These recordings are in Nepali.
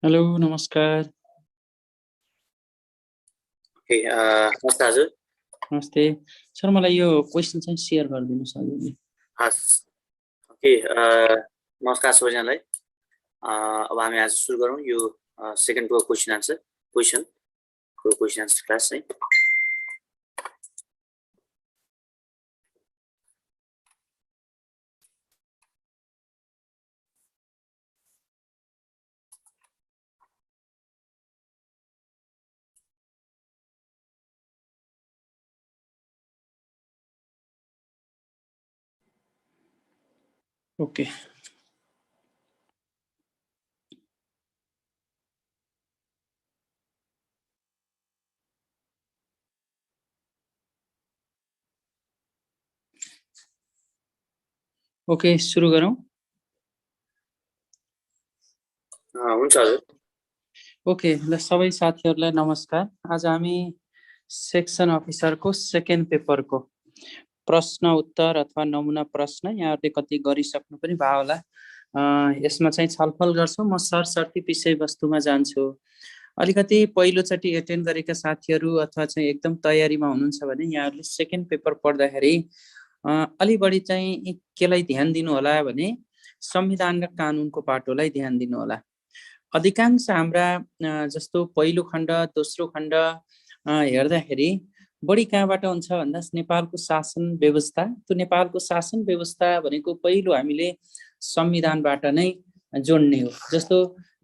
हेलो नमस्कार। नमस्ते हजुर। नमस्ते सर, मलाई यो क्वेसन चाहिँ सेयर गरिदिनुहोस् हजुरले। हस् नमस्कार सबैजनालाई। अब हामी आज सुरु गरौँ यो सेकेन्डको क्वेसन आन्सर क्लास चाहिँ। ओके, ओके सुरु गरौँ। हुन्छ हजुर। ओके ल, सबै साथीहरूलाई नमस्कार। आज हामी सेक्सन अफिसरको सेकेन्ड पेपरको प्रश्न उत्तर अथवा नमुना प्रश्न यहाँहरूले कति गरिसक्नु पनि भयो होला, यसमा चाहिँ छलफल गर्छौँ। म सरसर्ती विषयवस्तुमा जान्छु। अलिकति पहिलोचोटि एटेन्ड गरेका साथीहरू अथवा चाहिँ एकदम तयारीमा हुनुहुन्छ भने यहाँहरूले सेकेन्ड पेपर पढ्दाखेरि अलि बढी चाहिँ केलाई ध्यान दिनु होला भने संविधान र कानुनको पाटोलाई ध्यान दिनु होला। अधिकांश हाम्रा जस्तो पहिलो खण्ड दोस्रो खण्ड हेर्दाखेरि बढी कहाँबाट हुन्छ भन्दा नेपालको शासन व्यवस्था। त्यो नेपालको शासन व्यवस्था भनेको पहिलो हामीले संविधानबाट नै जोड्ने हो। जस्तो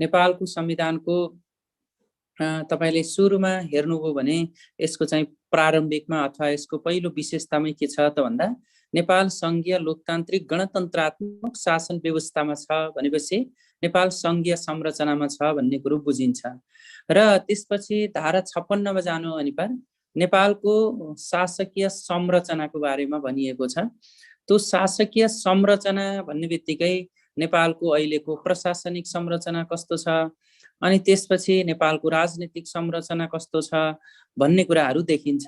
नेपालको संविधानको तपाईले सुरुमा हेर्नुभयो भने यसको चाहिँ प्रारम्भिकमा अथवा यसको पहिलो विशेषतामै के छ त भन्दा नेपाल संघीय लोकतान्त्रिक गणतन्त्रात्मक शासन व्यवस्थामा छ भनेपछि नेपाल संघीय संरचनामा छ भन्ने कुरो बुझिन्छ। र त्यसपछि धारा 56 मा जानु अनिवार्य नेपालको शासकीय संरचनाको बारेमा भनिएको छ। त्यो शासकीय संरचना भन्ने बित्तिकै नेपालको अहिलेको प्रशासनिक संरचना कस्तो छ, अनि त्यसपछि नेपालको राजनीतिक संरचना कस्तो छ भन्ने कुराहरू देखिन्छ।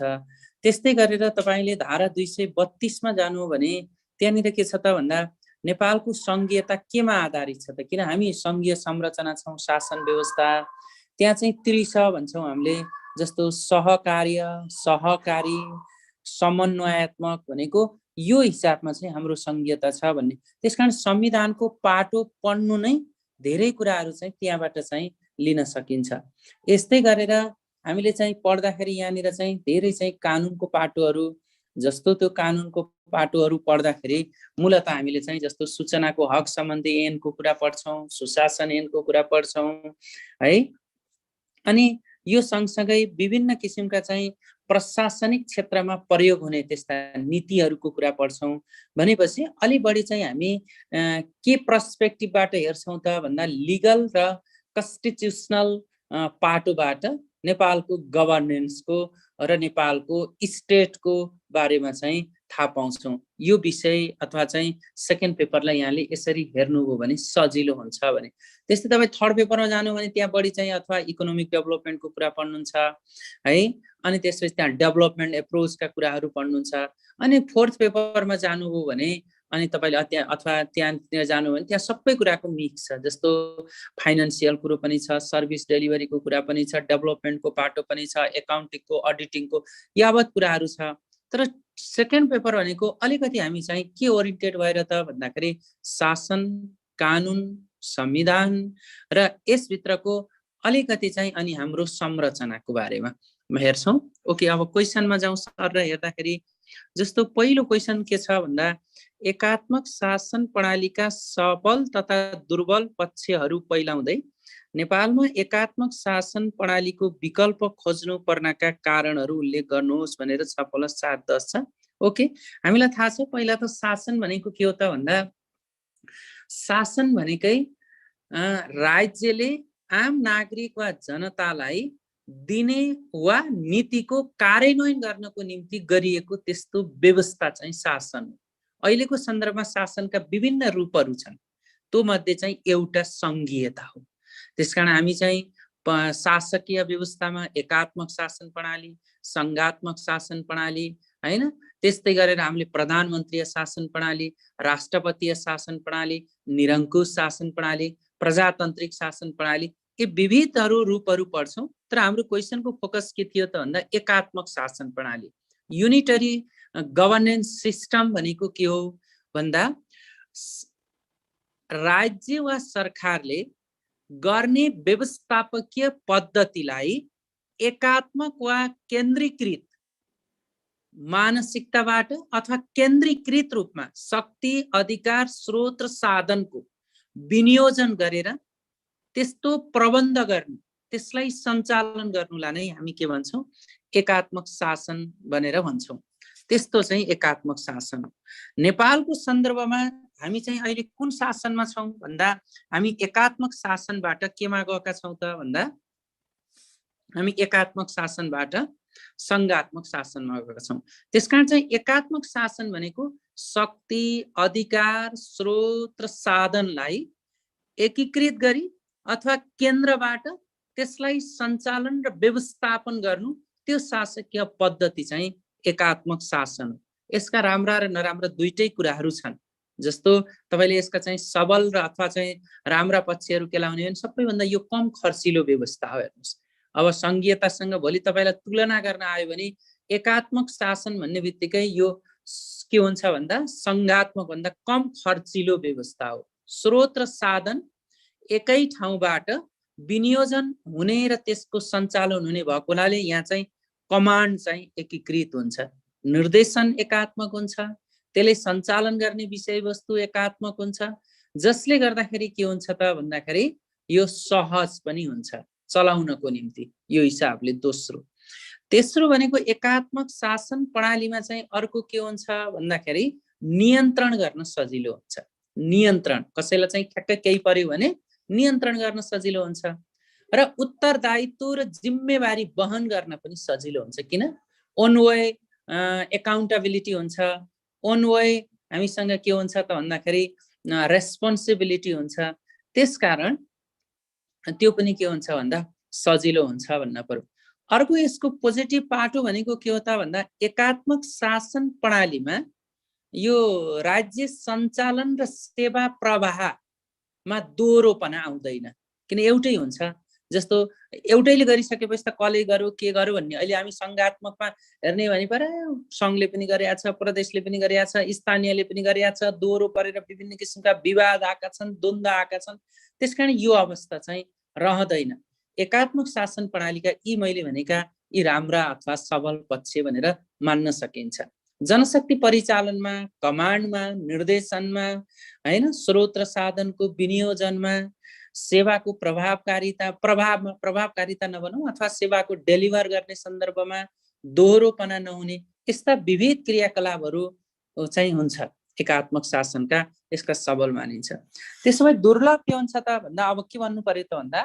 त्यस्तै गरेर तपाईले धारा 232 मा जानु हो भने त्यहाँनिर के छ त भन्दा नेपालको संघीयता केमा आधारित छ त, किन हामी संघीय संरचना छौं, शासन व्यवस्था त्यहाँ चाहिँ त्रिश भन्छौं हामीले। जस्तो सहकार्य, सहकारी, समन्वयात्मक भनेको यो हिसाबमा चाहिँ हाम्रो संघीयता छ भन्ने। त्यसकारण संविधानको पाटो पढ्नु नै धेरै कुराहरू चाहिँ त्यहाँबाट चाहिँ लिन सकिन्छ। यस्तै गरेर हामीले चाहिँ पढ्दाखेरि यहाँनिर चाहिँ धेरै चाहिँ कानुनको पाटोहरू, जस्तो त्यो कानुनको पाटोहरू पढ्दाखेरि मूलतः हामीले चाहिँ जस्तो सूचनाको हक सम्बन्धी ऐनको कुरा पढ्छौं, सुशासन ऐनको कुरा पढ्छौं है। अनि यो सँगसँगै विभिन्न किसिमका चाहिँ प्रशासनिक क्षेत्रमा प्रयोग हुने त्यस्ता नीतिहरूको कुरा पढ्छौं भनेपछि अलि बढी चाहिँ हामी के पर्सपेक्टिभबाट हेर्छौं त भन्दा लिगल र कन्स्टिट्युसनल पाटोबाट नेपालको गभर्नेन्सको र नेपालको स्टेटको बारेमा चाहिँ थाहा पाउँछौं। यो विषय अथवा चाहिँ सेकेन्ड पेपरलाई यहाँले यसरी हेर्नुभयो भने सजिलो हुन्छ भने। त्यस्तै तपाईँ थर्ड पेपरमा जानु भने त्यहाँ बढी चाहिँ अथवा इकोनोमिक डेभलपमेन्टको कुरा पढ्नुहुन्छ है, अनि त्यसपछि त्यहाँ डेभलपमेन्ट एप्रोचका कुराहरू पढ्नुहुन्छ। अनि फोर्थ पेपरमा जानुभयो भने अनि तपाईले अथवा त्यहाँतिर जानु भने त्यहाँ सबै कुराको मिक्स छ। जस्तो फाइनान्सियल कुरो पनि छ, सर्भिस डेलिभरीको कुरा पनि छ, डेभलपमेन्टको पाटो पनि छ, एकाउन्टिङको अडिटिङको यावत कुराहरू छ। तर सेकेन्ड पेपर भनेको अलिकति हामी चाहिँ के ओरिएन्टेड भएर त भन्दाखेरि शासन, कानुन, संविधान र यसभित्रको अलिकति चाहिँ अनि हाम्रो संरचनाको बारेमा हेर्छौं। ओके, अब क्वेसनमा जाउँ सर। र हेर्दाखेरि जस्तो पहिलो क्वेसन के छ भन्दा एकात्मक शासन प्रणालीका सबल तथा दुर्बल पक्षहरू पहिलाउँदै नेपालमा एकात्मक शासन प्रणालीको विकल्प खोज्नु पर्नका कारणहरू उल्लेख गर्नुहोस् भनेर 6+4=10 छ। ओके, हामीलाई थाहा छ पहिला त शासन भनेको के हो त भन्दा शासन भनेकै राज्यले आम नागरिक वा जनतालाई दिने वा नीतिको कार्यान्वयन गर्नको निम्ति गरिएको त्यस्तो व्यवस्था चाहिँ शासन हो। अहिलेको सन्दर्भमा शासनका विभिन्न रूपहरू छन्, त्यो मध्ये चाहिँ एउटा संघीयता हो। त्यसकारण हामी चाहिँ शासकीय व्यवस्थामा एकात्मक शासन प्रणाली, संघात्मक शासन प्रणाली हैन, त्यस्तै गरेर हामीले प्रधानमन्त्रीय शासन प्रणाली, राष्ट्रपतीय शासन प्रणाली, निरङ्कुश शासन प्रणाली, प्रजातान्त्रिक शासन प्रणाली यी विविधहरू रूपहरू पढ्छौँ, तर हाम्रो क्वेसनको फोकस के थियो त भन्दा एकात्मक शासन प्रणाली, युनिटरी गभर्नेन्स सिस्टम भनेको के हो भन्दा राज्य वा सरकारले गर्ने व्यवस्थापकीय पद्धतिलाई एकात्मक वा केन्द्रीकृत मानसिकताबाट अथवा केन्द्रीकृत रूपमा शक्ति, अधिकार, स्रोत र साधनको विनियोजन गरेर त्यस्तो प्रबन्ध गर्नु, त्यसलाई सञ्चालन गर्नुलाई नै हामी के भन्छौँ? एकात्मक शासन भनेर भन्छौँ। त्यस्तो चाहिँ एकात्मक शासन हो। नेपालको सन्दर्भमा हामी चाहिँ अहिले कुन शासनमा छौँ भन्दा हामी एकात्मक शासनबाट केमा गएका छौँ त भन्दा हामी एकात्मक शासनबाट संघात्मक शासनमा गएका छौँ। त्यसकारण चाहिँ एकात्मक शासन भनेको शक्ति, अधिकार, स्रोत र साधनलाई एकीकृत गरी अथवा केन्द्रबाट त्यसलाई सञ्चालन र व्यवस्थापन गर्नु, त्यो शासकीय पद्धति चाहिँ एकात्मक शासन हो। यसका राम्रा र नराम्रा दुईटै कुराहरू छन्। जस्तो तपाईले यसका चाहिँ सबल र अथवा चाहिँ राम्रा पक्षहरू के लाउने भने सबैभन्दा यो कम खर्चिलो व्यवस्था हो। हेर्नुस्, अब संघीयतासँग भोलि तपाईलाई तुलना गर्न आयो भने एकात्मक शासन भन्ने बित्तिकै यो के हुन्छ भन्दा संघात्मक भन्दा कम खर्चिलो व्यवस्था हो। स्रोत र साधन एकै ठाउँबाट विनियोजन हुने र त्यसको सञ्चालन हुने भएको हुनाले यहाँ चाहिँ कमान्ड चाहिँ एकीकृत हुन्छ, निर्देशन एकात्मक हुन्छ, त्यसले सञ्चालन गर्ने विषयवस्तु एकात्मक हुन्छ, जसले गर्दाखेरि के हुन्छ त भन्दाखेरि यो सहज पनि हुन्छ चलाउनको निम्ति। यो हिसाबले दोस्रो। तेस्रो भनेको एकात्मक शासन प्रणालीमा चाहिँ अर्को के हुन्छ भन्दाखेरि नियन्त्रण गर्न सजिलो हुन्छ। नियन्त्रण कसैलाई चाहिँ ठ्याक्कै केही पर्यो भने नियन्त्रण गर्न सजिलो हुन्छ र उत्तरदायित्व र जिम्मेवारी वहन गर्न पनि सजिलो हुन्छ। किन? ओन वे एकाउन्टेबिलिटी हुन्छ, ओन वे हामीसँग के हुन्छ त भन्दाखेरि रेस्पोन्सिबिलिटी हुन्छ। त्यसकारण त्यो पनि के हुन्छ भन्दा सजिलो हुन्छ भन्न पर्यो। अर्को यसको पोजिटिभ पाटो भनेको के हो त भन्दा एकात्मक शासन प्रणालीमा यो राज्य सञ्चालन र सेवा प्रवाहमा दोहोरोपना आउँदैन, किन एउटै हुन्छ। जस्तो एउटैले गरिसकेपछि त कसले गर्यो के गर्यो भन्ने, अहिले हामी संघात्मकमा हेर्ने भने पर संघले पनि गरेका छ, प्रदेशले पनि गरेका छ, स्थानीयले पनि गरेका छ, दोहोरो परेर विभिन्न किसिमका विवाद आएका छन्, द्वन्द्व आएका छन्। त्यसकारण यो अवस्था चाहिँ रहँदैन। एकात्मक शासन प्रणालीका यी मैले भनेका यी राम्रा अथवा सबल पक्ष भनेर मान्न सकिन्छ। जनशक्ति परिचालनमा, कमान्डमा, निर्देशनमा, हैन, स्रोत र साधनको विनियोजनमा, सेवाको प्रभावकारिता नभनौँ अथवा सेवाको डेलिभर गर्ने सन्दर्भमा दोहोरोपना नहुने, यस्ता विविध क्रियाकलापहरू चाहिँ हुन्छ एकात्मक शासनका। यसका सबल मानिन्छ। त्यसो भए दुर्लभ के हुन्छ त भन्दा अब के भन्नु पर्यो त भन्दा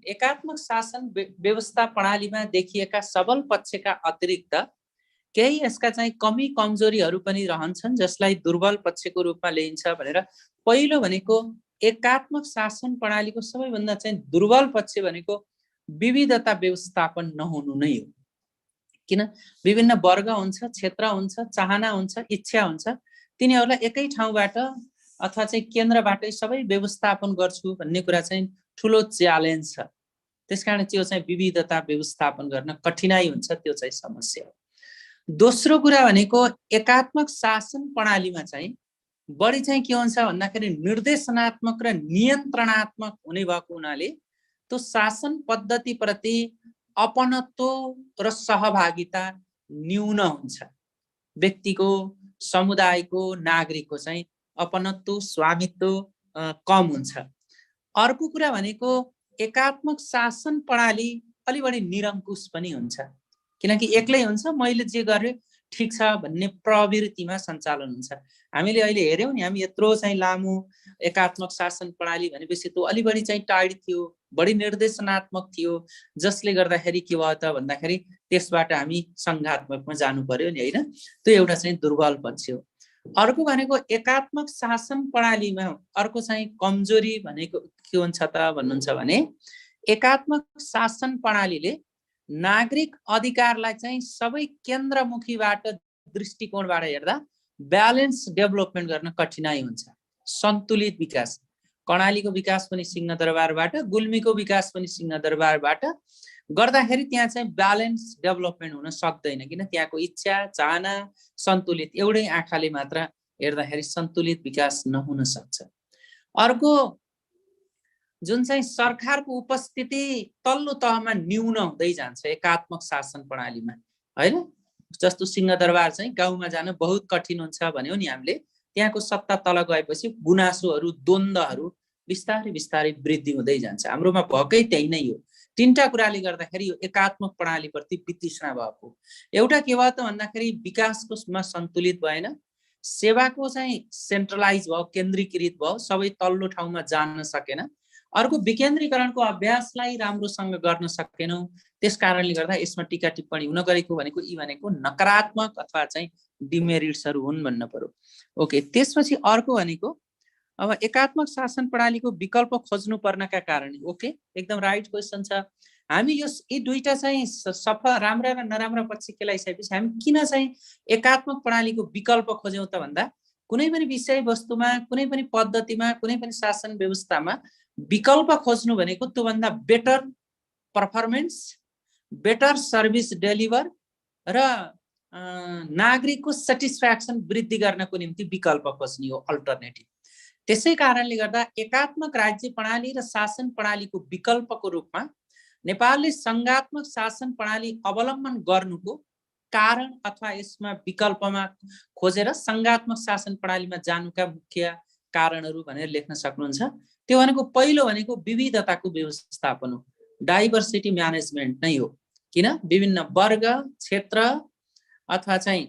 एकात्मक शासन व्यवस्था प्रणालीमा देखिएका सबल पक्षका अतिरिक्त केही यसका चाहिँ कमी कमजोरीहरू पनि रहन्छन्, जसलाई दुर्बल पक्षको रूपमा लिइन्छ भनेर। पहिलो भनेको एकात्मक शासन प्रणालीको सबैभन्दा चाहिँ दुर्बल पक्ष भनेको विविधता व्यवस्थापन नहुनु नै हो। किन? विभिन्न वर्ग हुन्छ, क्षेत्र हुन्छ, चाहना हुन्छ, इच्छा हुन्छ, तिनीहरूलाई एकै ठाउँबाट अथवा चाहिँ केन्द्रबाटै सबै व्यवस्थापन गर्छु भन्ने कुरा चाहिँ ठुलो च्यालेन्ज छ। त्यसकारण त्यो चाहिँ विविधता व्यवस्थापन गर्न कठिनाइ हुन्छ, त्यो चाहिँ समस्या हो। दोस्रो कुरा भनेको एकात्मक शासन प्रणालीमा चाहिँ बढी चाहिँ के हुन्छ भन्दाखेरि निर्देशनात्मक र नियन्त्रणात्मक हुने भएको हुनाले त्यो शासन पद्धतिप्रति अपनत्व र सहभागिता न्यून हुन्छ। व्यक्तिको, समुदायको, नागरिकको चाहिँ अपनत्व, स्वामित्व कम हुन्छ। अर्को कुरा भनेको एकात्मक शासन प्रणाली अलि बढी निरङ्कुश पनि हुन्छ, किनकि एक्लै हुन्छ, मैले जे गरेँ ठिक छ भन्ने प्रवृत्तिमा सञ्चालन हुन्छ। हामीले अहिले हेर्यौँ नि, हामी यत्रो चाहिँ लामो एकात्मक शासन प्रणाली भनेपछि त्यो अलि बढी चाहिँ टाइट थियो, बढी निर्देशनात्मक थियो, जसले गर्दाखेरि के भयो त भन्दाखेरि त्यसबाट हामी संघात्मकमा जानु पर्यो नि, होइन? त्यो एउटा चाहिँ दुर्बल पक्ष हो। अर्को भनेको एकात्मक शासन प्रणालीमा अर्को चाहिँ कमजोरी भनेको के हुन्छ त भन्नुहुन्छ भने एकात्मक शासन प्रणालीले नागरिक अधिकारलाई चाहिँ सबै केन्द्रमुखीबाट दृष्टिकोणबाट हेर्दा ब्यालेन्स डेभलपमेन्ट गर्न कठिनाइ हुन्छ, सन्तुलित विकास। कर्णालीको विकास पनि सिंहदरबारबाट, गुल्मीको विकास पनि सिंहदरबारबाट गर्दाखेरि त्यहाँ चाहिँ ब्यालेन्स डेभलपमेन्ट हुन सक्दैन, किन त्यहाँको इच्छा चाहना सन्तुलित एउटै आँखाले मात्र हेर्दाखेरि सन्तुलित विकास नहुन सक्छ। अर्को जुन चाहिँ सरकारको उपस्थिति तल्लो तहमा न्यून हुँदै जान्छ एकात्मक शासन प्रणालीमा, हैन? जस्तो सिंहदरबार चाहिँ गाउँमा जान बहुत कठिन हुन्छ भन्यो नि हामीले, त्यहाँको सत्ता तल गएपछि गुनासोहरू द्वन्द्वहरू बिस्तारै बिस्तारै वृद्धि हुँदै जान्छ। हाम्रोमा भएकै त्यही नै हो। तीनटा कुराले गर्दाखेरि यो एकात्मक प्रणालीप्रति वितृष्णा भएको। एउटा के भयो त भन्दाखेरि विकासकोमा सन्तुलित भएन, सेवाको चाहिँ सेन्ट्रलाइज भयो, केन्द्रीकृत भयो, सबै तल्लो ठाउँमा जान सकेन। अर्को विकेन्द्रीकरणको अभ्यासलाई राम्रोसँग गर्न सकेनौँ, त्यस कारणले गर्दा यसमा टीका टिप्पणी हुन गएको भनेको यी भनेको नकारात्मक अथवा चाहिँ डिमेरिट्सहरू हुन् भन्न पर्यो। ओके, त्यसपछि अर्को भनेको अब एकात्मक शासन प्रणालीको विकल्प खोज्नु पर्नका कारण, ओके एकदम राइट क्वेसन छ। हामी यी दुईटा चाहिँ सफा राम्रा र नराम्रा पक्ष केलाइसकेपछि हामी किन चाहिँ एकात्मक प्रणालीको विकल्प खोज्यौँ त भन्दा कुनै पनि विषयवस्तुमा, कुनै पनि पद्धतिमा, कुनै पनि शासन व्यवस्थामा विकल्प खोज्नु भनेको त्योभन्दा better performance, better service deliver र नागरिकको सेटिस्फ्याक्सन वृद्धि गर्नको निम्ति विकल्प खोज्ने हो, अल्टरनेटिभ। त्यसै कारणले गर्दा एकात्मक राज्य प्रणाली र शासन प्रणालीको विकल्पको रूपमा नेपालले संघात्मक शासन प्रणाली अवलम्बन गर्नुको कारण अथवा यसमा विकल्पमा खोजेर संघात्मक शासन प्रणालीमा जानुका मुख्य कारणहरू भनेर लेख्न सक्नुहुन्छ। त्यो भनेको पहिलो भनेको विविधताको व्यवस्थापन हो, डाइभर्सिटी म्यानेजमेन्ट नै हो। किन विभिन्न वर्ग, क्षेत्र अथवा चाहिँ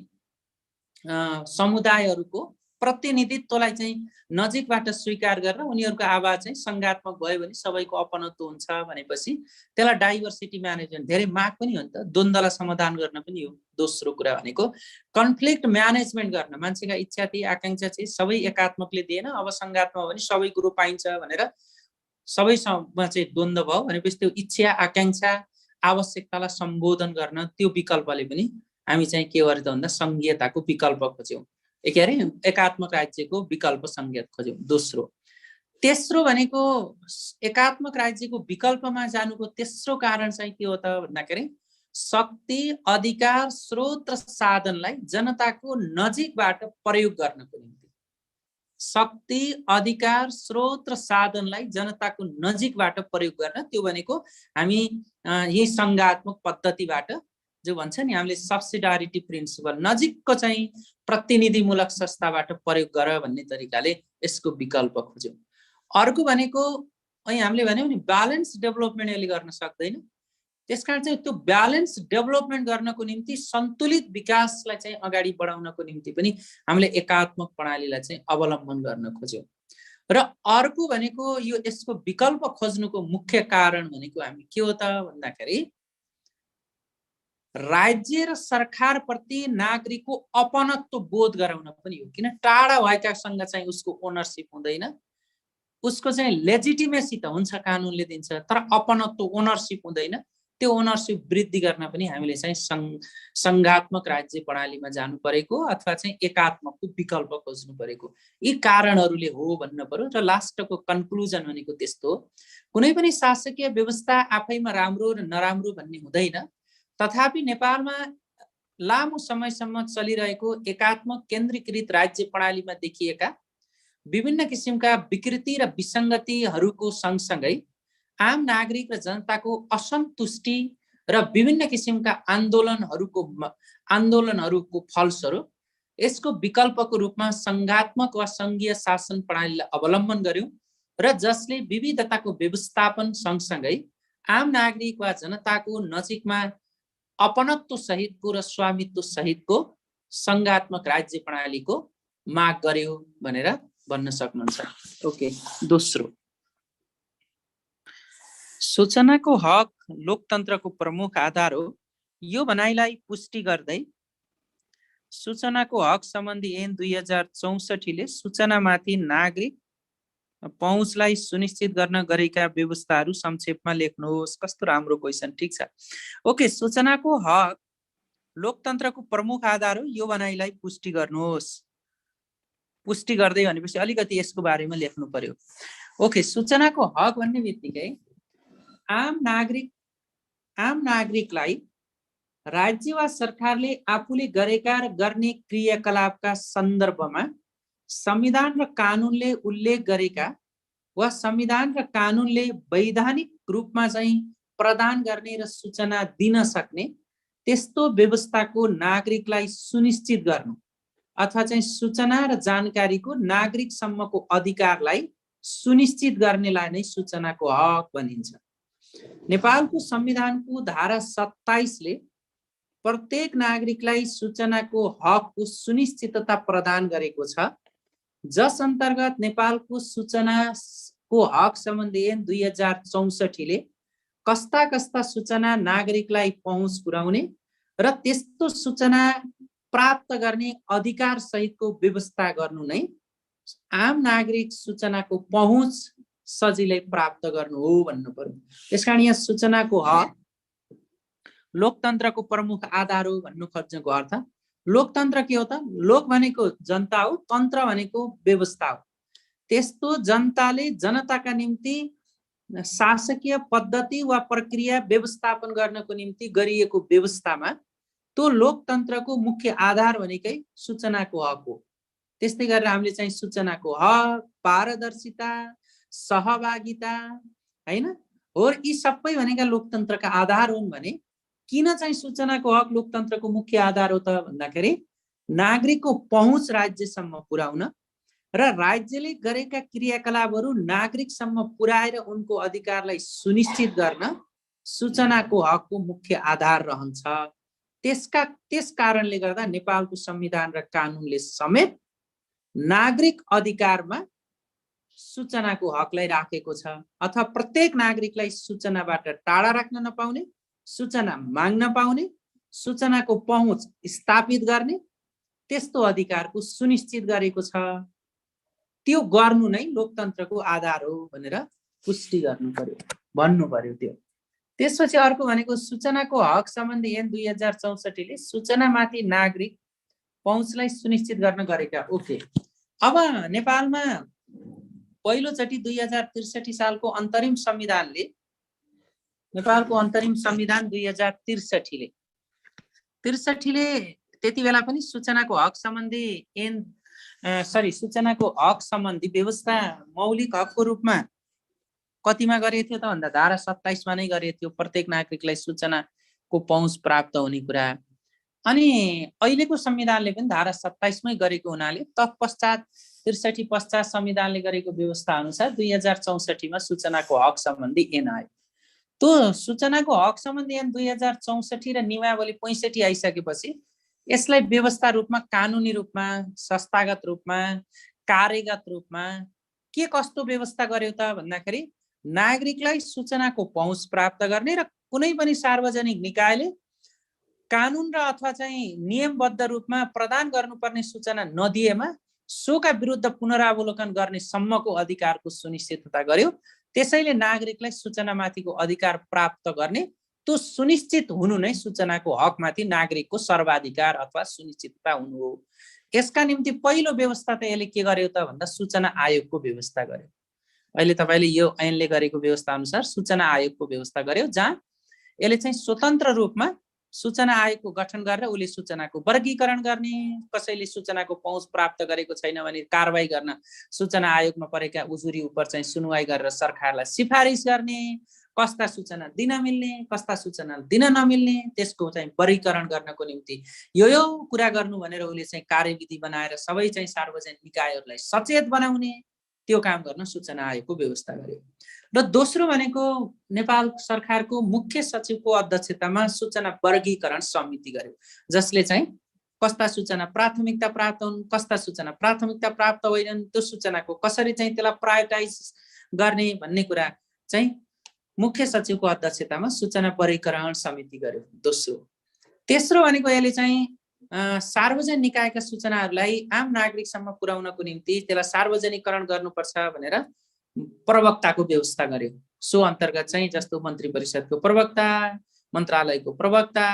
समुदायहरूको प्रतिनिधित्वलाई चाहिँ नजिकबाट स्वीकार गरेर उनीहरूको आवाज चाहिँ संघात्मक भयो भने सबैको अपनत्व हुन्छ भनेपछि त्यसलाई डाइभर्सिटी म्यानेजमेन्ट, धेरै माग पनि हो नि त, द्वन्द्वलाई समाधान गर्न पनि हो। दोस्रो कुरा भनेको कन्फ्लिक्ट म्यानेजमेन्ट गर्न, मान्छेका इच्छा थिए आकांक्षा चाहिँ सबै एकात्मकले दिएन, अब संघात्मक हो भने सबै कुरो पाइन्छ भनेर सबैसँग चाहिँ द्वन्द्व भयो भनेपछि त्यो इच्छा आकांक्षा आवश्यकतालाई सम्बोधन गर्न त्यो विकल्पले पनि हामी चाहिँ के गर्यो त भन्दा संघीयताको विकल्प खोज्यौँ, के अरे एकात्मक राज्यको विकल्प संघीयता खोज्यौँ। दोस्रो, तेस्रो भनेको एकात्मक राज्यको विकल्पमा जानुको तेस्रो कारण चाहिँ के हो त भन्दाखेरि शक्ति, अधिकार, स्रोत र साधनलाई जनताको नजिकबाट प्रयोग गर्नको निम्ति, शक्ति, अधिकार, स्रोत र साधनलाई जनताको नजिकबाट प्रयोग गर्न, त्यो भनेको हामी यही संघात्मक पद्धतिबाट जो भन्छ नि हामीले सब्सिडारिटी प्रिन्सिपल, नजिकको चाहिँ प्रतिनिधिमूलक संस्थाबाट प्रयोग गर भन्ने तरिकाले यसको विकल्प खोज्यौँ। अर्को भनेको अहिले हामीले भन्यौँ नि ब्यालेन्स डेभलपमेन्ट यसले गर्न सक्दैन, त्यसकारण चाहिँ त्यो ब्यालेन्स डेभलपमेन्ट गर्नको निम्ति सन्तुलित विकासलाई चाहिँ अगाडि बढाउनको निम्ति पनि हामीले एकात्मक प्रणालीलाई चाहिँ अवलम्बन गर्न खोज्यौँ। र अर्को भनेको यो यसको विकल्प खोज्नुको मुख्य कारण भनेको हामी के हो त भन्दाखेरि राज्य र सरकार प्रति नागरिकको अपनत्व बोध गराउन पनि हो। किन टाढा भएकासँग चाहिँ उसको ओनरसिप हुँदैन, उसको चाहिँ लेजिटिमेसी त हुन्छ कानुनले दिन्छ, तर अपनत्व ओनरसिप हुँदैन। त्यो ओनरसिप वृद्धि गर्न पनि हामीले चाहिँ संघात्मक राज्य प्रणालीमा जानु परेको अथवा चाहिँ एकात्मकको विकल्प खोज्नु परेको, यी कारणहरूले हो भन्न पर्यो। र लास्टको कन्क्लुजन भनेको त्यस्तो हो, कुनै पनि शासकीय व्यवस्था आफैमा राम्रो र नराम्रो भन्ने हुँदैन, तथापि नेपालमा लामो समयसम्म चलिरहेको एकात्मक केन्द्रीकृत राज्य प्रणालीमा देखिएका विभिन्न किसिमका विकृति र विसङ्गतिहरूको सँगसँगै आम नागरिक र जनताको असन्तुष्टि र विभिन्न किसिमका आन्दोलनहरूको फलस्वरूप यसको विकल्पको रूपमा संघात्मक वा संघीय शासन प्रणालीलाई अवलम्बन गर्यौं र जसले विविधताको व्यवस्थापन सँगसँगै आम नागरिक वा जनताको नजिकमा अपनत्व सहितको र स्वामित्व सहितको संघात्मक राज्य प्रणालीको माग गर्यो भनेर भन्न सक्नुहुन्छ। ओके, दोस्रो, सूचनाको हक लोकतन्त्रको प्रमुख आधार हो। यो भनाइलाई पुष्टि गर्दै सूचनाको हक सम्बन्धी ऐन 2064 ले सूचनामाथि नागरिक पहुँचलाई सुनिश्चित गर्न गरेका व्यवस्थाहरू संक्षेपमा लेख्नुहोस्। कस्तो राम्रो क्वेसन, ठिक छ। ओके, सूचनाको हक लोकतन्त्रको प्रमुख आधार हो, यो भनाइलाई पुष्टि गर्नुहोस्। पुष्टि गर्दै भनेपछि अलिकति यसको बारेमा लेख्नु पर्यो। ओके, सूचनाको हक भन्ने बित्तिकै आम नागरिकलाई राज्य वा सरकारले आफूले गरेका र गर्ने क्रियाकलापका सन्दर्भमा संविधान र कानुनले उल्लेख गरेका वा संविधान र कानुनले वैधानिक रूपमा चाहिँ प्रदान गर्ने र सूचना दिन सक्ने त्यस्तो व्यवस्थाको नागरिकलाई सुनिश्चित गर्नु अथवा चाहिँ सूचना र जानकारीको नागरिकसम्मको अधिकारलाई सुनिश्चित गर्नेलाई नै सूचनाको हक भनिन्छ। नेपालको संविधानको धारा 27 ले प्रत्येक नागरिकलाई सूचनाको हकको सुनिश्चितता प्रदान गरेको छ, जस अन्तर्गत नेपालको सूचनाको हक सम्बन्धी ऐन 2064 ले कस्ता कस्ता सूचना नागरिकलाई पहुँच पुर्याउने र त्यस्तो सूचना प्राप्त गर्ने अधिकार सहितको व्यवस्था गर्नु नै आम नागरिक सूचनाको पहुँच सजिलै प्राप्त गर्नु हो भन्नु पर्यो। त्यसकारण यहाँ सूचनाको हक लोकतन्त्रको प्रमुख आधार हो भन्नु खोज्नुको अर्थ, लोकतन्त्र के हो त? लोक भनेको जनता हो, तन्त्र भनेको व्यवस्था हो। त्यस्तो जनताले जनताका निम्ति शासकीय पद्धति वा प्रक्रिया व्यवस्थापन गर्नको निम्ति गरिएको व्यवस्थामा त्यो लोकतन्त्रको मुख्य आधार भनेकै सूचनाको हक हो। त्यस्तै गरेर हामीले चाहिँ सूचनाको हक, पारदर्शिता, सहभागिता हैन हो, यी सबै भनेका लोकतन्त्रका आधार हुन् भने किन चाहिँ सूचनाको हक लोकतन्त्रको मुख्य आधार हो त भन्दाखेरि नागरिकको पहुँच राज्यसम्म पुर्याउन र राज्यले गरेका क्रियाकलापहरू नागरिकसम्म पुर्याएर उनको अधिकारलाई सुनिश्चित गर्न सूचनाको हकको मुख्य आधार रहन्छ। त्यस कारणले गर्दा नेपालको संविधान र कानुनले समेत नागरिक अधिकारमा सूचनाको हकलाई राखेको छ, अथवा प्रत्येक नागरिकलाई सूचनाबाट टाढा राख्न नपाउने, सूचना माग्न पाउने, सूचनाको पहुँच स्थापित गर्ने त्यस्तो अधिकारको सुनिश्चित गरेको छ। त्यो गर्नु नै लोकतन्त्रको आधार हो भनेर पुष्टि गर्नु पर्यो, भन्नु पर्यो त्यो। त्यसपछि अर्को भनेको सूचनाको हक सम्बन्धी ऐन 2064 ले सूचनामाथि नागरिक पहुँचलाई सुनिश्चित गर्न गरेका। ओके, अब नेपालमा पहिलोचोटि 2063 सालको अन्तरिम संविधानले, नेपालको अन्तरिम संविधान 2063 ले त्यति बेला पनि सूचनाको हक सम्बन्धी ऐन सूचनाको हक सम्बन्धी व्यवस्था मौलिक हकको रूपमा कतिमा गरेको थियो त भन्दा धारा 27 मा नै गरेको थियो, प्रत्येक नागरिकलाई सूचनाको पहुँच प्राप्त हुने कुरा। अनि अहिलेको संविधानले पनि धारा 27 मै गरेको हुनाले तत्पश्चात 63 पश्चात संविधानले गरेको व्यवस्था अनुसार 2064 मा सूचनाको हक सम्बन्धी ऐन आयो। त्यो सूचनाको हक सम्बन्धी ऐन 2064 र नियमावली 65 आइसकेपछि यसलाई व्यवस्था रूपमा, कानुनी रूपमा, संस्थागत रूपमा, कार्यगत रूपमा के कस्तो व्यवस्था गर्यो त भन्दाखेरि नागरिकलाई सूचनाको पहुँच प्राप्त गर्ने र कुनै पनि सार्वजनिक निकायले कानुन र अथवा चाहिँ नियमबद्ध रूपमा प्रदान गर्नुपर्ने सूचना नदिएमा सोका विरुद्ध पुनरावलोकन गर्ने सम्मको अधिकारको सुनिश्चितता गर्यो। त्यसैले नागरिकलाई सूचनामाथिको अधिकार प्राप्त गर्ने त्यो सुनिश्चित हुनु नै सूचनाको हकमाथि नागरिकको सर्वाधिकार अथवा सुनिश्चितता हुनु हो। यसका निम्ति पहिलो व्यवस्था त यसले के गर्यो त भन्दा सूचना आयोगको व्यवस्था गर्यो। अहिले तपाईले यो ऐनले गरेको व्यवस्था अनुसार सूचना आयोगको व्यवस्था गर्यो, जहाँ यसले चाहिँ स्वतन्त्र रूपमा सूचना आयोगको गठन गरेर उसले सूचनाको वर्गीकरण गर्ने, कसैले सूचनाको पहुँच प्राप्त गरेको छैन भने कारबाही गर्न सूचना आयोगमा परेका उजुरी उप चाहिँ सुनवाई गरेर सरकारलाई सिफारिस गर्ने, कस्ता सूचना दिन मिल्ने, कस्ता सूचना दिन नमिल्ने त्यसको चाहिँ वर्गीकरण गर्नको निम्ति यो कुरा गर्नु भनेर उसले चाहिँ कार्यविधि बनाएर सबै चाहिँ सार्वजनिक निकायहरूलाई सचेत बनाउने त्यो काम गर्न सूचना आयोगको व्यवस्था गर्यो। र दोस्रो भनेको नेपाल सरकारको मुख्य सचिवको अध्यक्षतामा सूचना वर्गीकरण समिति गर्यो, जसले चाहिँ कस्ता सूचना प्राथमिकता प्राप्त हुन्, कस्ता सूचना प्राथमिकता प्राप्त होइनन्, त्यो सूचनाको कसरी चाहिँ त्यसलाई प्रायोरिटाइज गर्ने भन्ने कुरा चाहिँ मुख्य सचिवको अध्यक्षतामा सूचना वर्गीकरण समिति गर्यो दोस्रो। तेस्रो भनेको यसले चाहिँ सार्वजनिक निकायका सूचनाहरूलाई आम नागरिकसम्म पुर्याउनको निम्ति त्यसलाई सार्वजनिकरण गर्नुपर्छ भनेर प्रवक्ताको व्यवस्था गर्यो। सो अन्तर्गत चाहिँ जस्तो मन्त्री परिषदको प्रवक्ता, मन्त्रालयको प्रवक्ता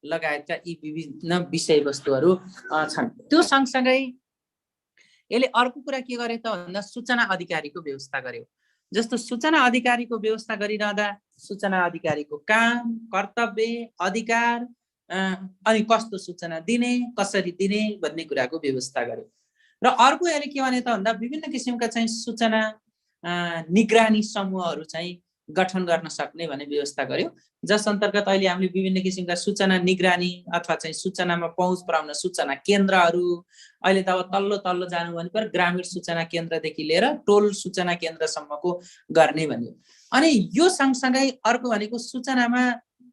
लगायतका यी विभिन्न विषयवस्तुहरू छन्। त्यो सँगसँगै यसले अर्को कुरा के गर्यो त भन्दा सूचना अधिकारीको व्यवस्था गर्यो। जस्तो सूचना अधिकारीको व्यवस्था गरिरहँदा सूचना अधिकारीको काम, कर्तव्य, अधिकार अनि कस्तो सूचना दिने, कसरी दिने भन्ने कुराको व्यवस्था गर्यो। र अर्को यसले के भने त भन्दा विभिन्न किसिमका चाहिँ सूचना निगरानी समूहहरू चाहिँ गठन गर्न सक्ने भने व्यवस्था गर्यो, जस अन्तर्गत अहिले हामीले विभिन्न किसिमका सूचना निगरानी अथवा चाहिँ सूचनामा पहुँच पुर्याउन सूचना केन्द्रहरू, अहिले त अब तल्लो तल्लो जानु भने पर ग्रामीण सूचना केन्द्रदेखि लिएर टोल सूचना केन्द्रसम्मको गर्ने भन्यो। अनि यो सँगसँगै अर्को भनेको सूचनामा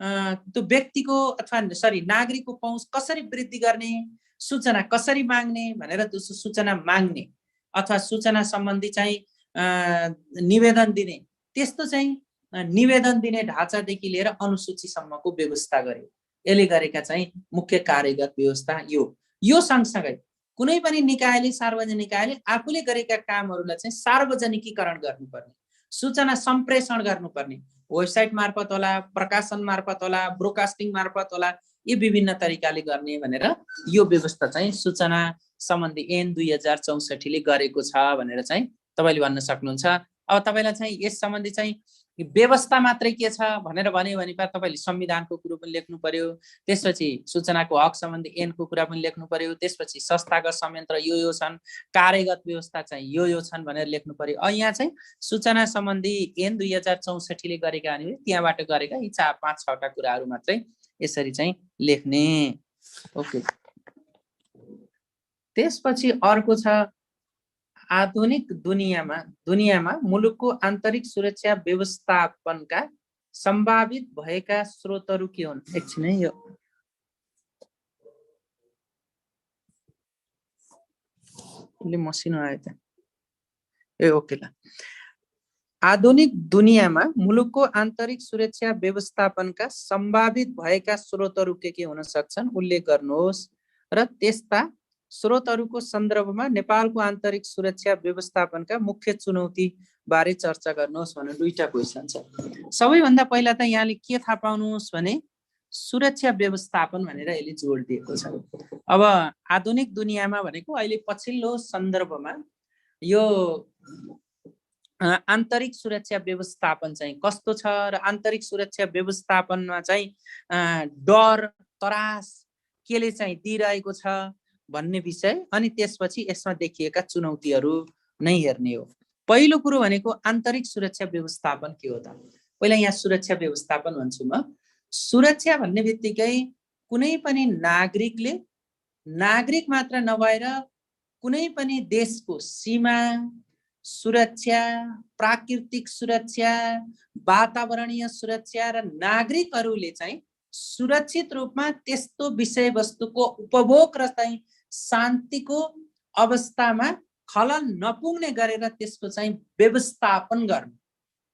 त्यो व्यक्तिको अथवा नागरिकको पहुँच कसरी वृद्धि गर्ने, सूचना कसरी माग्ने भनेर त्यो सूचना माग्ने अथवा सूचना सम्बन्धी चाहिँ निवेदन दिने, त्यस्तो चाहिँ निवेदन दिने ढाँचादेखि लिएर अनुसूचीसम्मको व्यवस्था गर्यो। यसले गरेका चाहिँ मुख्य कार्यगत व्यवस्था यो सँगसँगै कुनै पनि निकायले, सार्वजनिक निकायले आफूले गरेका कामहरूलाई चाहिँ सार्वजनिकीकरण गर्नुपर्ने, सूचना सम्प्रेषण गर्नुपर्ने, वेबसाइट मार्फत होला, प्रकाशन मार्फत होला, ब्रोडकास्टिङ मार्फत होला, यी विभिन्न तरिकाले गर्ने भनेर यो व्यवस्था चाहिँ सूचना सम्बन्धी ऐन 2064 ले गरेको छ भनेर चाहिँ तपाईले भन्न सक्नुहुन्छ। अब तपाईलाई चाहिँ यस सम्बन्धी चाहिँ व्यवस्था मात्रै के छ भनेर भन्यो भने तपाईले संविधानको कुरो पनि लेख्नु पर्यो, त्यसपछि सूचनाको हक सम्बन्धी ऐनको कुरा पनि लेख्नु पर्यो, त्यसपछि संस्थागत संयन्त्र यो छन्, कार्यगत व्यवस्था चाहिँ यो छन् भनेर लेख्नु पर्यो। यहाँ चाहिँ सूचना सम्बन्धी ऐन 2064 ले गरेका अनि त्यहाँबाट गरेका यी 4-5-6 कुराहरू मात्रै यसरी चाहिँ लेख्ने। ओके, त्यसपछि अर्को छ आधुनिक दुनियाँमा मुलुकको आन्तरिक सुरक्षा व्यवस्थापनका सम्भावित भएका स्रोतहरू के हुन्? एकछिन है, यो मसिनो आयो त। ओके ल, आधुनिक दुनियाँमा मुलुकको आन्तरिक सुरक्षा व्यवस्थापनका सम्भावित भएका स्रोतहरू के हुन सक्छन् उल्लेख गर्नुहोस् र त्यस्ता स्रोतहरूको सन्दर्भमा नेपालको आन्तरिक सुरक्षा व्यवस्थापनका मुख्य चुनौती बारे चर्चा गर्नुहोस् भनेर 2टा क्वेशन छ। सबैभन्दा पहिला त यहाँले के थाहा पाउनुहोस् भने सुरक्षा व्यवस्थापन भनेर यसले जोड दिएको छ। अब आधुनिक दुनियाँमा भनेको अहिले पछिल्लो सन्दर्भमा यो आन्तरिक सुरक्षा व्यवस्थापन चाहिँ कस्तो छ र आन्तरिक सुरक्षा व्यवस्थापनमा चाहिँ डर त्रास केले चाहिँ दिइरहेको छ भन्ने विषय अनि त्यसपछि यसमा देखिएका चुनौतीहरू नै हेर्ने हो। पहिलो कुरो भनेको आन्तरिक सुरक्षा व्यवस्थापन के हो त? पहिला यहाँ सुरक्षा व्यवस्थापन भन्छु म। सुरक्षा भन्ने बित्तिकै कुनै पनि नागरिकले, नागरिक मात्र नभएर कुनै पनि देशको सीमा सुरक्षा, प्राकृतिक सुरक्षा, वातावरणीय सुरक्षा र नागरिकहरूले चाहिँ सुरक्षित रूपमा त्यस्तो विषयवस्तुको उपभोग र चाहिँ शान्तिको अवस्थामा खलल नपुग्ने गरेर त्यसको चाहिँ व्यवस्थापन गर्नु,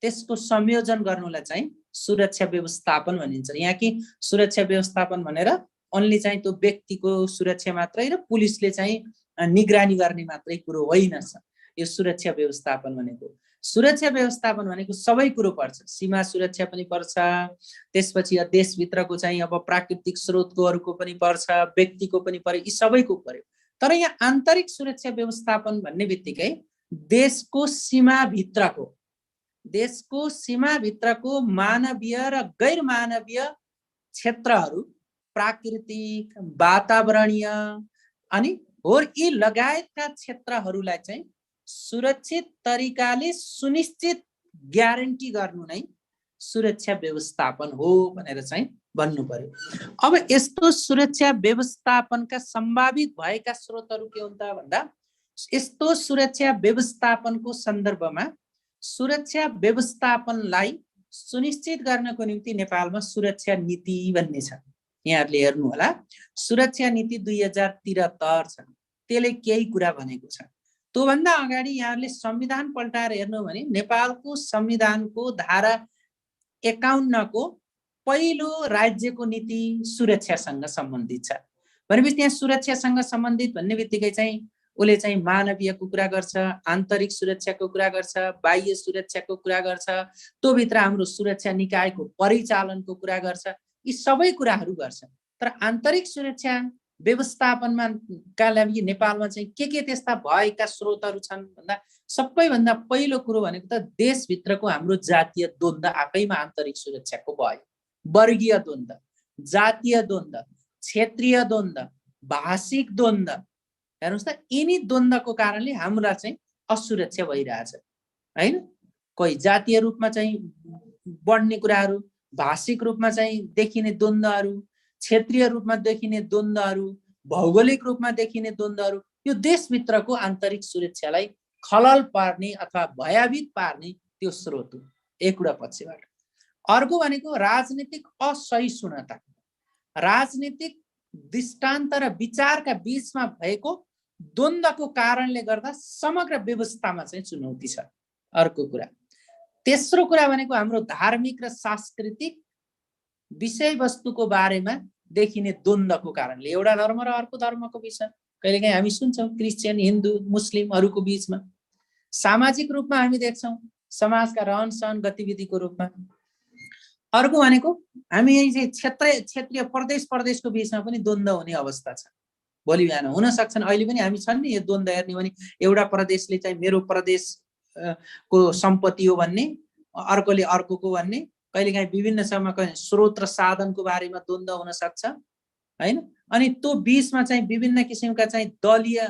त्यसको संयोजन गर्नुलाई चाहिँ सुरक्षा व्यवस्थापन भनिन्छ। यहाँ कि सुरक्षा व्यवस्थापन भनेर अन्ली चाहिँ त्यो व्यक्तिको सुरक्षा मात्रै र पुलिसले चाहिँ निगरानी गर्ने मात्रै कुरो होइन। यो सुरक्षा व्यवस्थापन भनेको, सुरक्षा व्यवस्थापन भनेको सबै कुरो पर्छ। सीमा सुरक्षा पनि पर्छ, त्यसपछि देशभित्रको चाहिँ अब प्राकृतिक स्रोतकोहरूको पनि पर्छ, व्यक्तिको पनि पर्यो, यी सबैको पर्यो। तर यहाँ आन्तरिक सुरक्षा व्यवस्थापन भन्ने बित्तिकै देशको सीमाभित्रको मानवीय र गैर मानवीय क्षेत्रहरू, प्राकृतिक, वातावरणीय अनि यी लगायतका क्षेत्रहरूलाई चाहिँ सुरक्षित तरिकाले सुनिश्चित ग्यारेन्टी गर्नु नै सुरक्षा व्यवस्थापन हो भनेर चाहिँ भन्नु पर्यो। अब यस्तो सुरक्षा व्यवस्थापनका सम्भावित भएका स्रोतहरू के हुन् त भन्दा यस्तो सुरक्षा व्यवस्थापनको सन्दर्भमा सुरक्षा व्यवस्थापनलाई सुनिश्चित गर्नको निम्ति नेपालमा सुरक्षा नीति भन्ने छ। यहाँहरूले हेर्नु होला, सुरक्षा नीति 2073 छ। त्यसले केही कुरा भनेको छ। त्योभन्दा अगाडि यहाँहरूले संविधान पल्टाएर हेर्नु भने नेपालको संविधानको धारा 51 को पहिलो राज्यको नीति सुरक्षासँग सम्बन्धित छ। भनेपछि त्यहाँ सुरक्षासँग सम्बन्धित भन्ने बित्तिकै चाहिँ उसले चाहिँ मानवीयको कुरा गर्छ, आन्तरिक सुरक्षाको कुरा गर्छ, बाह्य सुरक्षाको कुरा गर्छ, त्यो भित्र हाम्रो सुरक्षा निकायको परिचालनको कुरा गर्छ, यी सबै कुराहरू गर्छ। तर आन्तरिक सुरक्षा व्यवस्थापनमा का लागि नेपालमा चाहिँ के त्यस्ता भएका स्रोतहरू छन् भन्दा सबैभन्दा पहिलो कुरो भनेको त देशभित्रको हाम्रो जातीय द्वन्द्व आफैमा आन्तरिक सुरक्षाको भयो। वर्गीय द्वन्द्व, जातीय द्वन्द्व, क्षेत्रीय द्वन्द्व, भाषिक द्वन्द्व, हेर्नुहोस् त, यिनी द्वन्द्वको कारणले हामीलाई चाहिँ असुरक्षा भइरहेछ हैन। कोही जातीय रूपमा चाहिँ बढ्ने कुराहरू, भाषिक रूपमा चाहिँ देखिने द्वन्द्वहरू, क्षेत्रीय रूपमा देखिने द्वन्द्वहरू, भौगोलिक रूपमा देखिने द्वन्द्वहरू, यो देशभित्रको आन्तरिक सुरक्षालाई खलल पार्ने अथवा भयभीत पार्ने त्यो स्रोत हो एउटा पक्षबाट। अर्को भनेको राजनीतिक असहिष्णुता, राजनीतिक दृष्टान्त र विचारका बीचमा भएको द्वन्द्वको कारणले गर्दा समग्र व्यवस्थामा चाहिँ चुनौती छ। अर्को कुरा। तेस्रो कुरा भनेको हाम्रो धार्मिक र सांस्कृतिक विषयवस्तुको बारेमा देखिने द्वन्द्वको कारणले, एउटा धर्म र अर्को धर्मको बीचमा कहिलेकाहीँ हामी सुन्छौँ क्रिस्चियन, हिन्दू, मुस्लिमहरूको बीचमा। सामाजिक रूपमा हामी देख्छौँ समाजका रहन सहन गतिविधिको रूपमा। अर्को भनेको हामी चाहिँ क्षेत्रीय प्रदेशको बीचमा पनि द्वन्द्व हुने अवस्था छ। भोलि बिहान हुन सक्छन्, अहिले पनि हामी छन् नि यो द्वन्द्व हेर्ने भने एउटा प्रदेशले चाहिँ मेरो प्रदेशको सम्पत्ति हो भन्ने, अर्कोले अर्कोको भन्ने, कहिलेकाहीँ विभिन्न समयमा स्रोत र साधनको बारेमा द्वन्द्व हुन सक्छ हैन। अनि त्यो बीचमा चाहिँ विभिन्न किसिमका चाहिँ दलीय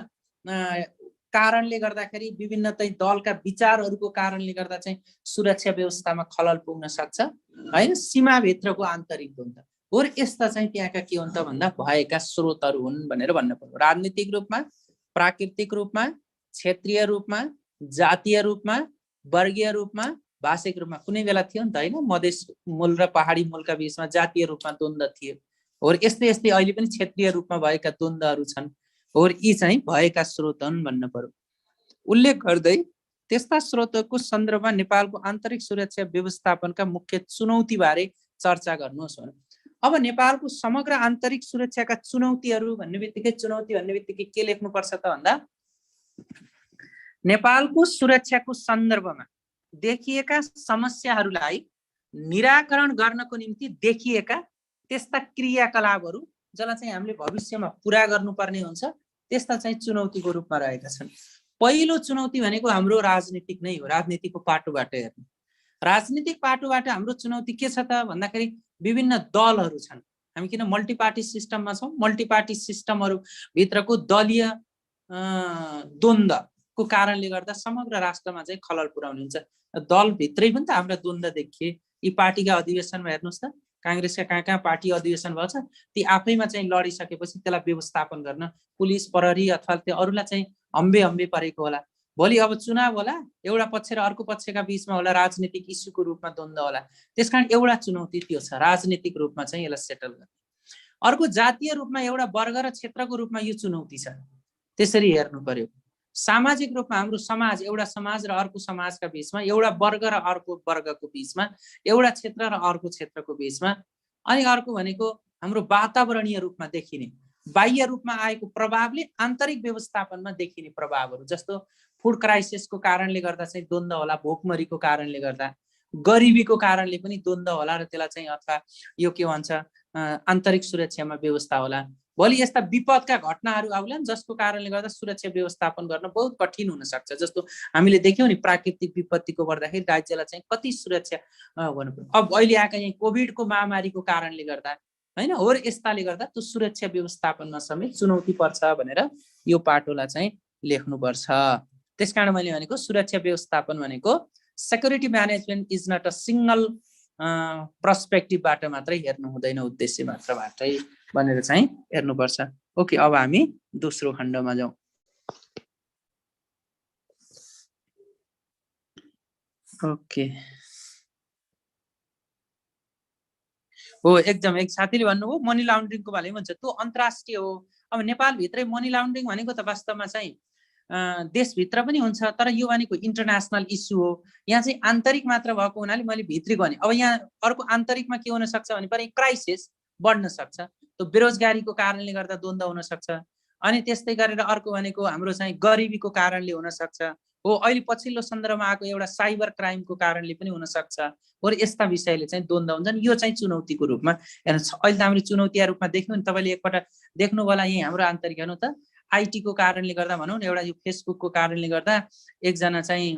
कारणले गर्दाखेरि, विभिन्न चाहिँ दलका विचारहरूको कारणले गर्दा चाहिँ सुरक्षा व्यवस्थामा खलल पुग्न सक्छ हैन। सीमाभित्रको आन्तरिक द्वन्द्व हो। यस्ता चाहिँ त्यहाँका के हुन् त भन्दा भएका स्रोतहरू हुन् भनेर भन्न पर्यो। राजनीतिक रूपमा, प्राकृतिक रूपमा, क्षेत्रीय रूपमा, जातीय रूपमा, वर्गीय रूपमा, भाषिक रूपमा। कुनै बेला थियो नि त हैन, मधेस मूल र पहाडी मूलका बीचमा जातीय रूपमा द्वन्द्व थियो। हो यस्तै यस्तै अहिले पनि क्षेत्रीय रूपमा भएका द्वन्द्वहरू छन्। हो यी चाहिँ भएका स्रोत हुन् भन्न पर्यो। उल्लेख गर्दै त्यस्ता स्रोतको सन्दर्भमा नेपालको आन्तरिक सुरक्षा व्यवस्थापनका मुख्य चुनौतीबारे चर्चा गर्नुहोस् भने, अब नेपालको समग्र आन्तरिक सुरक्षाका चुनौतीहरू भन्ने बित्तिकै के लेख्नुपर्छ त भन्दा, नेपालको सुरक्षाको सन्दर्भमा देखिएका समस्याहरूलाई निराकरण गर्नको निम्ति देखिएका त्यस्ता क्रियाकलापहरू जसलाई चाहिँ हामीले भविष्यमा पुरा गर्नुपर्ने हुन्छ, त्यस्ता चाहिँ चुनौतीको रूपमा रहेका छन्। पहिलो चुनौती भनेको हाम्रो राजनीतिक नै हो। राजनीतिको पाटोबाट हेर्नु, राजनीतिक पाटोबाट हाम्रो चुनौती के छ त भन्दाखेरि विभिन्न दलहरू छन्। हामी किन मल्टी पार्टी सिस्टममा छौँ, मल्टी पार्टी सिस्टमहरू भित्रको दलीय द्वन्द्वको कारणले गर्दा समग्र राष्ट्रमा चाहिँ खलल पुर्याउने हुन्छ। दलभित्रै पनि त हाम्रा द्वन्द्व देखिए। यी पार्टीका अधिवेशनमा हेर्नुहोस् त, काङ्ग्रेसका कहाँ पार्टी अधिवेशन भएछ, ती आफैमा चाहिँ लडिसकेपछि त्यसलाई व्यवस्थापन गर्न पुलिस, प्रहरी अथवा त्यो अरूलाई चाहिँ हम्बे परेको होला। भोलि अब चुनाव होला, एउटा पक्ष र अर्को पक्षका बीचमा होला, राजनीतिक इस्युको रूपमा द्वन्द्व होला। त्यसकारण एउटा चुनौती त्यो छ, राजनीतिक रूपमा चाहिँ यसलाई सेटल गर्ने। अर्को जातीय रूपमा एउटा वर्ग र क्षेत्रको रूपमा यो चुनौती छ। त्यसरी हेर्नु पर्यो। सामाजिक रूपमा हाम्रो समाज, एउटा समाज र अर्को समाजका बीचमा, एउटा वर्ग र अर्को वर्गको बीचमा, एउटा क्षेत्र र अर्को क्षेत्रको बीचमा। अनि अर्को भनेको हाम्रो वातावरणीय रूपमा देखिने, बाह्य रूपमा आएको प्रभावले आन्तरिक व्यवस्थापनमा देखिने प्रभावहरू, जस्तो फुड क्राइसिसको कारणले गर्दा चाहिँ द्वन्द्व होला, भोकमरीको कारणले गर्दा, गरिबीको कारणले पनि द्वन्द्व होला र त्यसलाई चाहिँ अथवा यो के भन्छ आन्तरिक सुरक्षामा व्यवस्था होला। भोलि यस्ता विपदका घटनाहरू आउलान् जसको कारणले गर्दा सुरक्षा व्यवस्थापन गर्न बहुत कठिन हुन सक्छ। जस्तो हामीले देख्यौँ नि, प्राकृतिक विपत्तिको गर्दाखेरि राज्यलाई चाहिँ कति सुरक्षा गर्नु पर्यो। अब अहिले आएका यहाँ कोभिडको महामारीको कारणले गर्दा हैन, हो यस्ताले गर्दा त्यो सुरक्षा व्यवस्थापनमा समेत चुनौती पर्छ भनेर यो पाटोलाई चाहिँ लेख्नुपर्छ। त्यसकारण मैले भनेको सुरक्षा व्यवस्थापन भनेको security management is not a single पर्सपेक्टिभबाट मात्रै हेर्नु हुँदैन, उद्देश्य मात्रबाटै भनेर चाहिँ हेर्नुपर्छ। ओके, अब हामी दोस्रो खण्डमा जाउँ। ओके, हो एकदम एक साथीले भन्नुभयो मनी लाउन्ड्रिङको बारेमा भन्छ, त्यो अन्तर्राष्ट्रिय हो। अब नेपालभित्रै मनी लाउन्ड्रिङ भनेको त वास्तवमा चाहिँ देशभित्र पनि हुन्छ, तर यो भनेको इन्टरनेसनल इस्यु हो। यहाँ चाहिँ आन्तरिक मात्र भएको हुनाले मैले भित्री भने। अब यहाँ अर्को आन्तरिकमा के हुन सक्छ भने पनि क्राइसिस बढ्न सक्छ, त्यो बेरोजगारीको कारणले गर्दा द्वन्द्व हुन सक्छ। अनि त्यस्तै गरेर अर्को भनेको हाम्रो चाहिँ गरिबीको कारणले हुन सक्छ। हो अहिले पछिल्लो सन्दर्भमा आएको एउटा साइबर क्राइमको कारणले पनि हुन सक्छ बरु यस्ता विषयले चाहिँ द्वन्द्व हुन्छन् यो चाहिँ चुनौतीको रूपमा हेर्नुहोस् अहिले त हामीले चुनौतीको रूपमा देख्यौँ नि तपाईँले एकपल्ट देख्नु होला यही हाम्रो आन्तरिक हेर्नु त आइटी को कारणले गर्दा भनौँ न एउटा यो फेसबुकको कारणले गर्दा एकजना चाहिँ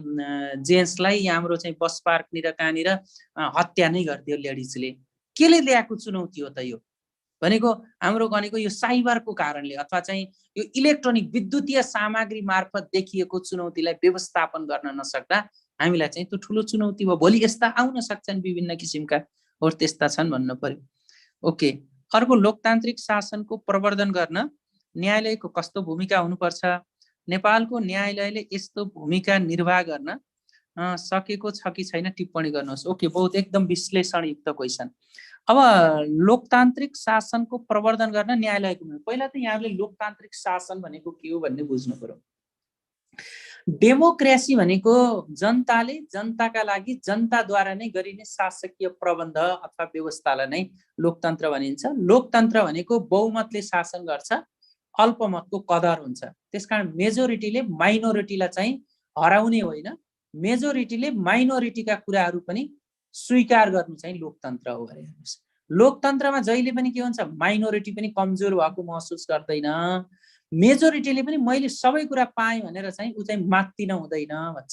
जेन्ट्सलाई हाम्रो चाहिँ बस पार्कनिर कहाँनिर हत्या नै गरिदियो लेडिजले केले ल्याएको चुनौती हो त यो भनेको हाम्रो भनेको यो साइबरको कारणले अथवा चाहिँ यो इलेक्ट्रोनिक विद्युतीय सामग्री मार्फत देखिएको चुनौतीलाई व्यवस्थापन गर्न नसक्दा हामीलाई चाहिँ त्यो ठुलो चुनौती भयो भोलि यस्ता आउन सक्छन् विभिन्न किसिमका और त्यस्ता छन् भन्नु पर्यो ओके अर्को लोकतान्त्रिक शासनको प्रवर्धन गर्न न्यायालयको कस्तो भूमिका हुनुपर्छ नेपालको न्यायालयले यस्तो भूमिका निर्वाह गर्न सकेको छ कि छैन टिप्पणी गर्नुहोस् ओके बहुत एकदम विश्लेषणयुक्त क्वेसन अब लोकतान्त्रिक शासनको प्रवर्धन गर्न न्यायालयको पहिला त यहाँले लोकतान्त्रिक शासन भनेको के हो भन्ने बुझ्नु पर्यो डेमोक्रेसी भनेको जनताले जनताका लागि जनताद्वारा नै गरिने शासकीय प्रबन्ध अथवा व्यवस्थालाई नै लोकतन्त्र भनिन्छ लोकतन्त्र भनेको बहुमतले शासन गर्छ अल्पमतको कदर हुन्छ त्यसकारण मेजोरिटीले माइनोरिटीलाई चाहिँ हराउने होइन मेजोरिटीले माइनोरिटीका कुराहरू पनि स्वीकार गर्नु चाहिँ लोकतन्त्र हो अरे हेर्नुस् लोकतन्त्रमा जहिले पनि के हुन्छ माइनोरिटी पनि कमजोर भएको महसुस गर्दैन मेजोरिटीले पनि मैले सबै कुरा पाएँ भनेर चाहिँ उ चाहिँ मात्तिन हुँदैन भन्छ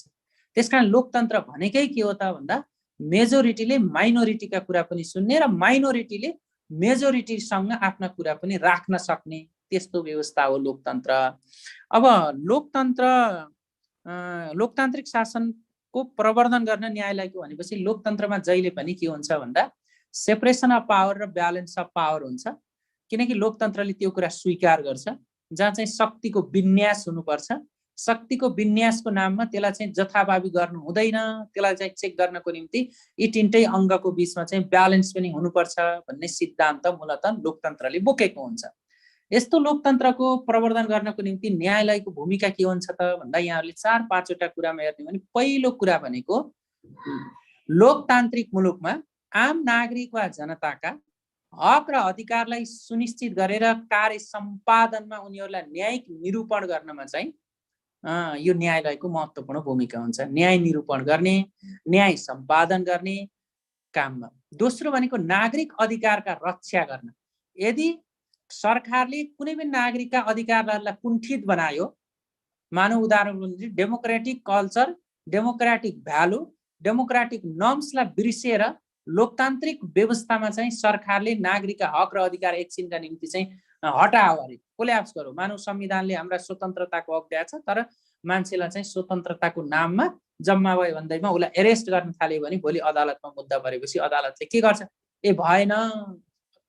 त्यसकारण लोकतन्त्र भनेकै के हो त भन्दा मेजोरिटीले माइनोरिटीका कुरा पनि सुन्ने र माइनोरिटीले मेजोरिटीसँग आफ्ना कुरा पनि राख्न सक्ने त्यस्तो व्यवस्था हो लोकतन्त्र अब लोकतान्त्रिक शासनको प्रवर्धन गर्न न्यायालयको भनेपछि लोकतन्त्रमा जहिले पनि के हुन्छ भन्दा सेपरेसन अफ पावर र ब्यालेन्स अफ पावर हुन्छ किनकि लोकतन्त्रले त्यो कुरा स्वीकार गर्छ जहाँ चाहिँ शक्तिको विन्यास हुनुपर्छ शक्तिको विन्यासको नाममा त्यसलाई चाहिँ जथाभावी गर्नु हुँदैन त्यसलाई चाहिँ चेक गर्नको निम्ति यी तीनटै अङ्गको बीचमा चाहिँ ब्यालेन्स पनि हुनुपर्छ भन्ने सिद्धान्त मूलतः लोकतन्त्रले बोकेको हुन्छ यस्तो लोकतन्त्रको प्रवर्धन गर्नको निम्ति न्यायालयको भूमिका के हुन्छ त भन्दा यहाँहरूले 4-5 वटा कुरामा हेर्ने भने पहिलो कुरा भनेको लोकतान्त्रिक मुलुकमा आम नागरिक वा जनताका हक र अधिकारलाई सुनिश्चित गरेर कार्य सम्पादनमा उनीहरूलाई न्यायिक निरूपण गर्नमा चाहिँ यो न्यायालयको महत्त्वपूर्ण भूमिका हुन्छ न्याय निरूपण गर्ने न्याय सम्पादन गर्ने काममा दोस्रो भनेको नागरिक अधिकारका रक्षा गर्न यदि सरकारले कुनै पनि नागरिकका अधिकारहरूलाई कुण्ठित बनायो मानव उदाहरण democratic culture democratic value democratic नर्म्सलाई बिर्सिएर लोकतान्त्रिक व्यवस्थामा चाहिँ सरकारले नागरिकका हक र अधिकार एकछिनका निम्ति चाहिँ हटाओ अरे कोल्याप्स गरौँ मानव संविधानले हाम्रा स्वतन्त्रताको हक दिएको छ तर मान्छेलाई चाहिँ स्वतन्त्रताको नाममा जम्मा भयो भन्दैमा उसलाई एरेस्ट गर्न थाल्यो भने भोलि अदालतमा मुद्दा परेपछि अदालतले के गर्छ ए भएन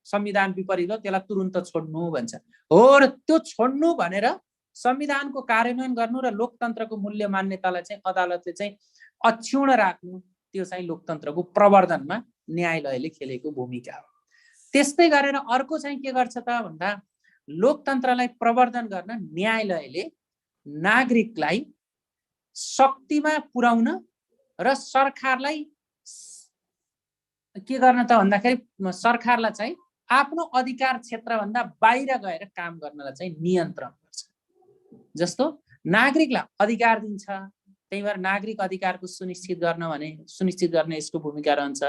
संविधान विपरीत हो त्यसलाई तुरुन्त छोड्नु भन्छ हो र त्यो छोड्नु भनेर संविधानको कार्यान्वयन गर्नु र लोकतन्त्रको मूल्य मान्यतालाई चाहिँ अदालतले चाहिँ अक्षुण्ण राख्नु त्यो चाहिँ लोकतन्त्रको प्रवर्धनमा न्यायालयले खेलेको भूमिका हो त्यस्तै गरेर अर्को चाहिँ के गर्छ त भन्दा लोकतन्त्रलाई प्रवर्धन गर्न न्यायालयले नागरिकलाई शक्तिमा पुर्याउन र सरकारलाई के गर्न त भन्दाखेरि सरकारलाई चाहिँ आफ्नो अधिकार क्षेत्रभन्दा बाहिर गएर काम गर्नलाई चाहिँ नियन्त्रण गर्छ जस्तो नागरिकलाई अधिकार दिन्छ त्यही भएर नागरिक अधिकारको सुनिश्चित गर्ने यसको भूमिका रहन्छ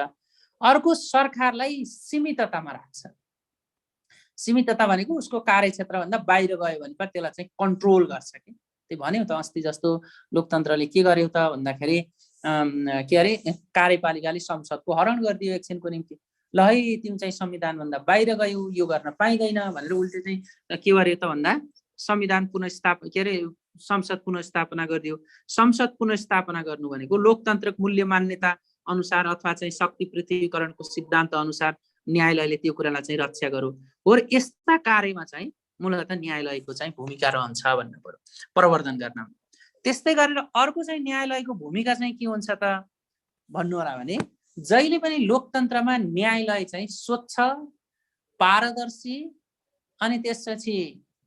अर्को सरकारलाई सीमिततामा राख्छ सीमितता भनेको उसको कार्यक्षेत्रभन्दा बाहिर गयो भने पनि त्यसलाई चाहिँ कन्ट्रोल गर्छ कि त्यो भन्यो त अस्ति जस्तो लोकतन्त्रले के गर्यो त भन्दाखेरि के अरे कार्यपालिकाले संसदको हरण गरिदियो एकछिनको निम्ति ल है तिमी चाहिँ संविधानभन्दा बाहिर गयौ यो गर्न पाइँदैन भनेर उल्टे चाहिँ के गर्यो त भन्दा संविधान पुनर्स्थापना के अरे संसद पुनर्स्थापना गरिदियो संसद पुनर्स्थापना गर्नु भनेको लोकतान्त्रिक मूल्य मान्यता अनुसार अथवा चाहिँ शक्ति पृथ्वीकरणको सिद्धान्त अनुसार न्यायालयले त्यो कुरालाई चाहिँ रक्षा गरौँ हो यस्ता कार्यमा चाहिँ मूलतः न्यायालयको चाहिँ भूमिका रहन्छ भन्नु पर्यो प्रवर्धन गर्न त्यस्तै गरेर अर्को चाहिँ न्यायालयको भूमिका चाहिँ के हुन्छ त भन्नु होला भने जहिले पनि लोकतन्त्रमा न्यायालय चाहिँ स्वच्छ पारदर्शी अनि त्यसपछि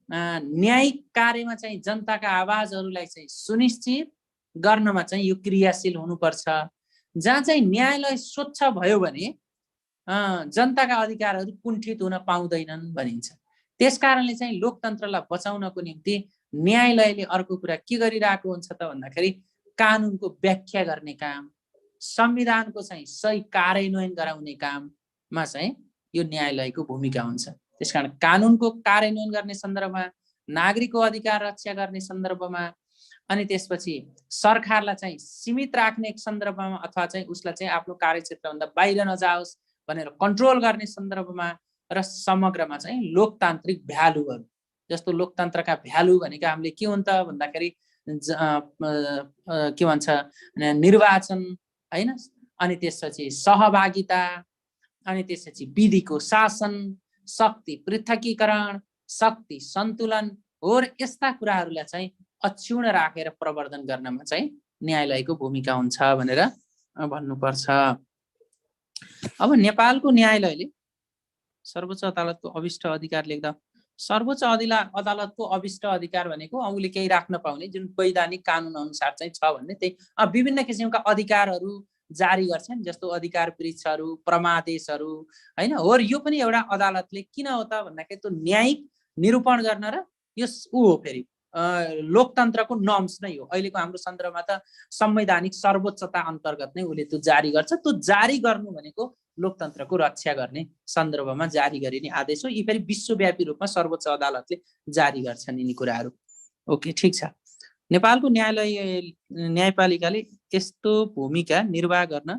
न्यायिक कार्यमा चाहिँ जनताका आवाजहरूलाई चाहिँ सुनिश्चित गर्नमा चाहिँ यो क्रियाशील हुनुपर्छ जहाँ चाहिँ न्यायालय स्वच्छ भयो भने जनताका अधिकारहरू कुण्ठित हुन पाउँदैनन् भनिन्छ त्यसकारणले चाहिँ लोकतन्त्रलाई बचाउनको निम्ति न्यायालयले अर्को कुरा के गरिरहेको हुन्छ त भन्दाखेरि कानुनको व्याख्या गर्ने काम, संविधानको चाहिँ सही कार्यान्वयन गराउने काममा चाहिँ यो न्यायालयको भूमिका हुन्छ। त्यसकारण कानुनको कार्यान्वयन गर्ने सन्दर्भमा, नागरिकको अधिकार रक्षा गर्ने सन्दर्भमा, अनि त्यसपछि सरकारलाई चाहिँ सीमित राख्ने सन्दर्भमा अथवा चाहिँ उसलाई चाहिँ आफ्नो कार्यक्षेत्रभन्दा बाहिर नजाओस् भनेर कन्ट्रोल गर्ने सन्दर्भमा र समग्रमा चाहिँ लोकतान्त्रिक भ्यालुहरू, जस्तो लोकतन्त्रका भ्यालु भनेको हामीले के हुन् त भन्दाखेरि के भन्छ निर्वाचन हैन, अनि त्यसपछि सहभागिता, अनि त्यसपछि विधिको शासन, शक्ति पृथकीकरण, शक्ति सन्तुलन हो र यस्ता कुराहरूलाई चाहिँ अक्षुण्ण राखेर प्रवर्धन गर्नमा चाहिँ न्यायालयको भूमिका हुन्छ भनेर भन्नुपर्छ। अब नेपालको न्यायालयले सर्वोच्च अदालतको अभिष्ट अधिकार लेख्दा सर्वोच्च अदालतको अभिष्ट अधिकार भनेको उसले केही राख्न पाउने जुन वैधानिक कानुन अनुसार चाहिँ छ भन्ने, त्यही विभिन्न किसिमका अधिकारहरू जारी गर्छन्, जस्तो अधिकार वृक्षहरू, प्रमादेशहरू हैन हो। यो पनि एउटा अदालतले किन हो त भन्दाखेरि त्यो न्यायिक निरूपण गर्न र यो हो फेरि लोकतन्त्रको नर्म्स नै हो। अहिलेको हाम्रो सन्दर्भमा त संवैधानिक सर्वोच्चता अन्तर्गत नै उसले त्यो जारी गर्छ। त्यो जारी गर्नु भनेको लोकतन्त्रको रक्षा गर्ने सन्दर्भमा जारी गरिने आदेश हो। यी फेरि विश्वव्यापी रूपमा सर्वोच्च अदालतले जारी गर्छन् यिनी कुराहरू। ओके, ठिक छ। नेपालको न्यायपालिकाले यस्तो भूमिका निर्वाह गर्न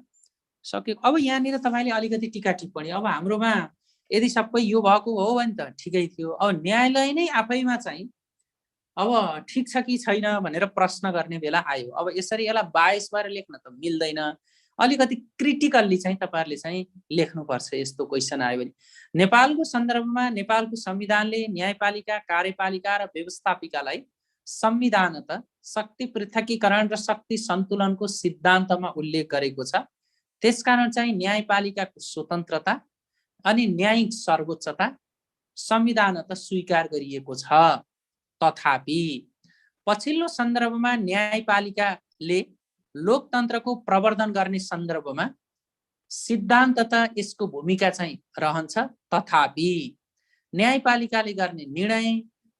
सकेको। अब यहाँनिर तपाईँले अलिकति टीका टिप्पणी, अब हाम्रोमा यदि सबै यो भएको हो भने त ठिकै थियो। अब न्यायालय नै आफैमा चाहिँ अब ठिक छ कि छैन भनेर प्रश्न गर्ने बेला आयो। अब यसरी यसलाई बायस भएर लेख्न त मिल्दैन, अलिकति क्रिटिकल्ली चाहिँ तपाईँहरूले चाहिँ लेख्नुपर्छ। यस्तो क्वेसन आयो भने नेपालको सन्दर्भमा नेपालको संविधानले न्यायपालिका, कार्यपालिका र व्यवस्थापिकालाई संविधानतः शक्ति पृथकीकरण र शक्ति सन्तुलनको सिद्धान्तमा उल्लेख गरेको छ। त्यसकारण चाहिँ न्यायपालिकाको स्वतन्त्रता अनि न्यायिक सर्वोच्चता संविधानतः स्वीकार गरिएको छ। तथापि पछिल्लो सन्दर्भमा न्यायपालिकाले लोकतन्त्रको प्रवर्धन गर्ने सन्दर्भमा सिद्धान्ततः यसको भूमिका चाहिँ रहन्छ। तथापि न्यायपालिकाले गर्ने निर्णय,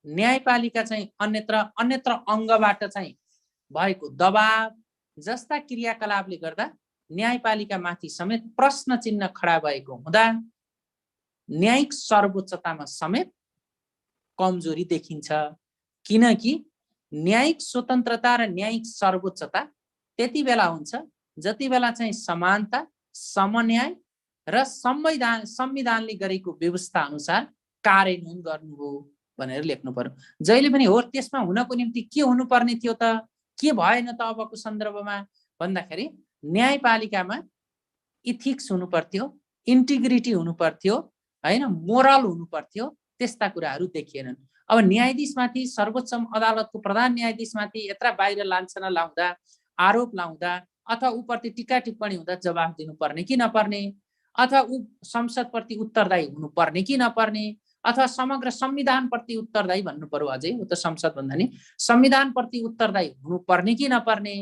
न्यायपालिका चाहिँ अन्यत्र अङ्गबाट चाहिँ भएको दबाव जस्ता क्रियाकलापले गर्दा न्यायपालिकामाथि समेत प्रश्न चिन्ह खडा भएको हुँदा न्यायिक सर्वोच्चतामा समेत कमजोरी देखिन्छ। किनकि न्यायिक स्वतन्त्रता र न्यायिक सर्वोच्चता त्यति बेला हुन्छ जति बेला चाहिँ समानता, समन्याय र संविधानले गरेको व्यवस्था अनुसार कार्यान्वयन गर्नु हो भनेर लेख्नु पर्यो। जहिले पनि हो त्यसमा हुनको निम्ति के हुनुपर्ने थियो त, के भएन त अबको सन्दर्भमा भन्दाखेरि न्यायपालिकामा इथिक्स हुनु पर्थ्यो, इन्टिग्रिटी हुनु पर्थ्यो हैन, मोरल हुनु पर्थ्यो। त्यस्ता कुराहरू देखिएनन्। अब न्यायाधीशमाथि सर्वोच्च अदालतको प्रधान न्यायाधीशमाथि यत्र बाहिर लान्छना लाउँदा, आरोप लाउँदा अथवा उप्रति टीका टिप्पणी हुँदा जवाफ दिनुपर्ने कि नपर्ने, अथवा ऊ संसदप्रति उत्तरदायी हुनुपर्ने कि नपर्ने, अथवा समग्र संविधानप्रति उत्तरदायी भन्नु पर्यो। अझै ऊ त संसद भन्दा नि संविधानप्रति उत्तरदायी हुनुपर्ने कि नपर्ने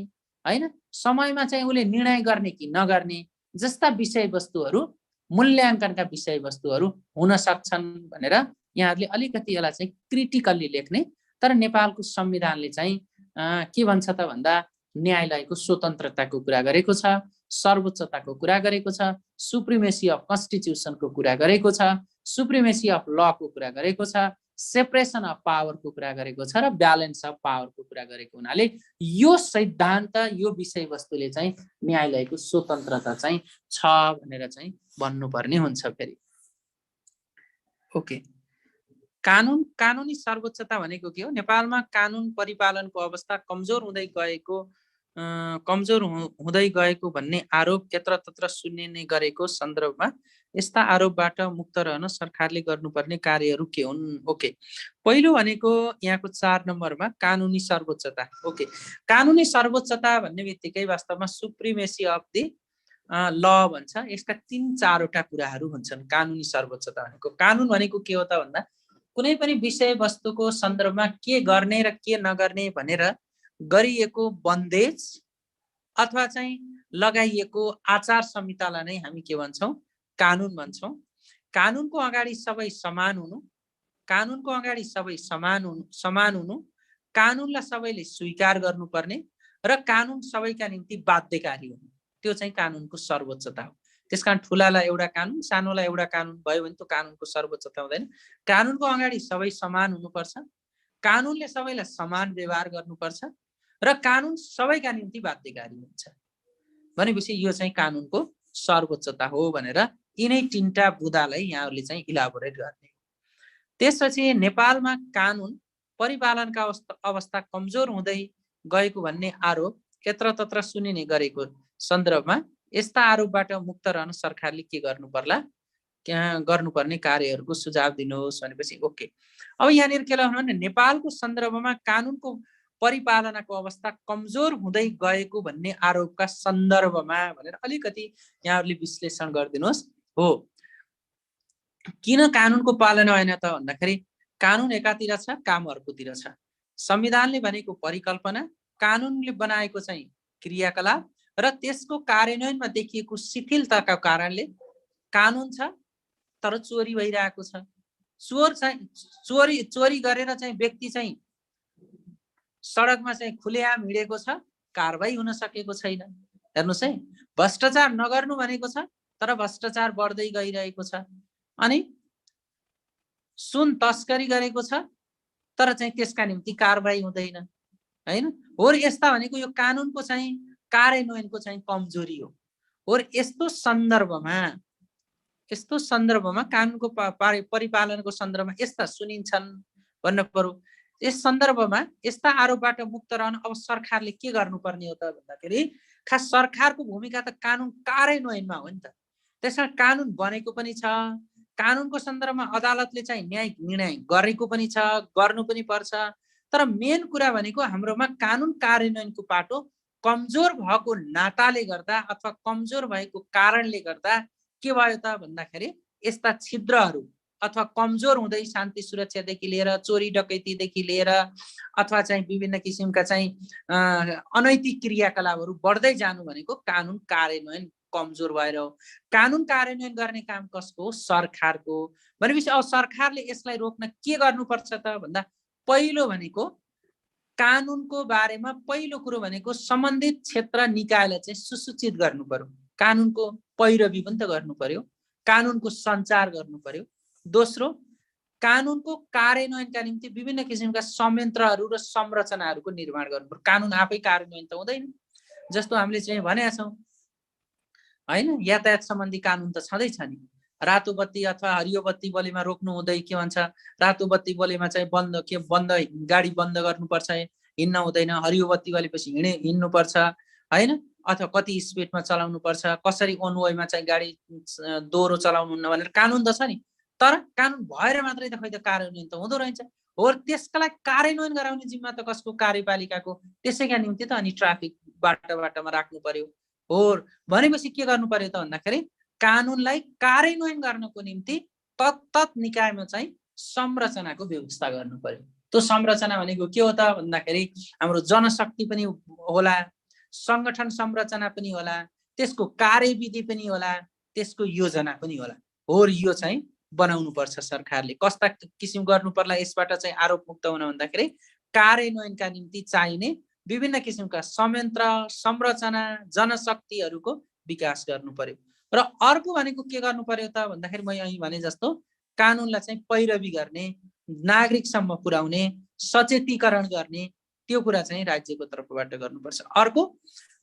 हैन, समयमा चाहिँ उसले निर्णय गर्ने कि नगर्ने जस्ता विषयवस्तुहरू, मूल्याङ्कनका विषयवस्तुहरू हुन सक्छन् भनेर यहाँहरूले अलिकति यसलाई चाहिँ क्रिटिकल्ली लेख्ने। तर नेपालको संविधानले चाहिँ के भन्छ त भन्दा न्यायालयको स्वतन्त्रताको कुरा गरेको छ, सर्वोच्चताको कुरा गरेको छ, सुप्रिमेसी अफ कन्स्टिट्युसनको कुरा गरेको छ, सुप्रिमेसी अफ लको कुरा गरेको छ, सेपरेसन अफ पावरको कुरा गरेको छ र ब्यालेन्स अफ पावरको कुरा गरेको हुनाले यो सिद्धान्त, यो विषयवस्तुले चाहिँ न्यायालयको स्वतन्त्रता चाहिँ छ भनेर चाहिँ भन्नुपर्ने हुन्छ फेरि। ओके, कानुनी सर्वोच्चता भनेको के हो? नेपालमा कानुन परिपालनको अवस्था कमजोर हुँदै गएको भन्ने आरोप यत्रतत्र सुनिने गरेको सन्दर्भमा यस्ता आरोपबाट मुक्त रहन सरकारले गर्नुपर्ने कार्यहरू के हुन्? ओके, पहिलो भनेको यहाँको 4 नम्बरमा कानुनी सर्वोच्चता। ओके, कानुनी सर्वोच्चता भन्ने बित्तिकै वास्तवमा सुप्रिमेसी अफ दि ल भन्छ। यसका 3-4वटा कुराहरू हुन्छन्। कानुनी सर्वोच्चता भनेको, कानुन भनेको के हो त भन्दा कुनै पनि विषयवस्तुको सन्दर्भमा के गर्ने र के नगर्ने भनेर गरिएको बन्देज अथवा चाहिँ लगाइएको आचार संहितालाई नै हामी के भन्छौँ? कानुन भन्छौँ। कानुनको अगाडि सबै समान हुनु, कानुनको अगाडि सबै समान हुनु, कानुनलाई सबैले स्वीकार गर्नुपर्ने र कानुन सबैका निम्ति बाध्यकारी हुनु, त्यो चाहिँ कानुनको सर्वोच्चता हो। त्यसकारण ठुलालाई एउटा कानुन, सानोलाई एउटा कानुन भयो भने त्यो कानुनको सर्वोच्चता हुँदैन। कानुनको अगाडि सबै समान हुनुपर्छ, कानुनले सबैलाई समान व्यवहार गर्नुपर्छ र कानुन सबैका निम्ति बाध्यकारी हुन्छ भनेपछि यो चाहिँ कानुनको सर्वोच्चता हो भनेर यिनै तीनटा बुदालाई यहाँहरूले चाहिँ इलाबोरेट गर्ने। त्यसपछि नेपालमा कानुन परिपालनका अवस्था कमजोर हुँदै गएको भन्ने आरोप यत्रतत्र सुनिने गरेको सन्दर्भमा यस्ता आरोपबाट मुक्त रहन सरकारले के गर्नुपर्ने कार्यहरूको सुझाव दिनुहोस् भनेपछि ओके। अब यहाँनिर के लाग्नु भने नेपालको सन्दर्भमा कानुनको परिपालनाको अवस्था कमजोर हुँदै गएको भन्ने आरोपका सन्दर्भमा भनेर अलिकति यहाँहरूले विश्लेषण गरिदिनुहोस्। हो, किन कानुनको पालना होइन त भन्दाखेरि कानुन एकातिर छ, काम अर्कोतिर छ। संविधानले भनेको परिकल्पना, कानुनले बनाएको चाहिँ क्रियाकलाप र त्यसको कार्यान्वयनमा देखिएको शिथिलताका कारणले कानुन छ तर चोरी भइरहेको छ। चोरी गरेर चाहिँ व्यक्ति चाहिँ सडकमा चाहिँ खुलेआम हिँडेको छ, कारबाही हुन सकेको छैन। हेर्नुहोस् है, भ्रष्टाचार नगर्नु भनेको छ तर भ्रष्टाचार बढ्दै गइरहेको छ। अनि सुन तस्करी गरेको छ तर चाहिँ त्यसका निम्ति कारबाही हुँदैन, हैन? हो, यस्ता भनेको यो कानुनको चाहिँ कार्यान्वयनको चाहिँ कमजोरी हो। यस्तो सन्दर्भमा कानुनको परिपालनको सन्दर्भमा यस्ता सुनिन्छन् भन्न पर्यो। यस सन्दर्भमा यस्ता आरोपबाट मुक्त रहन अब सरकारले के गर्नुपर्ने हो त भन्दाखेरि खास सरकारको भूमिका त कानुन कार्यान्वयनमा हो नि त। त्यसकारण कानुन बनेको पनि छ, कानुनको सन्दर्भमा अदालतले चाहिँ न्यायिक निर्णय गरेको पनि छ, गर्नु पनि पर्छ। तर मेन कुरा भनेको हाम्रोमा कानुन कार्यान्वयनको पाटो कमजोर भएको नाताले गर्दा अथवा कमजोर भएको कारणले गर्दा के भयो त भन्दाखेरि यस्ता छिद्रहरू अथवा कमजोर हुँदै शान्ति सुरक्षादेखि लिएर चोरी डकैतीदेखि लिएर अथवा चाहिँ विभिन्न किसिमका चाहिँ अनैतिक क्रियाकलापहरू बढ्दै जानु भनेको कानुन कार्यान्वयन कमजोर भएर हो। कानुन कार्यान्वयन गर्ने काम कसको हो? सरकारको। भनेपछि अब सरकारले यसलाई रोक्न के गर्नुपर्छ त भन्दा पहिलो भनेको कानुनको बारेमा पहिलो कुरो भनेको सम्बन्धित क्षेत्र निकायलाई चाहिँ सुसूचित गर्नु पर्यो। कानुनको पैरवी पनि त गर्नु पर्यो, कानुनको सञ्चार गर्नु पर्यो। दोस्रो, कानुनको कार्यान्वयनका निम्ति विभिन्न किसिमका संयन्त्रहरू र संरचनाहरूको निर्माण गर्नु पर्यो। कानुन आफै कार्यान्वयन त हुँदैन। जस्तो हामीले चाहिँ भनेका छौँ हैन, यातायात सम्बन्धी कानुन त छँदैछ नि। रातो बत्ती अथवा हरियो बत्ती बलेमा रोक्नु हुँदै के भन्छ, रातो बत्ती बलेमा चाहिँ गाडी बन्द गर्नुपर्छ, हिँड्न हुँदैन। हरियो बत्ती बलेपछि हिँड्नुपर्छ हैन, अथवा कति स्पिडमा चलाउनु पर्छ, कसरी अन वेमा चाहिँ गाडी दोहोरो चलाउनु हुन्न भनेर कानुन त छ नि। तर कानुन भएर मात्रै त खै त कार्यान्वयन त हुँदो रहेछ। हो, त्यसका लागि कार्यान्वयन गराउने जिम्मा त कसको? कार्यपालिकाको। त्यसैका निम्ति त अनि ट्राफिक बाटोमा राख्नु पर्यो। हो, भनेपछि के गर्नु पर्यो त भन्दाखेरि कानुनलाई कार्यान्वयन गर्नको निम्ति तत्त निकायमा चाहिँ संरचनाको व्यवस्था गर्नु पर्यो। त्यो संरचना भनेको के हो त भन्दाखेरि हाम्रो जनशक्ति पनि होला, संगठन संरचना पनि होला, त्यसको कार्यविधि पनि होला, त्यसको योजना पनि होला। हो, यो चाहिँ बनाउनु पर्छ सरकारले। कस्ता किसिम गर्नु पर्ला यसबाट चाहिँ आरोप मुक्त हुन भन्दाखेरि कार्यान्वयनका निम्ति चाहिने विभिन्न किसिमका संयन्त्र, संरचना, जनशक्तिहरूको विकास गर्नु पर्यो। र अर्को भनेको के गर्नु पर्यो त भन्दाखेरि म यही भने जस्तो कानुनलाई चाहिँ पैरवी गर्ने, नागरिकसम्म पुर्याउने, सचेतीकरण गर्ने, त्यो कुरा चाहिँ राज्यको तर्फबाट गर्नुपर्छ। अर्को,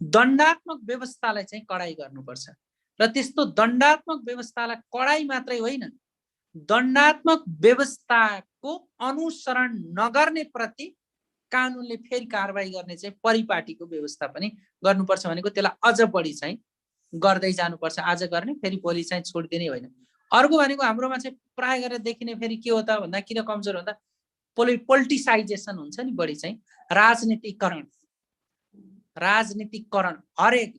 दण्डात्मक व्यवस्थालाई चाहिँ कडाई गर्नुपर्छ। र त्यस्तो दण्डात्मक व्यवस्थालाई कडाई मात्रै होइन, दण्डात्मक व्यवस्थाको अनुसरण नगर्ने प्रति कानुनले फेरि कारबाही गर्ने चाहिँ परिपाटीको व्यवस्था पनि गर्नुपर्छ। भनेको त्यसलाई अझ बढी चाहिँ गर्दै जानुपर्छ। आज गर्ने फेरि भोलि चाहिँ छोडिदिने होइन। अर्को भनेको हाम्रोमा चाहिँ प्राय गरेर देखिने फेरि के हो त भन्दा किन कमजोर भन्दा पोलिटिसाइजेसन हुन्छ नि, बढी चाहिँ राजनीतिकरण हरेक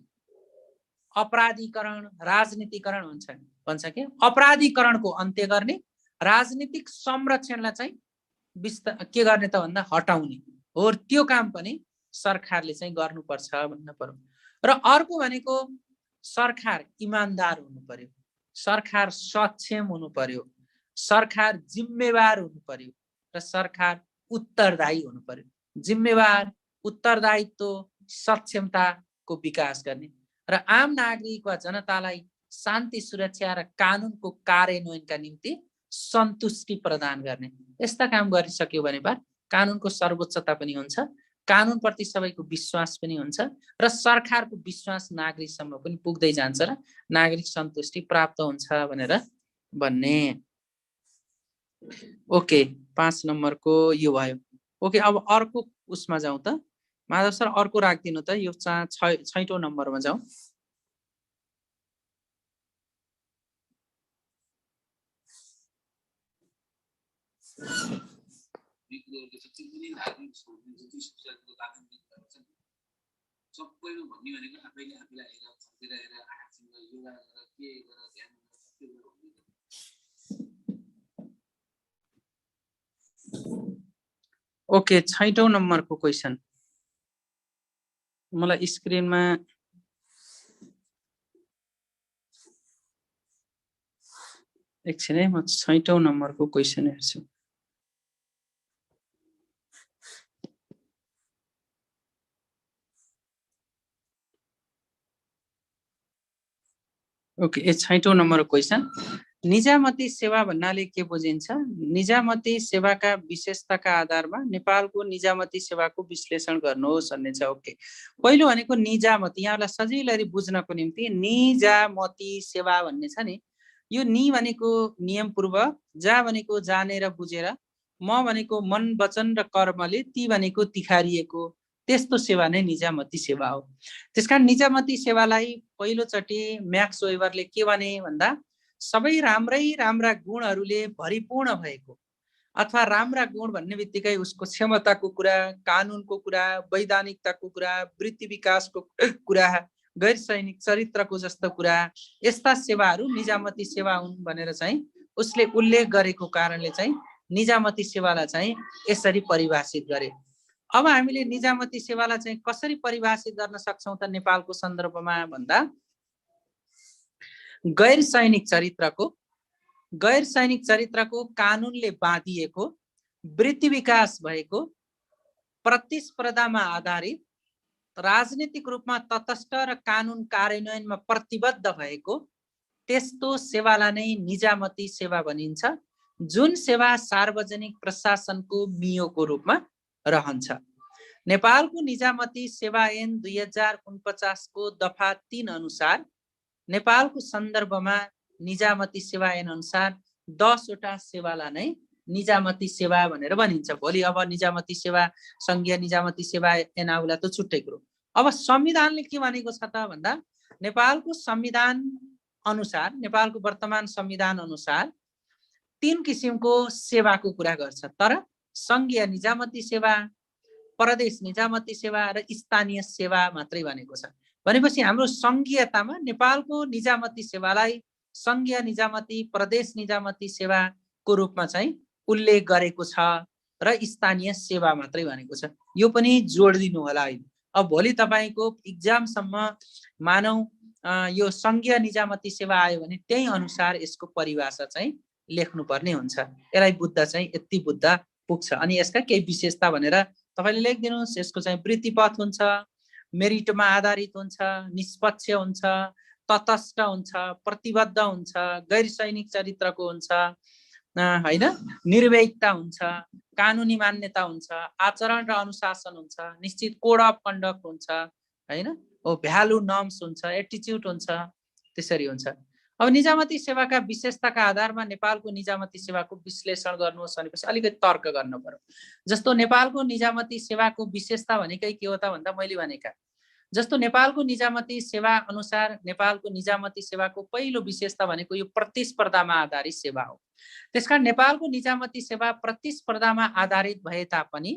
अपराधीकरण, राजनीतिकरण भन्छ के अपराधीकरणको अन्त्य गर्ने, राजनीतिक संरक्षणलाई चाहिँ के गर्ने त भन्दा हटाउने हो। त्यो काम पनि सरकारले चाहिँ गर्नुपर्छ भन्न पर्यो। र अर्को भनेको सरकार इमानदार हुनु पर्यो, सरकार सक्षम हुनु पर्यो, सरकार जिम्मेवार हुनु पर्यो र सरकार उत्तरदायी हुनु पर्यो। जिम्मेवार, उत्तरदायित्व सक्षमताको विकास गर्ने र आम नागरिक वा जनतालाई शान्ति सुरक्षा र कानुनको कार्यान्वयनका निम्ति सन्तुष्टि प्रदान गर्ने। यस्ता काम गरिसक्यो भने कानुनको सर्वोच्चता पनि हुन्छ, कानुनप्रति सबैको विश्वास पनि हुन्छ र सरकारको विश्वास नागरिकसम्म पनि पुग्दै जान्छ र नागरिक सन्तुष्टि प्राप्त हुन्छ भनेर भन्ने। ओके, 5 नम्बरको यो भयो। ओके, अब अर्को उसमा जाउँ त माधव सर, अर्को राखिदिनु त, यो 6औं नम्बरमा जाउँ। सबैमा भन्ने भनेको आफैले आफैलाई हेरेर फर्केर हेरेर आफूसँग योगा गरेर के गरेर ध्यान गरेर ओके, 6औं नम्बरको क्वेसन मलाई स्क्रिनमा एकछिन है, म 6औं नम्बरको क्वेसन हेर्छु। ओके, 6औं नम्बरको क्वेसन, निजामती सेवा भन्नाले के बुझिन्छ? निजामती सेवाका विशेषताका आधारमा नेपालको निजामती सेवाको विश्लेषण गर्नुहोस् भन्ने छ। ओके, पहिलो भनेको निजामती, यहाँलाई सजिलै बुझ्नको निम्ति निजामती सेवा भन्ने छ नि, यो नि भनेको नियमपूर्वक, जा भनेको जानेर बुझेर, म भनेको मन वचन र कर्मले, ती भनेको तिखारिएको, त्यस्तो सेवा नै निजामती सेवा हो। त्यसकारण निजामती सेवालाई पहिलोचोटि म्याक्स वेबरले के भने भन्दा सबै राम्रा गुणहरूले भरिपूर्ण भएको, अथवा राम्रा गुण भन्ने बित्तिकै उसको क्षमताको कुरा, कानुनको कुरा, वैधानिकताको कुरा, वृत्ति विकासको कुरा, गैर सैनिक चरित्रको जस्तो कुरा, यस्ता सेवाहरू निजामती सेवा हुन् भनेर चाहिँ उसले उल्लेख गरेको कारणले चाहिँ निजामती सेवालाई चाहिँ यसरी परिभाषित गरे। अब हामीले निजामती सेवालाई चाहिँ कसरी परिभाषित गर्न सक्छौं त नेपालको सन्दर्भमा भन्दा गैर सैनिक चरित्रको कानुनले बाँधिएको, वृत्ति विकास भएको, प्रतिस्पर्धामा आधारित, राजनीतिक रूपमा तटस्थ र कानुन कार्यान्वयनमा प्रतिबद्ध भएको त्यस्तो सेवालाई नै निजामती सेवा भनिन्छ, जुन सेवा सार्वजनिक प्रशासनको मियोको रूपमा रहन्छ। नेपालको निजामती सेवा ऐन 2049 को दफा 3 अनुसार नेपालको सन्दर्भमा निजामती सेवा ऐन अनुसार 10 वटा सेवालाई नै निजामती सेवा भनेर भनिन्छ। भोलि अब निजामती सेवा, संघीय निजामती सेवा ऐन आउला त छुट्टै कुरो। अब संविधानले के भनेको छ त भन्दा नेपालको संविधान अनुसार, नेपालको वर्तमान संविधान अनुसार 3 किसिमको सेवाको कुरा गर्छ, तर संघीय निजामती सेवा, प्रदेश निजामती सेवा र स्थानीय सेवा मात्रै भनेको छ। भनेपछि हाम्रो संघीयतामा नेपालको निजामती सेवालाई संघीय निजामती, प्रदेश निजामती सेवाको रूपमा चाहिँ उल्लेख गरेको छ र स्थानीय सेवा मात्रै भनेको छ। यो पनि जोडिदिनु होला है। अब भोलि तपाईको एक्जामसम्म मानौ यो संघीय निजामती सेवा आयो भने त्यही अनुसार यसको परिभाषा चाहिँ लेख्नुपर्ने हुन्छ। यसलाई बुझ्दा चाहिँ यति बुझ्दा पुग्छ। अनि यसका केही विशेषता भनेर तपाईले लेखिदिनुस्। यसको चाहिँ वृत्तिपथ हुन्छ, मेरिटमा आधारित हुन्छ, निष्पक्ष हुन्छ, तटस्थ हुन्छ, प्रतिबद्ध हुन्छ, गैर सैनिक चरित्रको हुन्छ, हैन, निर्भयता हुन्छ, कानुनी मान्यता हुन्छ, आचरण र अनुशासन हुन्छ, निश्चित कोड अफ कन्डक्ट हुन्छ, हैन, भ्यालु नर्म्स हुन्छ, एटिट्युड हुन्छ, त्यसरी हुन्छ। अब निजामती सेवाका विशेषताका आधारमा नेपालको निजामती सेवाको विश्लेषण गर्नुहोस् भनेपछि अलिकति तर्क गर्नु पर्यो। जस्तो नेपालको निजामती सेवाको विशेषता भनेकै के हो त भन्दा मैले भनेका जस्तो नेपालको निजामती सेवा अनुसार नेपालको निजामती सेवाको पहिलो विशेषता भनेको यो प्रतिस्पर्धामा आधारित सेवा हो। त्यसकारण नेपालको निजामती सेवा प्रतिस्पर्धामा आधारित भए तापनि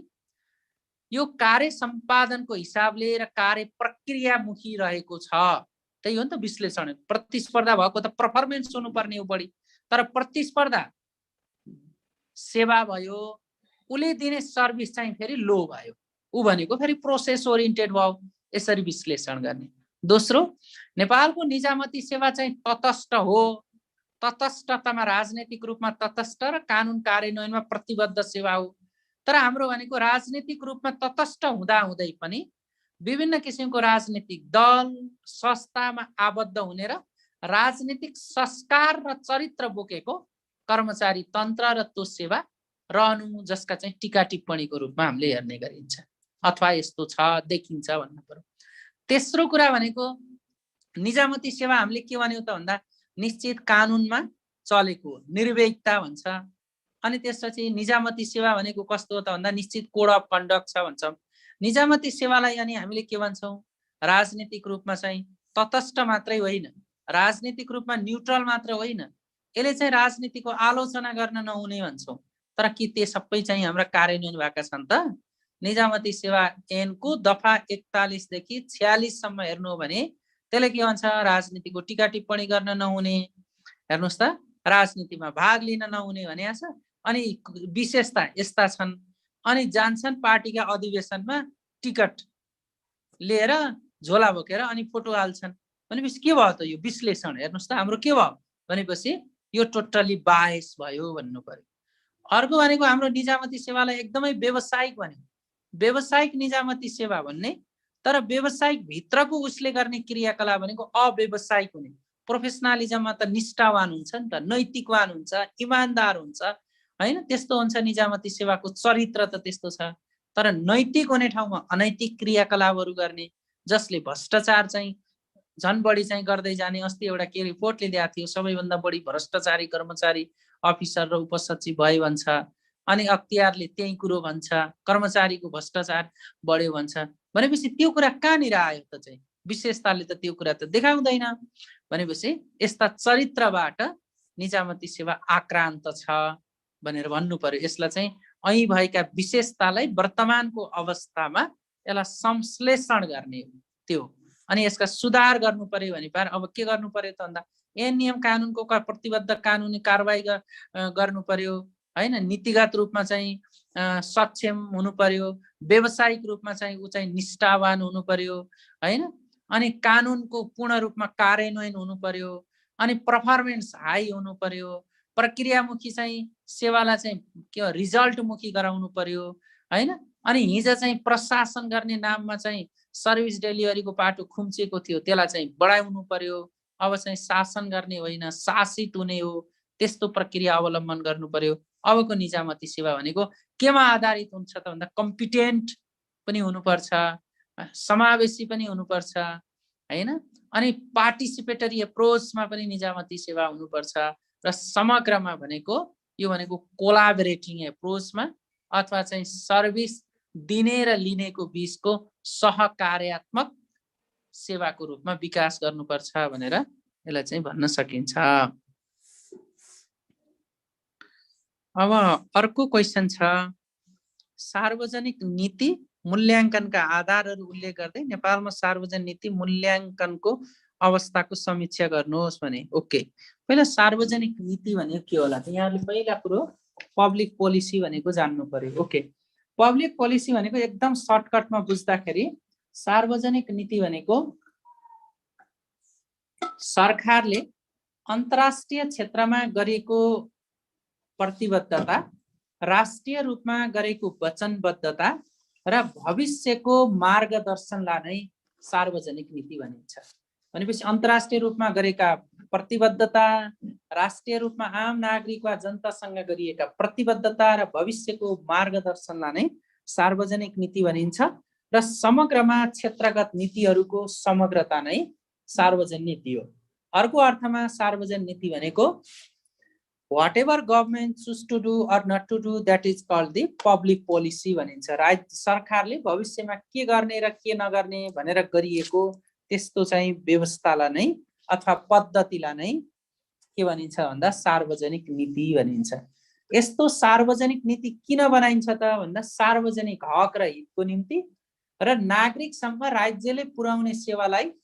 यो कार्य सम्पादनको हिसाबले र कार्य प्रक्रियामुखी रहेको छ। त्यही हो नि त विश्लेषण। प्रतिस्पर्धा भएको त परफर्मेन्स हुनुपर्ने हो बढी, तर प्रतिस्पर्धा सेवा भयो, उले दिने सर्भिस चाहिँ फेरि लो भयो, उ भनेको फेरि प्रोसेस ओरिएन्टेड भयो। यसरी विश्लेषण गर्ने। दोस्रो, नेपालको निजामती सेवा चाहिँ तटस्थ हो, तटस्थतामा राजनीतिक रूपमा तटस्थ र कानुन कार्यान्वयनमा प्रतिबद्ध सेवा हो। तर हाम्रो भनेको राजनीतिक रूपमा तटस्थ हुँदा हुँदै पनि विभिन्न किसिमको राजनीतिक दल संस्थामा आबद्ध हुने र राजनीतिक संस्कार र चरित्र बोकेको कर्मचारी तन्त्र र त्यो सेवा रहनु जसका चाहिँ टीका टिप्पणीको रूपमा हामीले हेर्ने गरिन्छ अथवा यस्तो छ देखिन्छ भन्नु पर्यो। तेस्रो कुरा भनेको निजामती सेवा हामीले के भन्यौ त भन्दा निश्चित कानुनमा चलेको निर्भीकता भन्छ। अनि त्यसपछि निजामती सेवा भनेको कस्तो हो त भन्दा निश्चित कोड अफ कन्डक्ट छ भन्छौँ। निजामती सेवालाई अनि हामीले के भन्छौँ राजनीतिक रूपमा चाहिँ तटस्थ मात्रै होइन, राजनीतिक रूपमा न्युट्रल मात्र होइन, यसले चाहिँ राजनीतिको आलोचना गर्न नहुने भन्छौँ। तर के त्यो सबै चाहिँ हाम्रा कार्यान्वयन भएका छन् त? निजामती सेवा ऐनको दफा 41 देखि 46 सम्म हेर्नु हो भने त्यसले के भन्छ राजनीतिको टीका टिप्पणी गर्न नहुने, हेर्नुस् त राजनीतिमा भाग लिन नहुने भनेको छ। अनि विशेषता यस्ता छन् अनि जान्छन् पार्टीका अधिवेशनमा टिकट लिएर झोला बोकेर अनि फोटो हाल्छन् भनेपछि के भयो त यो विश्लेषण हेर्नुस् त हाम्रो के भयो भनेपछि यो टोटली बायस भयो भन्नु पर्यो। अर्को भनेको हाम्रो निजामती सेवालाई एकदमै व्यावसायिक भन्यो, व्यावसायिक निजामती सेवा भन्ने तर व्यावसायिक भित्रको उसले गर्ने क्रियाकलाप भनेको अव्यावसायिक हुने। प्रोफेसनलिजममा त निष्ठावान हुन्छ नि त, नैतिकवान हुन्छ, इमानदार हुन्छ हैन, त्यस्तो हुन्छ निजामती सेवाको चरित्र त त्यस्तो छ। तर नैतिक हुने ठाउँमा अनैतिक क्रियाकलापहरू गर्ने जसले भ्रष्टाचार चाहिँ झन् बढी चाहिँ गर्दै जाने। अस्ति एउटा के रिपोर्टले दिएको थियो सबैभन्दा बढी भ्रष्टाचारी कर्मचारी अफिसर र उपसचिव भयो भन्छ। अनि अख्तियारले त्यही कुरो भन्छ कर्मचारीको भ्रष्टाचार बढ्यो भन्छ भनेपछि त्यो कुरा कहाँनिर आयो त चाहिँ विशेषताले त त्यो कुरा त देखाउँदैन भनेपछि यस्ता चरित्रबाट निजामती सेवा आक्रान्त छ भनेर भन्नु पर्यो। यसलाई चाहिँ અહીં भएका विशेषतालाई वर्तमानको अवस्थामा यसलाई संश्लेषण गर्ने त्यो अनि यसका सुधार गर्नु पर्यो भने पार अब के गर्नु पर्यो त भन्दा ऐन नियम कानुनको प्रतिबद्ध कानुनी कारबाही गर्नु पर्यो हैन, नीतिगत रूपमा चाहिँ सक्षम हुनु पर्यो, व्यावसायिक रूपमा चाहिँ उ चाहिँ निष्ठावान हुनु पर्यो हैन, अनि कानुनको पूर्ण रूपमा कार्यान्वयन हुनु पर्यो, अनि पर्फर्मेन्स हाई हुनु पर्यो, प्रक्रियामुखी चाहिँ सेवालाई चाहिँ के रिजल्टमुखी गराउनु पर्यो हैन। अनि हिजो चाहिँ प्रशासन गर्ने नाममा चाहिँ सर्भिस डेलिभरीको पाटो खुम्चिएको थियो त्यसलाई चाहिँ बढाउनु पर्यो। अब चाहिँ शासन गर्ने होइन शासित हुने हो, त्यस्तो प्रक्रिया अवलम्बन गर्नु पर्यो। अबको निजामती सेवा भनेको केमा आधारित हुन्छ त भन्दा कम्पिटेन्ट पनि हुनुपर्छ, समावेशी पनि हुनुपर्छ हैन, अनि पार्टिसिपेटरी एप्रोचमा पनि निजामती सेवा हुनुपर्छ र समग्रमा भनेको यो भनेको कोलाबोरेटिङ एप्रोचमा अथवा चाहिँ सर्भिस दिने र लिनेको बीचको सहकार्यात्मक सेवाको रूपमा विकास गर्नुपर्छ भनेर यसलाई चाहिँ भन्न सकिन्छ। अब अर्को क्वेशन छ सार्वजनिक नीति मूल्याङ्कनका आधारहरू उल्लेख गर्दै नेपालमा सार्वजनिक नीति मूल्याङ्कनको अवस्थाको समीक्षा गर्नुहोस् भने। ओके, पहिला सार्वजनिक नीति भनेको के होला त यहाँले पहिला कुरो पब्लिक पोलिसी भनेको जान्नु पर्यो। ओके, पब्लिक पोलिसी भनेको एकदम सर्टकटमा बुझ्दाखेरि सार्वजनिक नीति भनेको सरकारले अन्तर्राष्ट्रिय क्षेत्रमा गरेको प्रतिबद्धता, राष्ट्रिय रूपमा गरेको वचनबद्धता र भविष्यको मार्गदर्शनलाई नै सार्वजनिक नीति भनिन्छ। भनेपछि अन्तर्राष्ट्रिय रूपमा गरेका प्रतिबद्धता, राष्ट्रिय रूपमा आम नागरिक वा जनतासँग गरिएका प्रतिबद्धता र भविष्यको मार्गदर्शनलाई नै सार्वजनिक नीति भनिन्छ र समग्रमा क्षेत्रगत नीतिहरूको समग्रता नै सार्वजनिक नीति हो। अर्को अर्थमा सार्वजनिक नीति भनेको whatever government choose to do or not to do that is called the public policy भनिन्छ। राज्य सरकारले भविष्यमा के गर्ने र के नगर्ने भनेर गरिएको त्यस्तो चाहिँ व्यवस्थालाई नै अथवा पद्धतिलाई नै के भनिन्छ भन्दा सार्वजनिक नीति भनिन्छ। यस्तो सार्वजनिक नीति किन बनाइन्छ त भन्दा सार्वजनिक हक र हितको निम्ति र नागरिकसम्म राज्यले पुर्याउने सेवालाई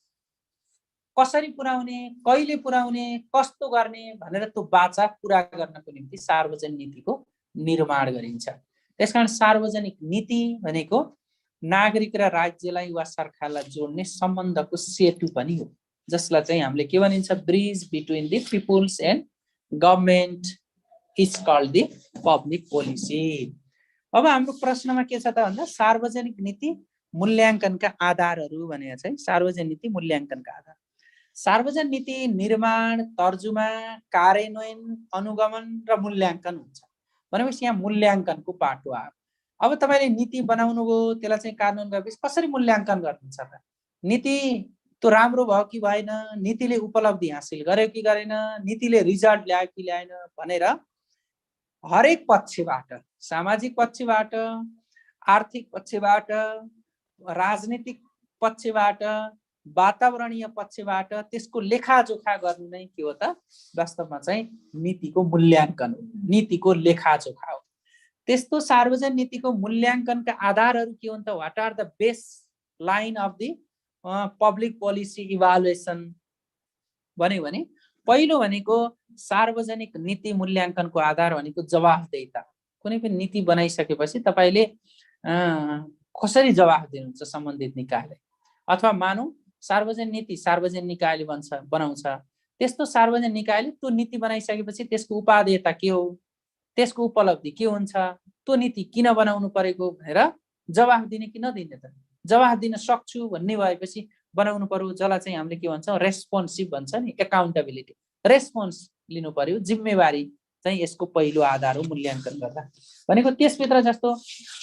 कसरी पुर्याउने, कहिले पुर्याउने, कस्तो गर्ने भनेर त्यो बाचा पुरा गर्नको निम्ति सार्वजनिक नीतिको निर्माण गरिन्छ। त्यसकारण सार्वजनिक नीति भनेको नागरिक र राज्यलाई वा सरकारलाई जोड्ने सम्बन्धको सेतु पनि हो, जसलाई चाहिँ हामीले के भनिन्छ bridge between the peoples and government is called the public policy. अब हाम्रो प्रश्नमा के छ त भन्दा सार्वजनिक नीति मूल्याङ्कनका आधारहरू भनेको चाहिँ सार्वजनिक नीति मूल्याङ्कनका आधार। सार्वजनिक नीति निर्माण, तर्जुमा, कार्यान्वयन, अनुगमन र मूल्याङ्कन हुन्छ। भनेपछि यहाँ मूल्याङ्कनको पाटो आयो। अब तपाईले नीति बनाउनु भयो, त्यसलाई चाहिँ कानुन गरेपछि कसरी मूल्याङ्कन गर्नुहुन्छ त? नीति त्यो राम्रो भयो कि भएन, नीतिले उपलब्धि हासिल गर्यो कि गरेन, नीतिले रिजल्ट ल्यायो कि ल्याएन भनेर हरेक पक्षबाट, सामाजिक पक्षबाट, आर्थिक पक्षबाट, राजनीतिक पक्षबाट, वातावरणीय पक्षबाट त्यसको लेखाजोखा गर्नु नै के हो त? वास्तवमा चाहिँ नीतिको मूल्याङ्कन हो, नीतिको लेखाजोखा हो। त्यस्तो सार्वजनिक नीतिको मूल्याङ्कनका आधारहरू के हुन् त? What are the base line of the public policy evaluation भन्यो भने पहिलो भनेको सार्वजनिक नीति मूल्याङ्कनको आधार भनेको जवाफदेहिता। कुनै पनि नीति बनाइसकेपछि तपाईले कसरी जवाफ दिनुहुन्छ सम्बन्धित निकायले? अथवा मानौँ सार्वजनिक नीति सार्वजनिक निकायले बनाउँछ, त्यस्तो सार्वजनिक निकायले त्यो नीति बनाइसकेपछि त्यसको उपादेयता के हो, त्यसको उपलब्धि के हुन्छ, त्यो नीति किन बनाउनु परेको भनेर जवाफ दिने कि नदिने त? जवाफ दिन सक्छु भन्ने भएपछि बनाउनु पर्यो, जसलाई चाहिँ हामीले के भन्छौँ रेस्पोन्सिभ भन्छ नि, एकाउन्टेबिलिटी, रेस्पोन्स लिनु पर्यो, जिम्मेवारी चाहिँ यसको पहिलो आधार हो मूल्याङ्कन गर्दा। भनेको त्यसभित्र जस्तो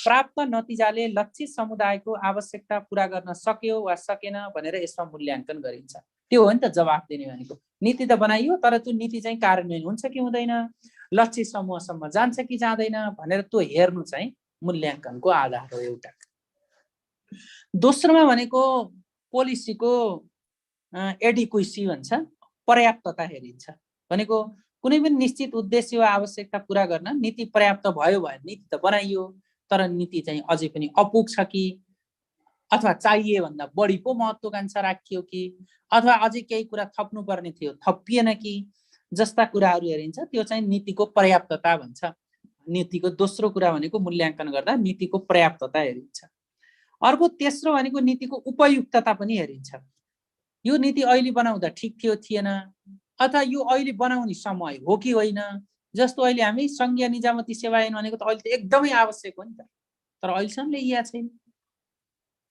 प्राप्त नतिजाले लक्षित समुदायको आवश्यकता पूरा गर्न सक्यो वा सकेन भनेर यसमा मूल्याङ्कन गरिन्छ। त्यो हो नि त जवाफ दिने भनेको। नीति त बनाइयो तर त्यो नीति चाहिँ कार्यान्वयन हुन्छ कि हुँदैन, लक्षित समूहसम्म जान्छ कि जाँदैन भनेर त्यो हेर्नु चाहिँ मूल्याङ्कनको आधार हो एउटा। दोस्रोमा भनेको पोलिसीको एडिक्वेसी भन्छ, पर्याप्तता हेरिन्छ। भनेको कुनै पनि निश्चित उद्देश्य वा आवश्यकता पूरा गर्न नीति पर्याप्त भयो भने नीति त बनाइयो, तर नीति चाहिँ अझै पनि अपुग छ कि, अथवा चाहिए भन्दा बढी पो महत्त्वाकांक्षा राखियो कि, अथवा अझै केही कुरा थप्नु पर्ने थियो थपिएन कि, जस्ता कुराहरू हेरिन्छ। त्यो चाहिँ नीतिको पर्याप्तता भन्छ। नीतिको दोस्रो कुरा भनेको मूल्याङ्कन गर्दा नीतिको पर्याप्तता हेरिन्छ। अर्को तेस्रो भनेको नीतिको उपयुक्तता पनि हेरिन्छ। यो नीति अहिले बनाउँदा ठिक थियो थिएन, अथवा यो अहिले बनाउने समय हो कि होइन। जस्तो अहिले हामी संघीय निजामती सेवा ऐन भनेको त अहिले त एकदमै आवश्यक हो नि त, तर अहिलेसम्म ल्याइएको छैन।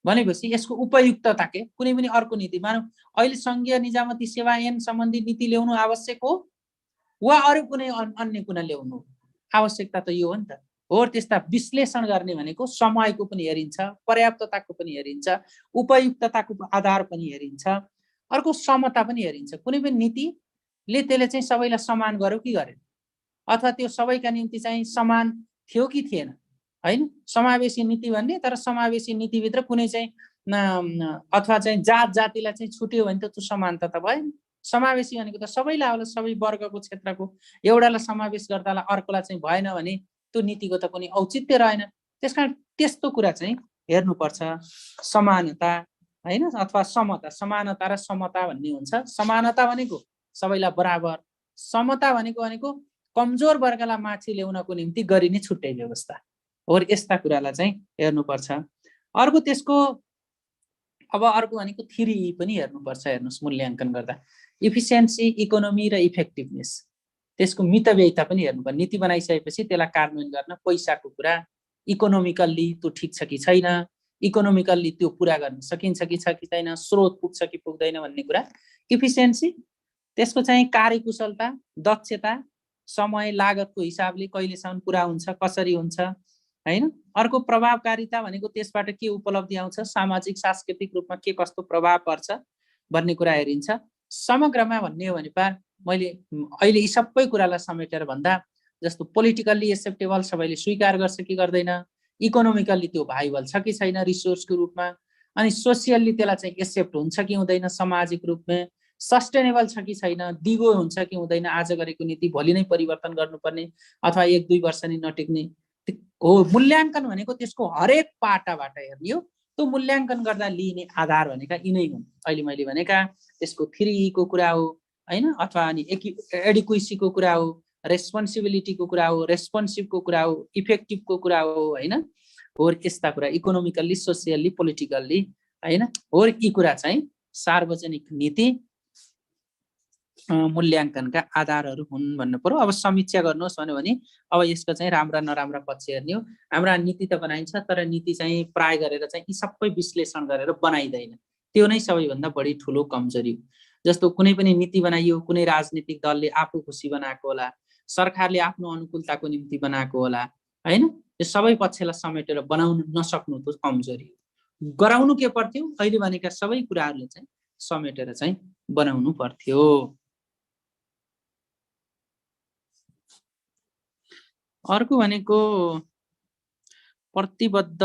भनेपछि यसको उपयुक्तता के? कुनै पनि अर्को नीति मानौँ अहिले संघीय निजामती सेवा ऐन सम्बन्धी नीति ल्याउनु आवश्यक हो वा अरू कुनै अन्य कुनै ल्याउनु आवश्यकता त यो हो नि त। हो त्यस्ता विश्लेषण गर्ने भनेको समयको पनि हेरिन्छ, पर्याप्तताको पनि हेरिन्छ, उपयुक्तताको आधार पनि हेरिन्छ, अर्को समता पनि हेरिन्छ। कुनै पनि नीतिले त्यसले चाहिँ सबैलाई समान गर्यो कि गरेन, अथवा त्यो सबैका निम्ति चाहिँ समान थियो कि थिएन, हैन? समावेशी नीति भन्ने, तर समावेशी नीतिभित्र कुनै चाहिँ अथवा चाहिँ जात जातिलाई चाहिँ छुट्यो भने त त्यो समानता त भएन। समावेशी भनेको त सबैलाई होला, सबै वर्गको क्षेत्रको, एउटालाई समावेश गर्दालाई अर्कोलाई चाहिँ भएन भने त्यो नीतिको त कुनै औचित्य रहेन। त्यसकारण त्यस्तो कुरा चाहिँ हेर्नुपर्छ। समानता हैन, अथवा समता। समानता र समता भन्ने हुन्छ। समानता भनेको सबैलाई बराबर, समता भनेको कमजोर वर्गलाई माथि ल्याउनको निम्ति गरिने छुट्टै व्यवस्था हो। यस्ता कुरालाई चाहिँ हेर्नुपर्छ। अर्को त्यसको अब अर्को भनेको 3E पनि हेर्नुपर्छ। हेर्नुस् मूल्याङ्कन गर्दा इफिसियन्सी, इकोनोमी र इफेक्टिभनेस, त्यसको मितव्ययिता पनि हेर्नुपर्छ। नीति बनाइसकेपछि त्यसलाई कार्यान्वयन गर्न पैसाको कुरा, इकोनोमिकल्ली त्यो ठिक छ कि छैन, इकोनोमिकल्ली त्यो पूरा गर्न सकिन्छ कि छैन, स्रोत पुग्छ कि पुग्दैन भन्ने कुरा। इफिसियन्सी त्यसको चाहिँ कार्यकुशलता, दक्षता, समय लागतको हिसाबले कहिलेसम्म पूरा हुन्छ, कसरी हुन्छ, हैन? अर्को प्रभावकारिता भनेको त्यसबाट के उपलब्धि आउँछ, सामाजिक सांस्कृतिक रूपमा के कस्तो प्रभाव पर्छ भन्ने कुरा हेरिन्छ। समग्रमा भन्ने हो भने मैले अहिले यी सबै कुरालाई समेटेर भन्दा जस्तो पोलिटिकल्ली एक्सेप्टेबल सबैले स्वीकार गर्छ कि गर्दैन, इकोनोमिकल्ली त्यो भाइबल छ कि छैन रिसोर्सको रूपमा, अनि सोसियल्ली त्यसलाई चाहिँ एक्सेप्ट हुन्छ कि हुँदैन सामाजिक रूपमा, सस्टेनेबल छ कि छैन, दिगो हुन्छ कि हुँदैन, आज गरेको नीति भोलि नै परिवर्तन गर्नुपर्ने अथवा 1-2 वर्ष नै नटिक्ने हो। मूल्याङ्कन भनेको त्यसको हरेक पाटाबाट हेर्ने हो। त्यो मूल्याङ्कन गर्दा लिइने आधार भनेका यिनै हुन्। अहिले मैले भनेका त्यसको 3E को कुरा हो, हैन? अथवा अनि एडिक्वेसीको कुरा हो, रेस्पोन्सिबिलिटीको कुरा हो, रेस्पोन्सिभको कुरा हो, इफेक्टिभको कुरा हो, हैन? हो यस्ता कुरा इकोनोमिकल्ली, सोसियल्ली, पोलिटिकल्ली, हैन? हो यी कुरा चाहिँ सार्वजनिक नीति मूल्याङ्कनका आधारहरू हुन् भन्नु पर्यो। अब समीक्षा गर्नुहोस् भन्यो भने अब यसको चाहिँ राम्रा नराम्रा पक्ष हेर्ने हो। हाम्रा नीति त बनाइन्छ, तर नीति चाहिँ प्राय गरेर चाहिँ यी सबै विश्लेषण गरेर बनाइँदैन। त्यो नै सबैभन्दा बढी ठुलो कमजोरी हो। जस्तो कुनै पनि नीति बनाइयो, कुनै राजनीतिक दलले आफू खुसी बनाएको होला, सरकारले आफ्नो अनुकूलताको निम्ति बनाएको होला, हैन? यो सबै पक्षलाई समेटेर बनाउन नसक्नु त कमजोरी हो। गराउनु के पर्थ्यो? अहिले भनेका सबै कुराहरूले चाहिँ समेटेर चाहिँ बनाउनु पर्थ्यो। अर्को भनेको प्रतिबद्ध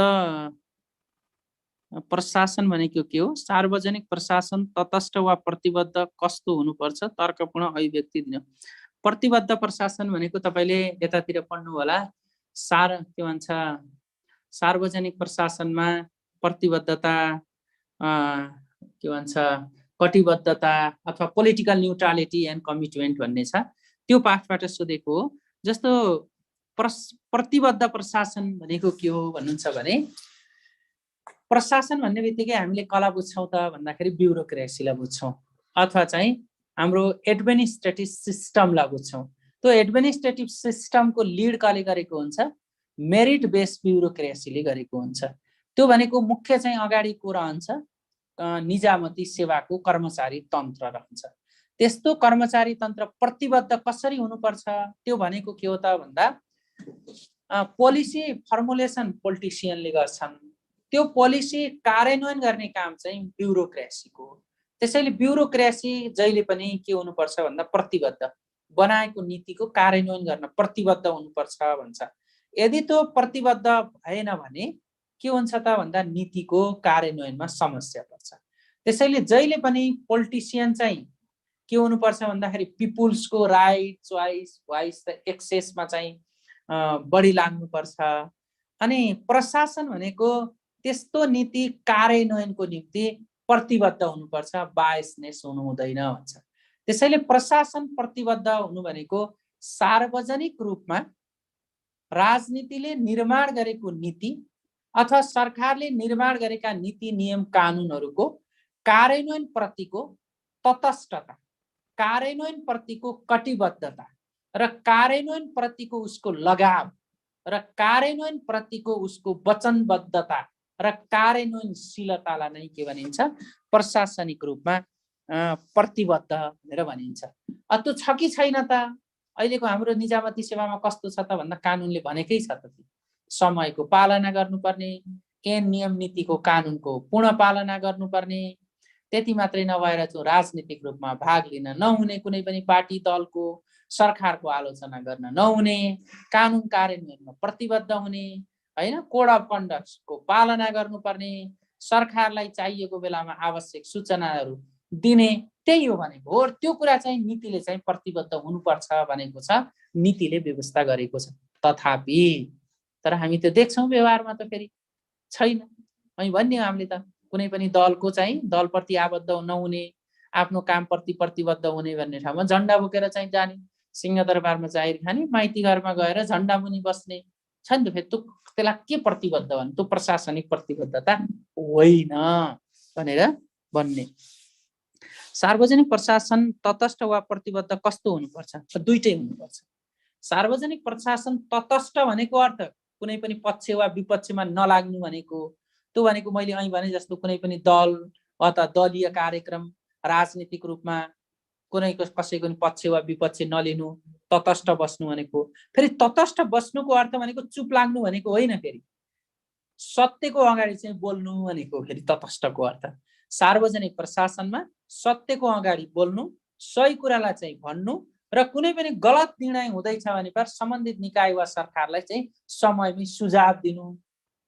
प्रशासन भनेको के हो? सार्वजनिक प्रशासन तटस्थ वा प्रतिबद्ध कस्तो हुनुपर्छ? तर्कपूर्ण अभिव्यक्ति दिन। प्रतिबद्ध प्रशासन भनेको तपाईले यतातिर पढ्नु होला, के भन्छ, सार्वजनिक प्रशासनमा प्रतिबद्धता, के भन्छ, कटिबद्धता अथवा पोलिटिकल न्युट्रालिटी एन्ड कमिटमेन्ट भन्ने छ। त्यो पाठबाट सोधेको हो। जस्तो प्रतिबद्ध प्रशासन भनेको के हो भन्नुहुन्छ भने, प्रशासन भन्ने बित्तिकै हामीले कला बुझ्छौँ त भन्दाखेरि ब्युरोक्रेसीलाई बुझ्छौँ, अथवा चाहिँ हाम्रो एडमिनिस्ट्रेटिभ सिस्टमलाई बुझ्छौँ। त्यो एडमिनिस्ट्रेटिभ सिस्टमको लिड कसले गरेको हुन्छ? मेरिट बेस्ड ब्युरोक्रेसीले गरेको हुन्छ। त्यो भनेको मुख्य चाहिँ अगाडि को रहन्छ? निजामती सेवाको कर्मचारी तन्त्र रहन्छ। त्यस्तो कर्मचारी तन्त्र प्रतिबद्ध कसरी हुनुपर्छ? त्यो भनेको के हो त भन्दा, पोलिसी फर्मुलेसन पोलिटिसियनले गर्छन्, त्यो पोलिसी कार्यान्वयन गर्ने काम चाहिँ ब्युरोक्रेसीको हो। त्यसैले ब्युरोक्रेसी जहिले पनि के हुनुपर्छ भन्दा प्रतिबद्ध, बनाएको नीतिको कार्यान्वयन गर्न प्रतिबद्ध हुनुपर्छ भन्छ। यदि त्यो प्रतिबद्ध भएन भने के हुन्छ त भन्दा नीतिको कार्यान्वयनमा समस्या पर्छ। त्यसैले जहिले पनि पोलिटिसियन चाहिँ के हुनुपर्छ भन्दाखेरि पिपुल्सको राइट, चोइस, भोइस एक्सेसमा चाहिँ बढी लाग्नुपर्छ। अनि प्रशासन भनेको त्यस्तो नीति कार्यान्वयनको निम्ति प्रतिबद्ध हुनुपर्छ, बायसनेस हुनु हुँदैन भन्छ। त्यसैले प्रशासन प्रतिबद्ध हुनु भनेको सार्वजनिक रूपमा राजनीतिले निर्माण गरेको नीति अथवा सरकारले निर्माण गरेका नीति नियम कानुनहरूको कार्यान्वयन प्रतिको तटस्थता, कार्यान्वयन प्रतिको कटिबद्धता र कार्यान्वयन प्रतिको उसको लगाव र कार्यान्वयन प्रतिको उसको वचनबद्धता र कार्यान्वयनशीलतालाई नै के भनिन्छ? प्रशासनिक रूपमा प्रतिबद्ध भनेर भनिन्छ। त्यो छ कि छैन त? अहिलेको हाम्रो निजामती सेवामा कस्तो छ त भन्दा कानुनले भनेकै छ त, समयको पालना गर्नुपर्ने, ऐन नियम नीतिको कानुनको पूर्ण पालना गर्नुपर्ने। त्यति मात्रै नभएर चाहिँ राजनीतिक रूपमा भाग लिन नहुने, कुनै पनि पार्टी दलको सरकारको आलोचना गर्न नहुने, कानुन कार्यान्वयनमा प्रतिबद्ध हुने, हैन, कोड अफ कन्डक्टको पालना गर्नुपर्ने, सरकारलाई चाहिएको बेलामा आवश्यक सूचनाहरू दिने, त्यही हो भनेको हो। त्यो कुरा चाहिँ नीतिले चाहिँ प्रतिबद्ध हुनुपर्छ भनेको छ, नीतिले व्यवस्था गरेको छ। तथापि तर हामी त्यो देख्छौँ व्यवहारमा त फेरि छैन। अनि भन्ने हामीले त कुनै पनि दलको चाहिँ दलप्रति आबद्ध नहुने, आफ्नो कामप्रति प्रतिबद्ध हुने भन्ने ठाउँमा झन्डा बोकेर चाहिँ जाने, सिंहदरबारमा जाहिर खाने, माइती घरमा गएर झन्डा मुनि बस्ने छ नि त। फेरि त्यसलाई के प्रतिबद्ध भन्ने? त्यो प्रशासनिक प्रतिबद्धता होइन भनेर भन्ने। सार्वजनिक प्रशासन तटस्थ वा प्रतिबद्ध कस्तो हुनुपर्छ? दुईटै हुनुपर्छ। सार्वजनिक प्रशासन तटस्थ भनेको अर्थ कुनै पनि पक्ष वा विपक्षमा नलाग्नु भनेको। त्यो भनेको मैले अहिले भने जस्तो कुनै पनि दल अथवा दलीय कार्यक्रम राजनीतिक रूपमा कुनै कसैको पनि पक्ष वा विपक्ष नलिनु, तटस्थ बस्नु भनेको। फेरि तटस्थ बस्नुको अर्थ भनेको चुप लाग्नु भनेको होइन। फेरि सत्यको अगाडि चाहिँ बोल्नु भनेको फेरि तटस्थको अर्थ। सार्वजनिक प्रशासनमा सत्यको अगाडि बोल्नु, सही कुरालाई चाहिँ भन्नु र कुनै पनि गलत निर्णय हुँदैछ भने पर सम्बन्धित निकाय वा सरकारलाई चाहिँ समयमै सुझाव दिनु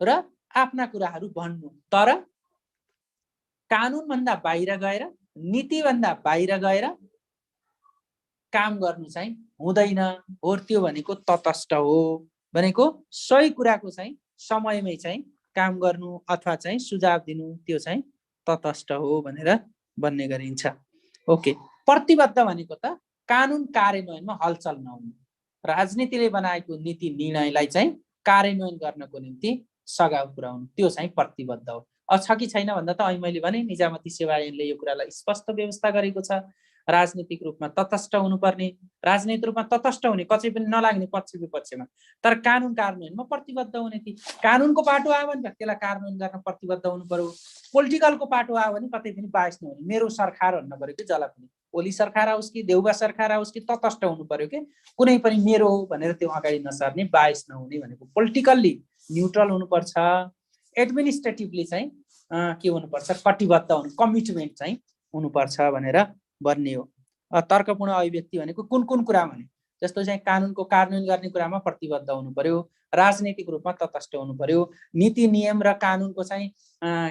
र आफ्ना कुराहरू भन्नु। तर कानुनभन्दा बाहिर गएर, नीतिभन्दा बाहिर गएर काम गर्नु चाहिँ हुँदैन। हो त्यो भनेको तटस्थ हो भनेको सही कुराको चाहिँ समयमै चाहिँ काम गर्नु अथवा चाहिँ सुझाव दिनु, त्यो चाहिँ तटस्थ हो भनेर भन्ने गरिन्छ। ओके, प्रतिबद्ध भनेको त कानुन कार्यान्वयनमा हलचल नहुनु, राजनीतिले बनाएको नीति निर्णयलाई चाहिँ कार्यान्वयन गर्नको निम्ति सघाउ पुर्याउनु, त्यो चाहिँ प्रतिबद्ध हो। छ कि छैन भन्दा त अहिले मैले भने निजामती सेवा ऐनले यो कुरालाई स्पष्ट व्यवस्था गरेको छ। राजनीतिक रूपमा तटस्थ हुनुपर्ने, राजनीतिक रूपमा तटस्थ हुने, कसै पनि नलाग्ने पक्ष विपक्षमा, तर कानुन कार्यान्वयनमा प्रतिबद्ध हुने थिए। कानुनको पाटो आयो भने त्यसलाई कार्यान्वयन गर्न प्रतिबद्ध हुनु पर्यो। पोलिटिकलको पाटो आयो भने कतै पनि बाइस नहुने, मेरो सरकार भन्नु पर्यो कि जसलाई पनि, ओली सरकार आओस् कि देउबा सरकार आओस् कि तटस्थ हुनु पर्यो कि कुनै पनि मेरो हो भनेर त्यो अगाडि नसर्ने, बाइस नहुने भनेको पोलिटिकल्ली न्युट्रल हुनुपर्छ। एडमिनिस्ट्रेटिभली चाहिँ के हुनुपर्छ, कटिबद्ध हुनु, कमिटमेन्ट चाहिँ हुनुपर्छ भनेर भन्ने हो। तर्कपूर्ण अभिव्यक्ति भनेको कुन कुन कुरा भने जस्तो चाहिँ कानुनको कार्यान्वयन गर्ने कुरामा प्रतिबद्ध हुनु पर्यो, राजनीतिक रूपमा तटस्थ हुनु पर्यो, नीति नियम र कानुनको चाहिँ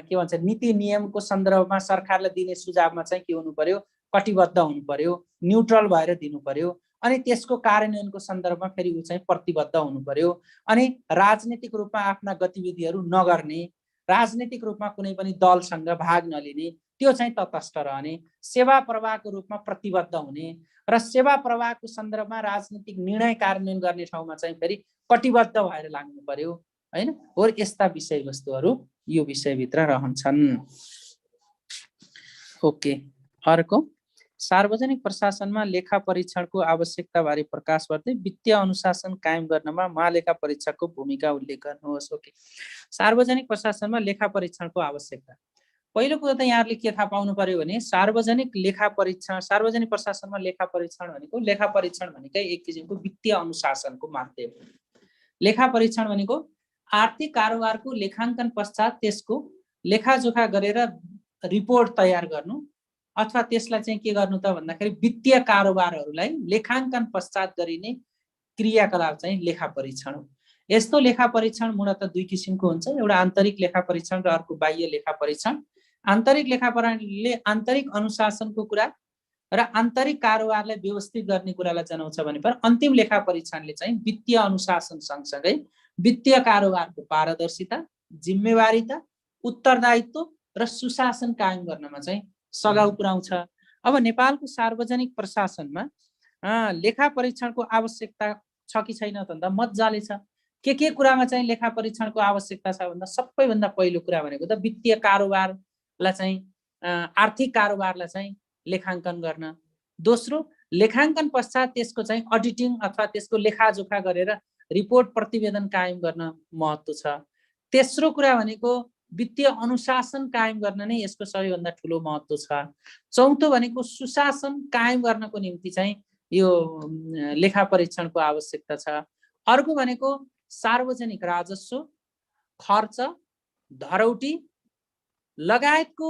के भन्छ नीति नियमको सन्दर्भमा सरकारले दिने सुझावमा चाहिँ के हुनु पर्यो, कटिबद्ध हुनु पर्यो, न्युट्रल भएर दिनु पर्यो। अनि त्यसको कार्यान्वयनको सन्दर्भमा फेरि ऊ चाहिँ प्रतिबद्ध हुनु पर्यो। अनि राजनीतिक रूपमा आफ्ना गतिविधिहरू नगर्ने, राजनीतिक रूपमा कुनै पनि दलसँग भाग नलिने, त्यो चाहिँ तटस्थ रहने। सेवा प्रवाहको रूपमा प्रतिबद्ध हुने र सेवा प्रवाहको सन्दर्भमा राजनीतिक निर्णय कार्यान्वयन गर्ने ठाउँमा चाहिँ फेरि कटिबद्ध भएर लाग्नु पर्यो हैन। हो यस्ता विषयवस्तुहरू यो विषयभित्र रहन्छन्। ओके, अर्को सार्वजनिक प्रशासनमा लेखा परीक्षणको आवश्यकताबारे प्रकाश गर्दै वित्तीय अनुशासन कायम गर्नमा महालेखा परीक्षकको भूमिका उल्लेख गर्नुहोस्। ओके, सार्वजनिक प्रशासनमा लेखा परीक्षणको आवश्यकता। पहिलो कुरा त यहाँहरूले के थाहा पाउनु पर्यो भने सार्वजनिक लेखा परीक्षण, सार्वजनिक प्रशासनमा लेखा परीक्षण भनेको, लेखा परीक्षण भनेकै एक किसिमको वित्तीय अनुशासनको माध्यम। लेखा परीक्षण भनेको आर्थिक कारोबारको लेखाङ्कन पश्चात त्यसको लेखाजोखा गरेर रिपोर्ट तयार गर्नु अथवा त्यसलाई चाहिँ के गर्नु त भन्दाखेरि वित्तीय कारोबारहरूलाई लेखाङ्कन पश्चात गरिने क्रियाकलाप चाहिँ लेखा परीक्षण हो। यस्तो लेखा परीक्षण मूलतः दुई किसिमको हुन्छ, एउटा आन्तरिक लेखा परीक्षण र अर्को बाह्य लेखा परीक्षण। आन्तरिक लेखा परीक्षणले आन्तरिक अनुशासनको कुरा र आन्तरिक कारोबारलाई व्यवस्थित गर्ने कुरालाई जनाउँछ भने पर अन्तिम लेखा परीक्षणले चाहिँ वित्तीय अनुशासन सँगसँगै वित्तीय कारोबारको पारदर्शिता, जिम्मेवारीता, उत्तरदायित्व र सुशासन कायम गर्नमा चाहिँ सघाउ पुर्याउँछ। अब नेपालको सार्वजनिक प्रशासनमा लेखा परीक्षणको आवश्यकता छ कि छैन त भन्दा मजाले छ। के कुरामा चाहिँ लेखा परीक्षणको आवश्यकता छ भन्दा सबैभन्दा पहिलो कुरा भनेको त वित्तीय कारोबारलाई चाहिँ आर्थिक कारोबारलाई चाहिँ लेखाङ्कन गर्न, दोस्रो लेखाङ्कन पश्चात त्यसको चाहिँ अडिटिङ अथवा त्यसको लेखाजोखा गरेर रिपोर्ट प्रतिवेदन कायम गर्न महत्त्व छ, तेस्रो कुरा भनेको वित्तीय अनुशासन कायम गर्न नै यसको सबैभन्दा ठुलो महत्त्व छ, चौथो भनेको सुशासन कायम गर्नको निम्ति चाहिँ यो लेखा परीक्षणको आवश्यकता छ। अर्को भनेको सार्वजनिक राजस्व, खर्च, धरौटी लगायतको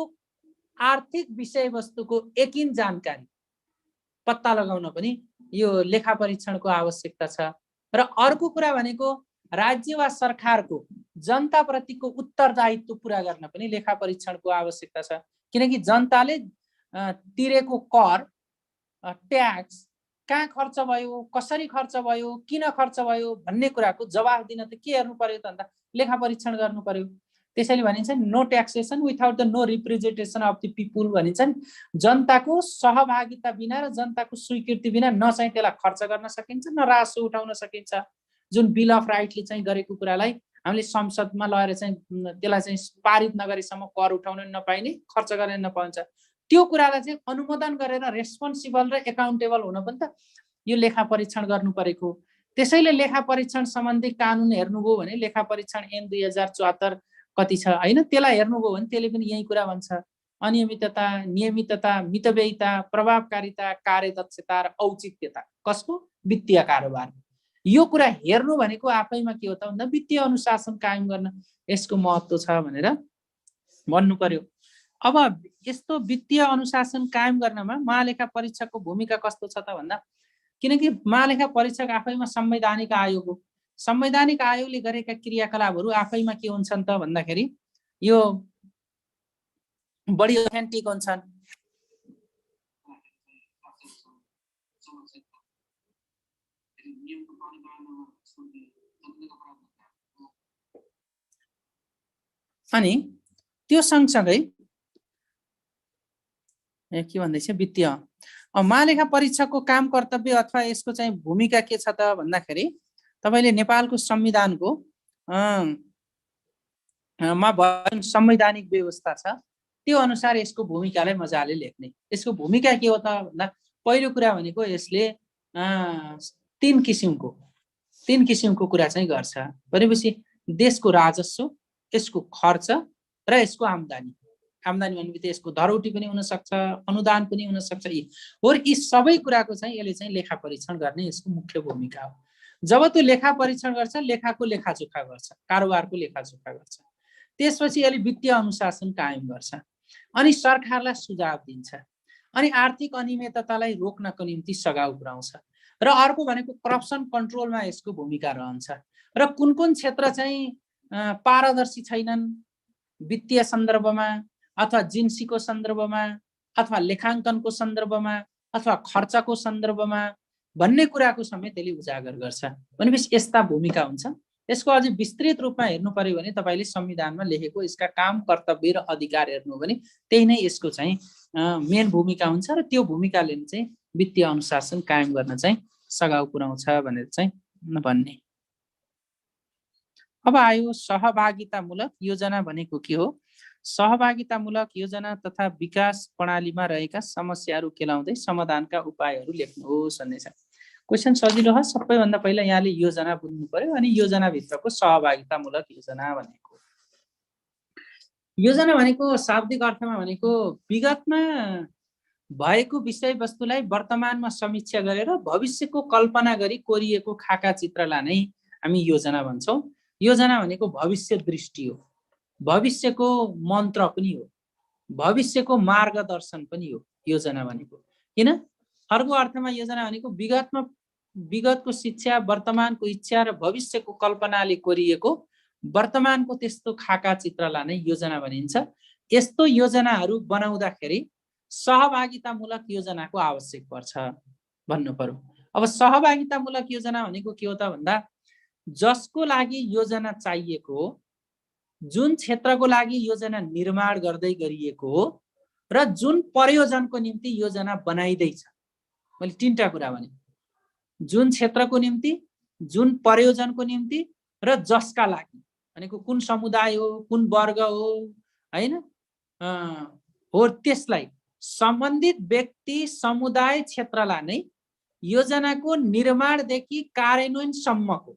आर्थिक विषयवस्तुको एकिन जानकारी पत्ता लगाउन पनि यो लेखा परीक्षणको आवश्यकता छ। र अर्को कुरा भनेको राज्य वा सरकारको जनताप्रतिको उत्तरदायित्व पूरा गर्न पनि लेखा परीक्षणको आवश्यकता छ, किनकि जनताले तिरेको कर, ट्याक्स कहाँ खर्च भयो, कसरी खर्च भयो, किन खर्च भयो भन्ने कुराको जवाफ दिन त के हेर्नु पर्यो त भन्दा लेखा परीक्षण गर्नु पर्यो। त्यसैले भनिन्छ no taxation without the no representation of the people भनिन्छ नि, जनताको सहभागिता बिना र जनताको स्वीकृति बिना न चाहिँ त्यसलाई खर्च गर्न सकिन्छ न राजस्व उठाउन सकिन्छ। जुन बिल अफ राइटले चाहिँ गरेको कुरालाई हामीले संसदमा लगेर चाहिँ त्यसलाई चाहिँ पारित नगरेसम्म कर उठाउन नपाइने, खर्च गर्न नपाइन्छ, त्यो कुरालाई चाहिँ अनुमोदन गरेर रेस्पोन्सिबल र एकाउन्टेबल हुन पनि त यो लेखा परीक्षण गर्नु परेको। त्यसैले लेखा परीक्षण सम्बन्धी कानुन हेर्नुभयो भने लेखा परीक्षण ऐन 2074 कति छ हैन, त्यसलाई हेर्नुभयो भने त्यसले पनि यही कुरा भन्छ, अनियमितता, नियमितता, मितव्ययिता, प्रभावकारिता, कार्यदक्षता र औचित्यता कसको, वित्तीय कारोबार। यो कुरा हेर्नु भनेको आफैमा के हो त भन्दा वित्तीय अनुशासन कायम गर्न यसको महत्त्व छ भनेर भन्नु पर्यो। अब यस्तो वित्तीय अनुशासन कायम गर्नमा महालेखा परीक्षकको भूमिका कस्तो छ त भन्दा, किनकि महालेखा परीक्षक आफैमा संवैधानिक आयोग हो, संवैधानिक आयोगले गरेका क्रियाकलापहरू आफैमा के हुन्छन् त भन्दाखेरि यो बढी अथेन्टिक हुन्छन्। अनि त्यो सँगसँगै के भन्दैछ वित्तीय महालेखा परीक्षकको काम कर्तव्य अथवा यसको चाहिँ भूमिका के छ त भन्दाखेरि तपाईले नेपालको संविधानको मा संवैधानिक व्यवस्था छ त्यो अनुसार यसको भूमिकालाई मजाले लेख्ने। यसको भूमिका के हो त भन्दा पहिलो कुरा भनेको यसले तीन किसिमको कुरा चाहिँ गर्छ भनेपछि देशको राजस्व, यसको खर्च र यसको आम्दानी भनेपछि यसको धरौटी पनि हुन सक्छ, अनुदान पनि हुन सक्छ। यी सबै कुराको चाहिँ यसले चाहिँ लेखा परीक्षण गर्ने यसको मुख्य भूमिका हो। जब त्यो लेखा परीक्षण गर्छ, लेखाको लेखाजोखा गर्छ, कारोबारको लेखाजोखा गर्छ, त्यसपछि यसले वित्तीय अनुशासन कायम गर्छ अनि सरकारलाई सुझाव दिन्छ अनि आर्थिक अनियमिततालाई रोक्नको निम्ति सघाउ पुर्याउँछ। र अर्को भनेको करप्सन कन्ट्रोलमा यसको भूमिका रहन्छ। र कुन क्षेत्र चाहिँ पारदर्शी छैनन् वित्तीय सन्दर्भमा अथवा जिन्सीको सन्दर्भमा अथवा लेखाङ्कनको सन्दर्भमा अथवा खर्चको सन्दर्भमा भन्ने कुराको समेत यसले उजागर गर्छ भनेपछि यस्ता भूमिका हुन्छ। यसको अझै विस्तृत रूपमा हेर्नु पर्यो भने तपाईले संविधानमा लेखेको यसका काम, कर्तव्य र अधिकार हेर्नु हो भने त्यही नै यसको चाहिँ मेन भूमिका हुन्छ र त्यो भूमिकाले चाहिँ वित्तीय अनुशासन कायम गर्न चाहिँ सघाउ पुर्याउँछ भनेर चाहिँ भन्ने। अब आयो सहभागितामूलक योजना भनेको के हो? सहभागितामूलक योजना तथा विकास प्रणालीमा रहेका समस्याहरू केलाउँदै समाधानका उपायहरू लेख्नुहोस् भन्ने छ। क्वेशन सजिलो हो। सबैभन्दा पहिला यहाँले योजना बुझ्नु पर्यो अनि योजनाभित्रको सहभागितामूलक योजना भनेको शाब्दिक अर्थमा भनेको विगतमा भएको विषयवस्तुलाई वर्तमानमा समीक्षा गरेर भविष्यको कल्पना गरी कोरिएको खाका चित्रलाई नै हामी योजना भन्छौँ। योजना भनेको भविष्य दृष्टि हो, भविष्यको मन्त्र पनि हो, भविष्यको मार्गदर्शन पनि हो योजना भनेको। किन? अर्को अर्थमा योजना भनेको विगतको शिक्षा, वर्तमानको इच्छा र भविष्यको कल्पनाले कोरिएको वर्तमानको त्यस्तो खाका चित्रलाई नै योजना भनिन्छ। यस्तो योजनाहरू बनाउँदाखेरि सहभागितामूलक योजनाको आवश्यक पर्छ भन्नु पर्यो। अब सहभागितामूलक योजना भनेको के हो त भन्दा जसको लागि योजना चाहिएको हो, जुन क्षेत्रको लागि योजना निर्माण गर्दै गरिएको हो र जुन प्रयोजनको निम्ति योजना बनाइदैछ। मैले तीनटा कुरा भने, जुन क्षेत्रको निम्ति, जुन प्रयोजनको निम्ति र जसका लागि भनेको कुन समुदाय हो, कुन वर्ग हो, हैन हो, त्यसलाई सम्बन्धित व्यक्ति, समुदाय, क्षेत्रलाई नै योजनाको निर्माणदेखि कार्यान्वयनसम्मको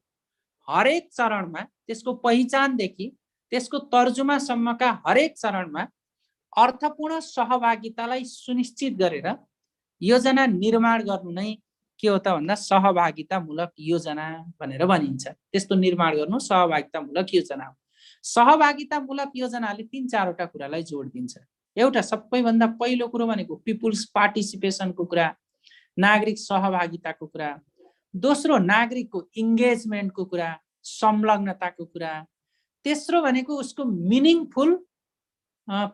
हरेक चरणमा, त्यसको पहिचानदेखि त्यसको तर्जुमासम्मका हरेक चरणमा अर्थपूर्ण सहभागितालाई सुनिश्चित गरेर योजना निर्माण गर्नु नै के हो त भन्दा सहभागितामूलक योजना भनेर भनिन्छ। त्यस्तो निर्माण गर्नु सहभागितामूलक योजना हो। सहभागितामूलक योजनाले 3-4वटा कुरालाई जोड दिन्छ। एउटा सबैभन्दा पहिलो कुरो भनेको पिपुल्स पार्टिसिपेसनको कुरा, नागरिक सहभागिताको कुरा। दोस्रो नागरिकको इन्गेजमेन्टको कुरा, संलग्नताको कुरा। तेस्रो भनेको उसको मिनिङफुल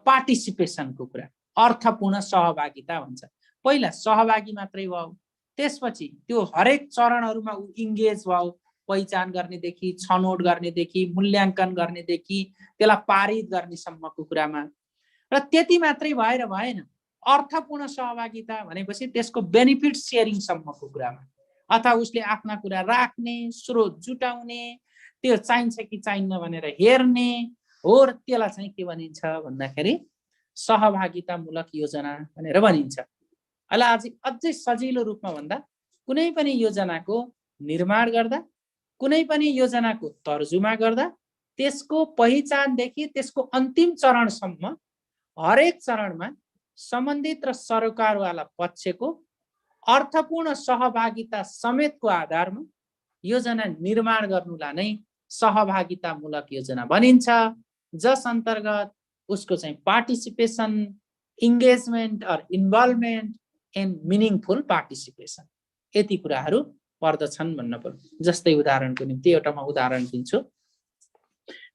पार्टिसिपेसनको कुरा, अर्थपूर्ण सहभागिता भन्छ। पहिला सहभागी मात्रै भयो, त्यसपछि त्यो हरेक चरणहरूमा ऊ इन्गेज भयो, पहिचान गर्नेदेखि, छनौट गर्नेदेखि, मूल्याङ्कन गर्नेदेखि, त्यसलाई पारित गर्नेसम्मको कुरामा। र त्यति मात्रै भएर भएन, अर्थपूर्ण सहभागिता भनेपछि त्यसको बेनिफिट सेयरिङसम्मको कुरामा, अथवा उसले आफ्ना कुरा राख्ने, स्रोत जुटाउने, त्यो चाहिन्छ कि चाहिन्न भनेर हेर्ने हो, र त्यसलाई चाहिँ के भनिन्छ भन्दाखेरि सहभागितामूलक योजना भनेर भनिन्छ। अहिले अझै सजिलो रूपमा भन्दा कुनै पनि योजनाको निर्माण गर्दा, कुनै पनि योजनाको तर्जुमा गर्दा त्यसको पहिचानदेखि त्यसको अन्तिम चरणसम्म हरेक चरणमा सम्बन्धित र सरकारवाला पक्षको अर्थपूर्ण सहभागिता समेतको आधारमा योजना निर्माण गर्नुलाई नै सहभागितामूलक योजना भनिन्छ, जस अन्तर्गत उसको चाहिँ participation, engagement or involvement and meaningful participation, यति कुराहरू पर्दछन् भन्न पर्यो। जस्तै उदाहरणको निम्ति एउटा म उदाहरण दिन्छु।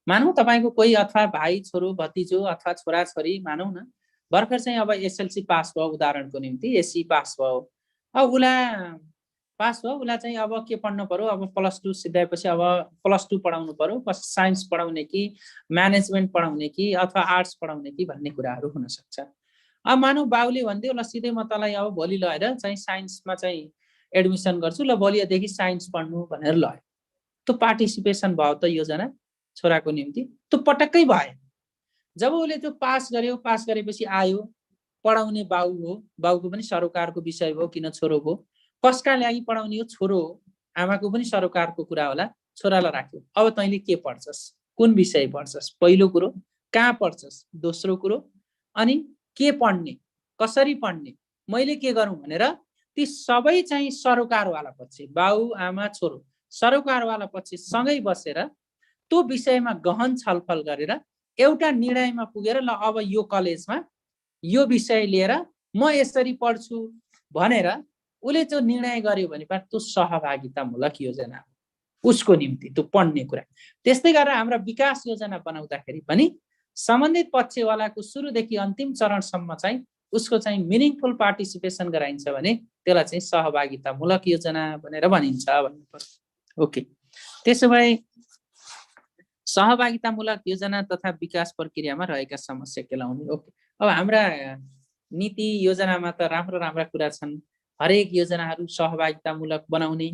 मानौँ तपाईको कोही अथवा भाइ, छोरो, भतिजो अथवा छोराछोरी मानौँ न भर्खर चाहिँ अब एसएलसी पास भयो, उदाहरणको निम्ति एससी पास भयो। अब उसलाई चाहिँ अब के पढ्नु पर्यो, अब +2 सिधाएपछि अब +2 पढाउनु पर्यो, साइन्स पढाउने कि म्यानेजमेन्ट पढाउने कि अथवा आर्ट्स पढाउने कि भन्ने कुराहरू हुन सक्छ। अब मानौ बाउले भनिदियो ल सिधै म तँलाई अब भोलि लगेर चाहिँ साइन्समा चाहिँ एडमिसन गर्छु, ल भोलिदेखि साइन्स पढ्नु भनेर लग्यो। त्यो पार्टिसिपेसन भयो त योजना छोराको निम्ति? त्यो पटक्कै भएन। जब उसले त्यो पास गरेपछि आयो, पढाउने बाउ हो, बाउको पनि सरोकारको विषय हो, किन छोरो हो, कसका लागि पढाउने हो, छोरो हो, आमाको पनि सरोकारको कुरा होला, छोरालाई राख्यो। अब तैँले के पढ्छस्, कुन विषय पढ्छस्, पहिलो कुरो कहाँ पढ्छस्, दोस्रो कुरो अनि के पढ्ने, कसरी पढ्ने, मैले के गरौँ भनेर ती सबै चाहिँ सरोकारवाला पक्ष, बाउ आमा छोरो सरोकारवाला पक्ष सँगै बसेर त्यो विषयमा गहन छलफल गरेर एउटा निर्णयमा पुगेर ल अब यो कलेजमा यो विषय लिएर म यसरी पढ्छु भनेर उसले जो निर्णय गर्यो भने त्यो सहभागितामूलक योजना हो उसको निम्ति, त्यो पढ्ने कुरा। त्यस्तै गरेर हाम्रा विकास योजना बनाउँदाखेरि पनि सम्बन्धित पक्षवालाको सुरुदेखि अन्तिम चरणसम्म चाहिँ उसको चाहिँ मिनिङफुल पार्टिसिपेसन गराइन्छ भने त्यसलाई चाहिँ सहभागितामूलक योजना भनेर भनिन्छ भन्नुपर्छ। ओके, त्यसो भए सहभागितामूलक योजना तथा विकास प्रक्रियामा रहेका समस्या केलाउने। ओके, अब हाम्रा नीति योजनामा त राम्रो राम्रा कुरा छन्, हरेक योजनाहरू सहभागितामूलक बनाउने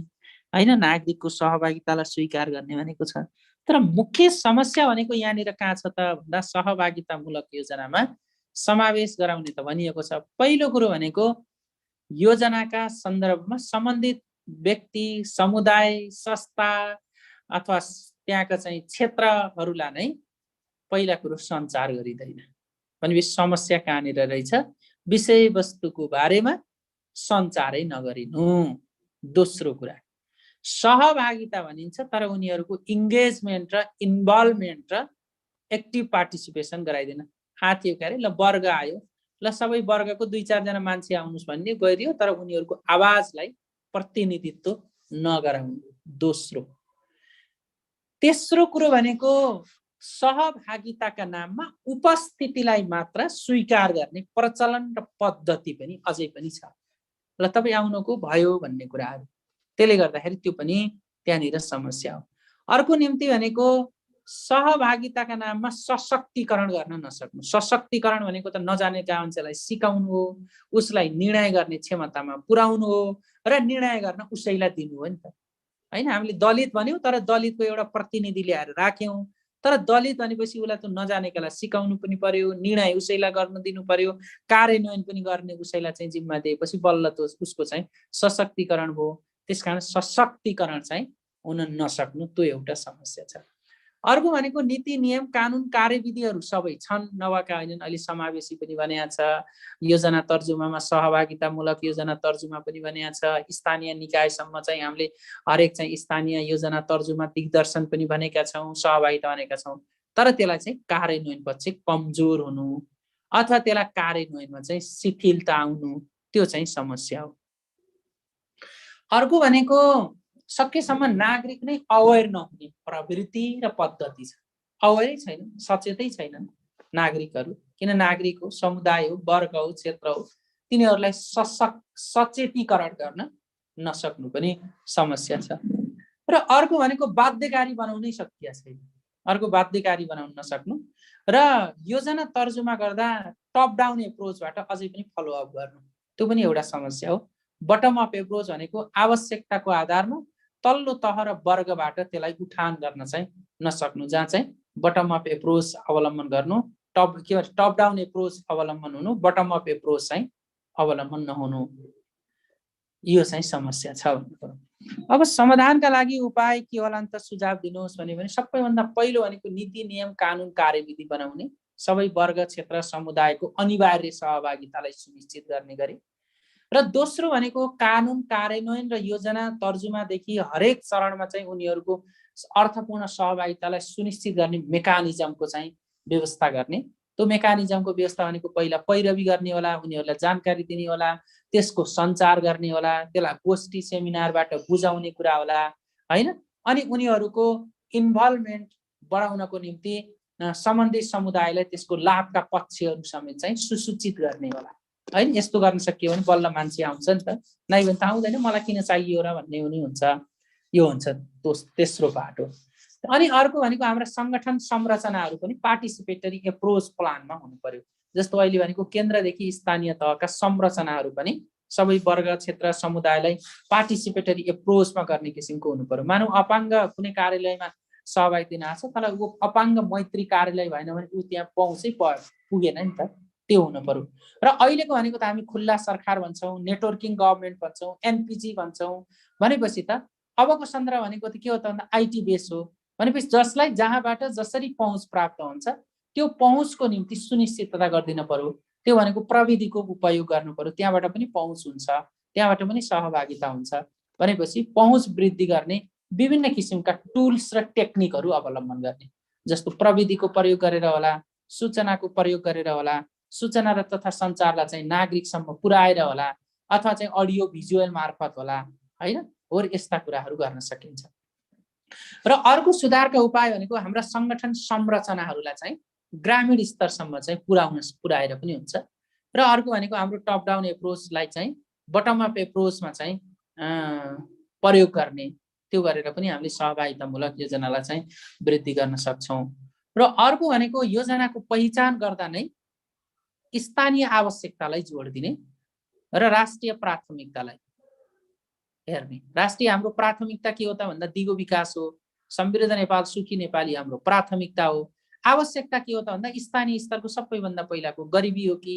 हैन, नागरिकको सहभागितालाई स्वीकार गर्ने भनेको छ। तर मुख्य समस्या भनेको यहाँनिर कहाँ छ त भन्दा सहभागितामूलक योजनामा समावेश गराउने त भनिएको छ। पहिलो कुरो भनेको योजनाका सन्दर्भमा सम्बन्धित व्यक्ति, समुदाय, संस्था अथवा त्यहाँका चाहिँ क्षेत्रहरूलाई नै पहिला कुरो सञ्चार गरिँदैन। भनेपछि समस्या कहाँनिर रहेछ, विषयवस्तुको बारेमा सञ्चारै नगरिनु। दोस्रो कुरा सहभागिता भनिन्छ तर उनीहरूको इन्गेजमेन्ट र इन्भल्भमेन्ट र एक्टिभ पार्टिसिपेसन गराइदिन। आथ्यो क्यारे ल वर्ग आयो, ल सबै वर्गको 2-4 जना मान्छे आउनुस् भन्ने गरियो तर उनीहरूको आवाजलाई प्रतिनिधित्व नगराउनु। दोस्रो, तेस्रो कुरो भनेको सहभागिताका नाममा उपस्थितिलाई मात्र स्वीकार गर्ने प्रचलन र पद्धति पनि अझै पनि छ। ल तपाईँ आउनुको भयो भन्ने कुराहरू, त्यसले गर्दाखेरि त्यो पनि त्यहाँनिर समस्या हो। अर्को निम्ति भनेको सहभागिताका नाममा सशक्तिकरण गर्न नसक्नु। सशक्तिकरण भनेको त नजानेका मान्छेलाई सिकाउनु हो, उसलाई निर्णय गर्ने क्षमतामा पुर्याउनु हो र निर्णय गर्न उसैलाई दिनु हो नि त हैन। हामीले दलित भन्यौँ तर दलितको एउटा प्रतिनिधि ल्याएर राख्यौँ, तर दलित भनेपछि उसलाई त नजानेकालाई सिकाउनु पनि पर्यो, निर्णय उसैलाई गर्न दिनु पर्यो, कार्यान्वयन पनि गर्ने उसैलाई चाहिँ जिम्मा दिएपछि बल्ल त उसको चाहिँ सशक्तिकरण भयो। त्यसकारण सशक्तिकरण चाहिँ हुन नसक्नु त्यो एउटा समस्या छ। अर्को भनेको नीति नियम कानुन कार्यविधिहरू सबै छन्, नभएका होइनन्। अहिले समावेशी पनि भनिएको छ, योजना तर्जुमामा सहभागितामूलक योजना तर्जुमा पनि भनिएको छ। स्थानीय निकायसम्म चाहिँ हामीले हरेक चाहिँ स्थानीय योजना तर्जुमा दिग्दर्शन पनि भनेका छौँ, सहभागिता भनेका छौँ। तर त्यसलाई चाहिँ कार्यान्वयन पछि कमजोर हुनु अथवा त्यसलाई कार्यान्वयनमा चाहिँ शिथिलता आउनु, त्यो चाहिँ समस्या हो। अर्को भनेको सकेसम्म नागरिक नै अवेर नहुने प्रवृत्ति र पद्धति छ। अवेरै छैन, सचेतै छैनन् नागरिकहरू। किन नागरिक हो, समुदाय हो, वर्ग हो, क्षेत्र हो, तिनीहरूलाई सचेतीकरण गर्न नसक्नु पनि समस्या छ। र अर्को भनेको बाध्यकारी बनाउनै सकिया छैन। अर्को बाध्यकारी बनाउन नसक्नु र योजना तर्जुमा गर्दा टप डाउन एप्रोचबाट अझै पनि फलोअप गर्नु, त्यो पनि एउटा समस्या हो। बटम अप एप्रोच भनेको आवश्यकताको आधारमा तल्लो तह र वर्गबाट त्यसलाई उठान गर्न चाहिँ नसक्नु, जहाँ चाहिँ बटम अप एप्रोच अवलम्बन गर्नु, टप डाउन एप्रोच अवलम्बन हुनु, बटम अप एप्रोच चाहिँ अवलम्बन नहुनु, यो चाहिँ समस्या छ। अब समाधानका लागि उपाय के होला त सुझाव दिनुहोस् भने सबैभन्दा पहिलो भनेको नीति नियम कानुन कार्यविधि बनाउने, सबै वर्ग क्षेत्र समुदायको अनिवार्य सहभागितालाई सुनिश्चित गर्ने गरी, र दोस्रो भनेको कानुन कार्यान्वयन र योजना तर्जुमादेखि हरेक चरणमा चाहिँ उनीहरूको अर्थपूर्ण सहभागितालाई सुनिश्चित गर्ने मेकानिजमको चाहिँ व्यवस्था गर्ने। त्यो मेकानिजमको व्यवस्था भनेको पहिला पैरवी गर्ने होला, उनीहरूलाई जानकारी दिने होला, त्यसको सञ्चार गर्ने होला, त्यसलाई गोष्ठी सेमिनारबाट बुझाउने कुरा होला हैन। अनि उनीहरूको इन्भल्भमेन्ट बढाउनको निम्ति सम्बन्धित समुदायलाई त्यसको लाभका पक्षहरू समेत चाहिँ सुसूचित गर्ने होला हैन। यस्तो गर्न सकियो भने बल्ल मान्छे आउँछ नि त, नाइ भने त आउँदैन, मलाई किन चाहियो र भन्ने हुने हुन्छ। यो हुन्छ तेस्रो बाटो। अनि अर्को भनेको हाम्रा संगठन संरचनाहरू पनि पार्टिसिपेटरी एप्रोच प्लानमा हुनु पर्यो। जस्तो अहिले भनेको केन्द्रदेखि स्थानीय तहका संरचनाहरू पनि सबै वर्ग क्षेत्र समुदायलाई पार्टिसिपेटरी एप्रोचमा गर्ने किसिमको हुनु पर्यो। मानौ अपाङ्ग कुनै कार्यालयमा सहभागी दिन आएको छ, तर ऊ अपाङ्ग मैत्री कार्यालय भएन भने ऊ त्यहाँ पहुँचै पुगेन नि त त्यो हुनु पर्यो। र अहिलेको भनेको त हामी खुल्ला सरकार भन्छौँ, नेटवर्किङ गभर्मेन्ट भन्छौँ, एनपिजी भन्छौँ। भनेपछि त अबको सन्दर्भ भनेको त के हो त भन्दा आइटी बेस हो। भनेपछि जसलाई जहाँबाट जसरी पहुँच प्राप्त हुन्छ त्यो पहुँचको निम्ति सुनिश्चितता गरिदिन पर्यो। त्यो भनेको प्रविधिको उपयोग गर्नु पर्यो, त्यहाँबाट पनि पहुँच हुन्छ, त्यहाँबाट पनि सहभागिता हुन्छ। भनेपछि पहुँच वृद्धि गर्ने विभिन्न किसिमका टुल्स र टेक्निकहरू अवलम्बन गर्ने, जस्तो प्रविधिको प्रयोग गरेर होला, सूचनाको प्रयोग गरेर होला, सूचना र तथा सञ्चारलाई चाहिँ नागरिकसम्म पुर्याएर होला, अथवा चाहिँ अडियो भिजुअल मार्फत होला, होइन, हो यस्ता कुराहरू गर्न सकिन्छ। र अर्को सुधारका उपाय भनेको हाम्रा सङ्गठन संरचनाहरूलाई चाहिँ ग्रामीण स्तरसम्म चाहिँ पुर्याएर पनि हुन्छ। र अर्को भनेको हाम्रो टप डाउन एप्रोचलाई चाहिँ बटम अप एप्रोचमा चाहिँ प्रयोग गर्ने, त्यो गरेर पनि हामीले सहभागितामूलक योजनालाई चाहिँ वृद्धि गर्न सक्छौँ। र अर्को भनेको योजनाको पहिचान गर्दा नै स्थानीय आवश्यकतालाई जोड दिने र राष्ट्रिय प्राथमिकतालाई हेर्ने। राष्ट्रिय हाम्रो प्राथमिकता के हो त भन्दा दिगो विकास हो, समृद्ध नेपाल सुखी नेपाली हाम्रो प्राथमिकता हो। आवश्यकता के हो त भन्दा स्थानीय स्तरको सबैभन्दा पहिलाको गरिबी हो कि,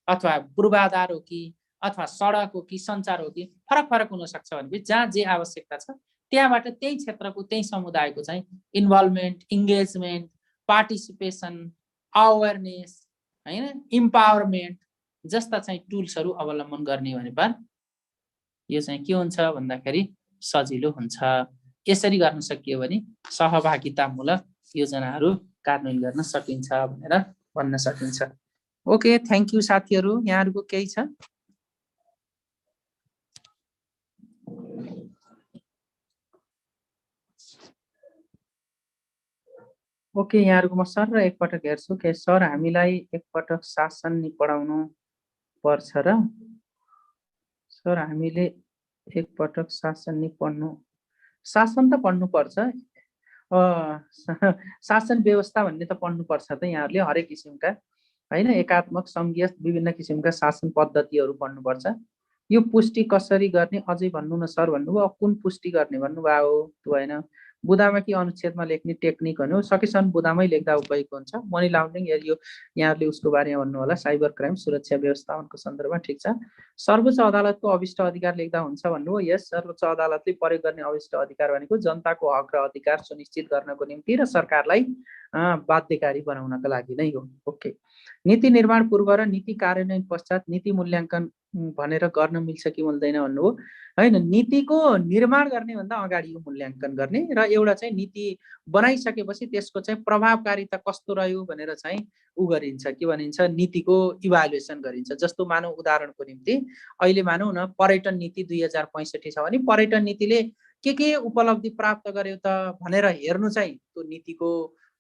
अथवा पूर्वाधार हो कि, अथवा सडक हो कि, सञ्चार हो कि, फरक फरक हुन सक्छ। भनेपछि जहाँ जे आवश्यकता छ त्यहाँबाट त्यही क्षेत्रको त्यही समुदायको चाहिँ इन्भल्भमेन्ट, इङ्गेजमेन्ट, पार्टिसिपेसन, अवेरनेस, होइन, इम्पावरमेन्ट जस्ता चाहिँ टुल्सहरू अवलम्बन गर्ने भनेपछि यो चाहिँ के हुन्छ भन्दाखेरि सजिलो हुन्छ। यसरी गर्न सकियो भने सहभागितामूलक योजनाहरू कार्यान्वयन गर्न सकिन्छ भनेर भन्न सकिन्छ। ओके, थ्याङ्क यू साथीहरू। यहाँहरूको केही छ? ओके, यहाँहरूको म सर र एकपटक हेर्छु के सर हामीलाई एकपटक शासन नि पढाउनु पर्छ र सर हामीले एकपटक शासन नि पढ्नु, शासन त पढ्नु पर्छ, शासन व्यवस्था भन्ने त पढ्नु पर्छ त यहाँहरूले हरेक किसिमका, होइन, एकात्मक सङ्घीय विभिन्न किसिमका शासन पद्धतिहरू पढ्नुपर्छ। यो पुष्टि कसरी गर्ने अझै भन्नु न सर भन्नुभयो। कुन पुष्टि गर्ने भन्नुभयो? त्यो होइन, बुदामा कि अनुच्छेदमा लेख्ने टेक्निक हो, सकेसम्म बुदामै लेख्दा उपयोग हुन्छ। मनी लाउन्ड्रिङ यो यहाँहरूले उसको बारेमा भन्नु होला, साइबर क्राइम सुरक्षा व्यवस्थापनको सन्दर्भमा। ठिक छ। सर्वोच्च अदालतको अभिष्ट अधिकार लेख्दा हुन्छ भन्नुभयो। यस, सर्वोच्च अदालतले प्रयोग गर्ने अभिष्ट अधिकार भनेको जनताको हक र अधिकार सुनिश्चित गर्नको निम्ति र सरकारलाई बाध्यकारी बनाउनका लागि नै हो। ओके, नीति निर्माण पूर्व र नीति कार्यान्वयन पश्चात नीति मूल्याङ्कन भनेर गर्न मिल्छ कि मिल्दैन भन्नुभयो, होइन। नीतिको निर्माण गर्ने भन्दा अगाडि यो मूल्याङ्कन गर्ने र एउटा चाहिँ नीति बनाइसकेपछि त्यसको चाहिँ प्रभावकारिता कस्तो रह्यो भनेर चाहिँ उ गरिन्छ, के भनिन्छ, नीतिको इभ्यालुएसन गरिन्छ। जस्तो मानौ उदाहरणको निम्ति अहिले मानौ न पर्यटन नीति 2065 छ भने पर्यटन नीतिले के उपलब्धि प्राप्त गर्यो त भनेर हेर्नु चाहिँ त्यो नीतिको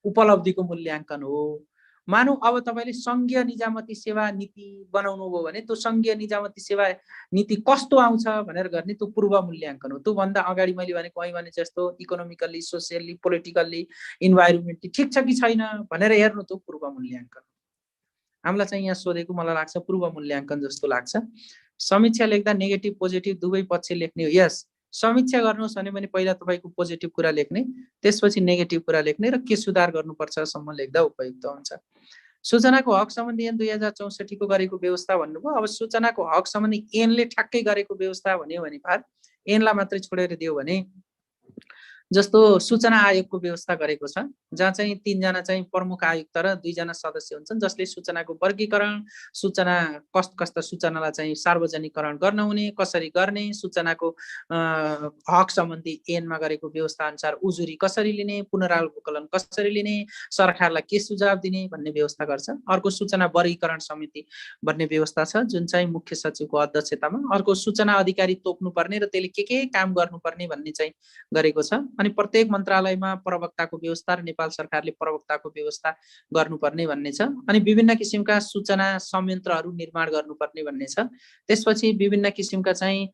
उपलब्धिको मूल्याङ्कन हो। मानौ अब तपाईँले सङ्घीय निजामती सेवा नीति बनाउनु भयो भने त्यो सङ्घीय निजामती सेवा नीति कस्तो आउँछ भनेर गर्ने त्यो पूर्व मूल्याङ्कन हो। त्योभन्दा अगाडि मैले भनेको भने जस्तो इकोनोमिकल्ली, सोसियल्ली, पोलिटिकल्ली, इन्भाइरोमेन्टली ठिक छ कि छैन भनेर हेर्नु त्यो पूर्व मूल्याङ्कन। हामीलाई चाहिँ यहाँ सोधेको मलाई लाग्छ पूर्व मूल्याङ्कन जस्तो लाग्छ। समीक्षा लेख्दा नेगेटिभ पोजिटिभ दुवै पक्ष लेख्ने हो। यस, समीक्षा गर्नुहोस् भने पहिला तपाईँको पोजिटिभ कुरा लेख्ने, त्यसपछि नेगेटिभ कुरा लेख्ने र के सुधार गर्नुपर्छसम्म लेख्दा उपयुक्त हुन्छ। सूचनाको हक सम्बन्धी ऐन 2064 को गरेको व्यवस्था भन्नुभयो। अब सूचनाको हक सम्बन्धी ऐनले ठ्याक्कै गरेको व्यवस्था भन्यो भने ऐनलाई मात्रै छोडेर दियो भने जस्तो सूचना आयोगको व्यवस्था गरेको छ, जहाँ चाहिँ 3 जना चाहिँ प्रमुख आयुक्त र 2 जना सदस्य हुन्छन्, जसले सूचनाको वर्गीकरण, सूचना कस्ता सूचनालाई चाहिँ सार्वजनिकरण गर्न हुने, कसरी गर्ने, सूचनाको हक सम्बन्धी ऐनमा गरेको व्यवस्था अनुसार उजुरी कसरी लिने, पुनरावलोकन कसरी लिने, सरकारलाई के सुझाव दिने भन्ने व्यवस्था गर्छ। अर्को सूचना वर्गीकरण समिति भन्ने व्यवस्था छ, जुन चाहिँ मुख्य सचिवको अध्यक्षतामा। अर्को सूचना अधिकारी तोक्नुपर्ने र त्यसले के काम गर्नुपर्ने भन्ने चाहिँ गरेको छ। अनि प्रत्येक मन्त्रालयमा प्रवक्ताको व्यवस्था र नेपाल सरकारले प्रवक्ताको व्यवस्था गर्नुपर्ने भन्ने छ। अनि विभिन्न किसिमका सूचना संयन्त्रहरू निर्माण गर्नुपर्ने भन्ने छ। त्यसपछि विभिन्न किसिमका चाहिँ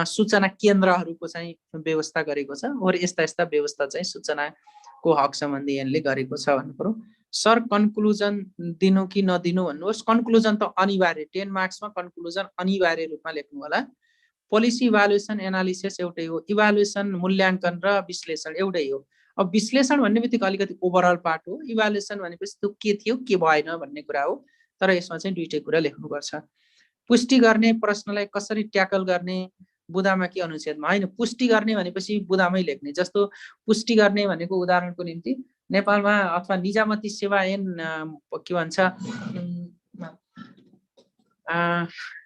सूचना केन्द्रहरूको चाहिँ व्यवस्था गरेको छ। और यस्ता व्यवस्था चाहिँ सूचनाको हक सम्बन्धी ऐनले गरेको छ भन्नु पर्यो। सर कन्क्लुजन दिनु कि नदिनु भन्नुहोस्। कन्क्लुजन त अनिवार्य, 10 मार्क्समा कन्क्लुजन अनिवार्य रूपमा लेख्नु होला। पोलिसी इभ्यालुएसन एनालिसिस एउटै हो, इभ्यालुएसन मूल्याङ्कन र विश्लेषण एउटै हो। अब विश्लेषण भन्ने बित्तिकै अलिकति ओभरअल पार्ट हो, इभ्यालुएसन भनेपछि त्यो के थियो के भएन भन्ने कुरा हो। तर यसमा चाहिँ दुईटै कुरा लेख्नुपर्छ। पुष्टि गर्ने प्रश्नलाई कसरी ट्याकल गर्ने, बुदामा कि अनुच्छेदमा? होइन, पुष्टि गर्ने भनेपछि बुदामै लेख्ने। जस्तो पुष्टि गर्ने भनेको उदाहरणको निम्ति नेपालमा अथवा निजामती सेवा ऐन के भन्छ,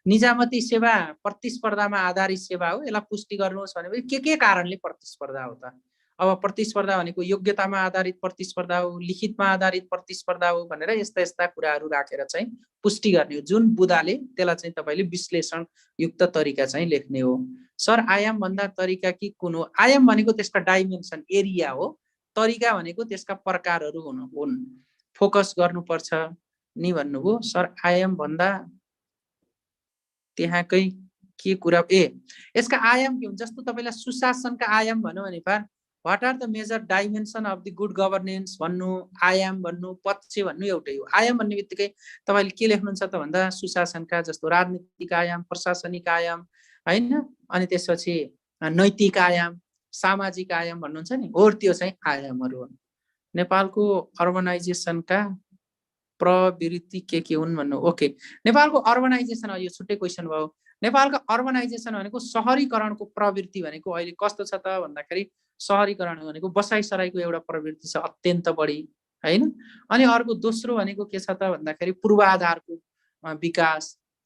निजामती सेवा प्रतिस्पर्धामा आधारित सेवा हो, यसलाई पुष्टि गर्नुहोस् भनेपछि के कारणले प्रतिस्पर्धा हो त? अब प्रतिस्पर्धा भनेको योग्यतामा आधारित प्रतिस्पर्धा हो, लिखितमा आधारित प्रतिस्पर्धा हो भनेर यस्ता यस्ता कुराहरू राखेर चाहिँ पुष्टि गर्ने हो। जुन बुदाले त्यसलाई चाहिँ तपाईँले विश्लेषण युक्त तरिका चाहिँ लेख्ने हो। सर आयाम भन्दा तरिका कि कुन हो? आयाम भनेको त्यसका डाइमेन्सन एरिया हो, तरिका भनेको त्यसका प्रकारहरू हुन्। फोकस गर्नुपर्छ नि भन्नुभयो। सर आयाम भन्दा त्यहाँकै के कुरा? यसका आयाम के हुन्? जस्तो तपाईँलाई सुशासनका आयाम भन्नु भने what are the major dimension of the good governance भन्नु, आयाम भन्नु, पक्ष भन्नु एउटै हो। आयाम भन्ने बित्तिकै तपाईँले के लेख्नुहुन्छ त भन्दा सुशासनका जस्तो राजनीतिक आयाम, प्रशासनिक आयाम, होइन, अनि त्यसपछि नैतिक आयाम, सामाजिक आयाम भन्नुहुन्छ नि, हो त्यो चाहिँ आयामहरू हुन्। नेपालको अर्बनाइजेसनका प्रवृत्ति के हुन् भन्नु। ओके, नेपालको अर्बनाइजेसन, यो छुट्टै क्वेसन भयो। नेपालको अर्बनाइजेसन भनेको सहरीकरणको प्रवृत्ति भनेको अहिले कस्तो छ त भन्दाखेरि सहरीकरण भनेको बसाइसराईको एउटा प्रवृत्ति छ अत्यन्त बढी, होइन। अनि अर्को दोस्रो भनेको के छ त भन्दाखेरि पूर्वाधारको विकास,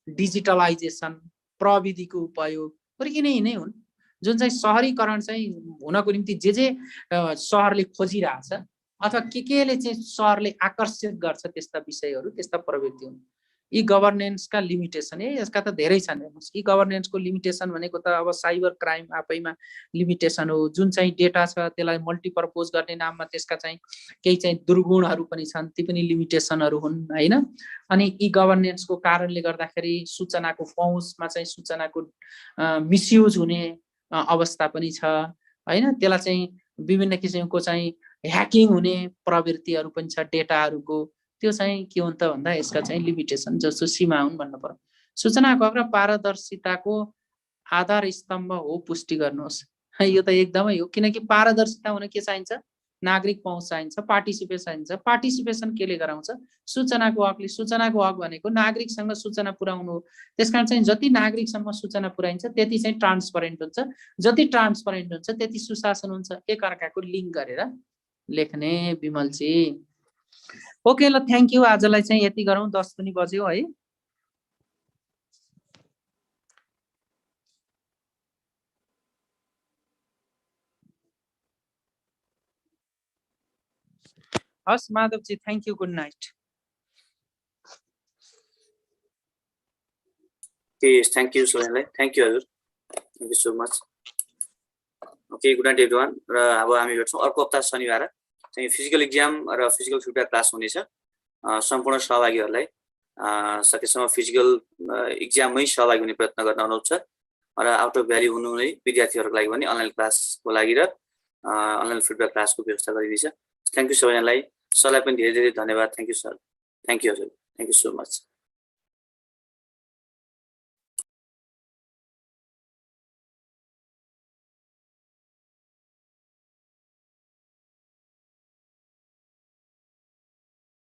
डिजिटलाइजेसन, प्रविधिको उपयोग, यिनै नै हुन् जुन चाहिँ सहरीकरण चाहिँ हुनको निम्ति जे सहरले खोजिरहेछ अथवा केले चाहिँ सहरले आकर्षित गर्छ त्यस्ता विषयहरू, त्यस्ता प्रवृत्ति हुन्। ई गभर्नेन्सका लिमिटेसन, यसका त धेरै छन्। ई गभर्नेन्सको लिमिटेसन भनेको त अब साइबर क्राइम आफैमा लिमिटेसन हो। जुन चाहिँ डेटा छ त्यसलाई मल्टिपर्पोज गर्ने नाममा त्यसका चाहिँ केही चाहिँ दुर्गुणहरू पनि छन्, ती पनि लिमिटेसनहरू हुन्, होइन। अनि ई गभर्नेन्सको कारणले गर्दाखेरि सूचनाको पहुँचमा चाहिँ सूचनाको मिसयुज हुने अवस्था पनि छ, होइन। त्यसलाई चाहिँ विभिन्न किसिमको चाहिँ ह्याकिङ हुने प्रवृत्तिहरू पनि छ डेटाहरूको। त्यो चाहिँ के हुन्छ भन्दा यसका चाहिँ लिमिटेसन जस्तो सीमा हुन् भन्नु पर्यो। सूचनाको हक र पारदर्शिताको आधार स्तम्भ हो पुष्टि गर्नुहोस्। यो त एकदमै हो, किनकि पारदर्शिता हुन के चाहिन्छ? नागरिक पहुँच चाहिन्छ, पार्टिसिपेसन चाहिन्छ। पार्टिसिपेसन केले गराउँछ? सूचनाको हकले। सूचनाको हक भनेको नागरिकसँग सूचना पुर्याउनु हो। त्यसकारण चाहिँ जति नागरिकसम्म सूचना पुर्याइन्छ त्यति चाहिँ ट्रान्सपरेन्ट हुन्छ, जति ट्रान्सपरेन्ट हुन्छ त्यति सुशासन हुन्छ। एकअर्काको लिङ्क गरेर लेख्ने विमलजी। ओके ल, थ्याङ्क यू। आजलाई चाहिँ यति गरौँ, 10 पनि बज्यो है। हस् Madhavji, thank you, good night. Thank you सोहेललाई, थ्याङ्क यू हजुर, thank you so much. Okay, good night everyone. र अब हामी भेट्छौँ अर्को हप्ता शनिबार चाहिँ फिजिकल इक्जाम र फिजिकल फिडब्याक क्लास हुनेछ। सम्पूर्ण सहभागीहरूलाई सकेसम्म फिजिकल इक्जाममै सहभागी हुने प्रयत्न गर्न अनुरोध छ। र आउट अफ भ्याली हुनुहुने विद्यार्थीहरूको लागि पनि अनलाइन क्लासको लागि र अनलाइन फिडब्याक क्लासको व्यवस्था गरिदिन्छ। थ्याङ्क यू सबैजनालाई, सरलाई पनि धेरै धेरै धन्यवाद। Thank you sir, thank you हजुर, थ्याङ्क यू सो मच।